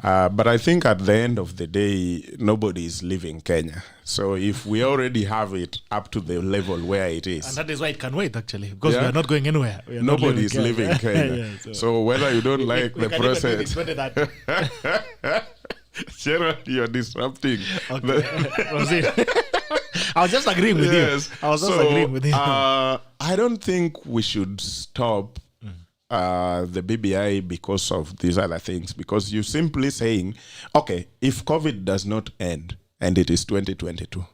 But I think at the end of the day, nobody is leaving Kenya. So if we already have it up to the level where it is. And that is why it can wait, actually, because we are not going anywhere. Nobody is leaving Kenya. So whether you don't like the process. Sharon, you're disrupting. Okay. I was just agreeing with you. I don't think we should stop the BBI because of these other things, because you're simply saying, okay, if COVID does not end and it is 2022,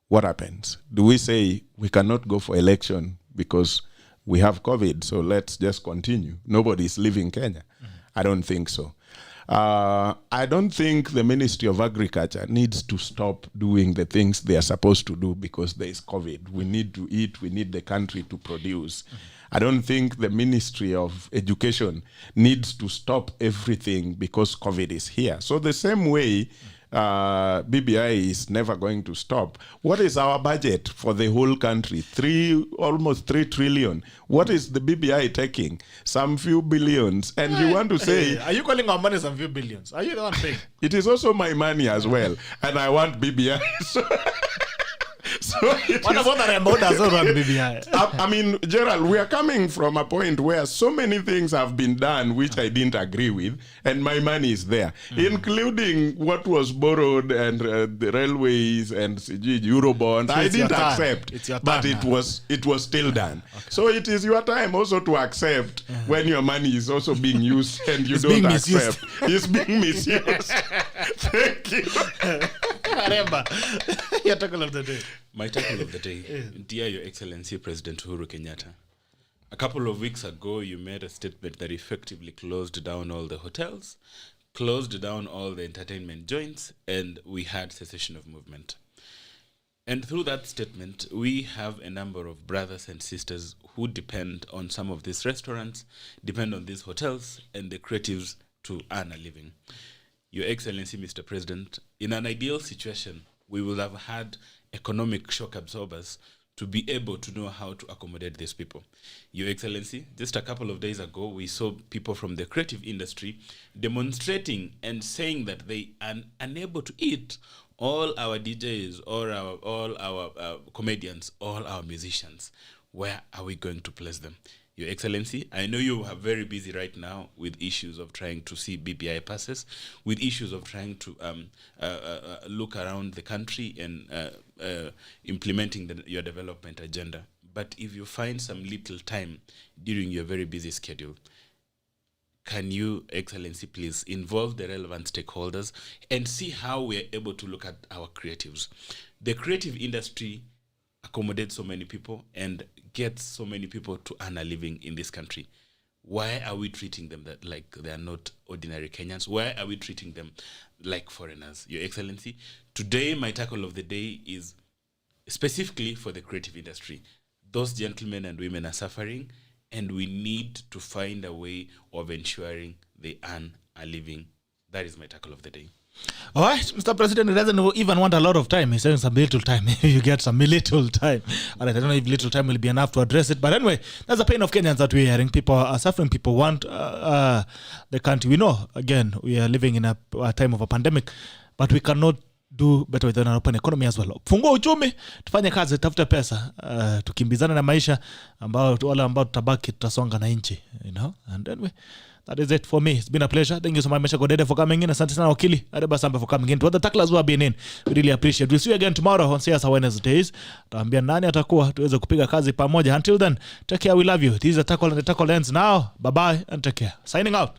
what happens? Do we say we cannot go for election because we have COVID, so let's just continue? Nobody's leaving Kenya. I don't think so. I don't think the Ministry of Agriculture needs to stop doing the things they are supposed to do because there is COVID. We need to eat. We need the country to produce. I don't think the Ministry of Education needs to stop everything because COVID is here. So the same way, BBI is never going to stop. What is our budget for the whole country? Almost 3 trillion. What is the BBI taking? Some few billions. And you want to say... Are you calling our money some few billions? Are you the one paying? It is also my money as well. And I want BBI. So What about the remote as well, BBI? I mean, Gerald, we are coming from a point where so many things have been done which I didn't agree with, and my money is there, including what was borrowed and the railways and Eurobond. I didn't accept, but it was still done. Okay. So it is your time also to accept when your money is also being used and you don't accept. It's being misused. Thank you. AREBA, your tackle of the day. My tackle of the day. Dear Your Excellency President Uhuru Kenyatta, a couple of weeks ago you made a statement that effectively closed down all the hotels, closed down all the entertainment joints, and we had cessation of movement. And through that statement, we have a number of brothers and sisters who depend on some of these restaurants, depend on these hotels, and the creatives to earn a living. Your Excellency, Mr. President, in an ideal situation, we will have had economic shock absorbers to be able to know how to accommodate these people. Your Excellency, just a couple of days ago, we saw people from the creative industry demonstrating and saying that they are unable to eat all our DJs, all our comedians, all our musicians. Where are we going to place them? Your Excellency, I know you are very busy right now with issues of trying to see BPI passes, with issues of trying to look around the country and implementing your development agenda. But if you find some little time during your very busy schedule, can you, Excellency, please involve the relevant stakeholders and see how we are able to look at our creatives? The creative industry accommodates so many people and gets so many people to earn a living in this country. Why are we treating them like they are not ordinary Kenyans? Why are we treating them like foreigners? Your Excellency, today my tackle of the day is specifically for the creative industry. Those gentlemen and women are suffering, and we need to find a way of ensuring they earn a living. That is my tackle of the day. All right, Mr. President, he doesn't even want a lot of time. He's saying some little time. Maybe you get some little time. All right, I don't know if little time will be enough to address it. But anyway, that's the pain of Kenyans that we're hearing. People are suffering. People want the country. We know, again, we are living in a time of a pandemic, but we cannot do better with an open economy as well. Fungua uchumi, tufanye kazi, tafute pesa, tukimbizana na maisha wale ambao tutabaki tutasonga na nchi, you know. And anyway, that is it for me. It's been a pleasure. Thank you so much, MESHACK ODEDE, for coming in. Asante sana wakili AREBA SAMBA for coming in. To the tacklers who have been in, we really appreciate. We'll see you again tomorrow on Siasa Wednesdays. Taambia nani atakuwa tuweze kupiga kazi pamoja. Until then, take care. We love you. This is the tackle and the tackle ends now. Bye bye and take care. Signing out.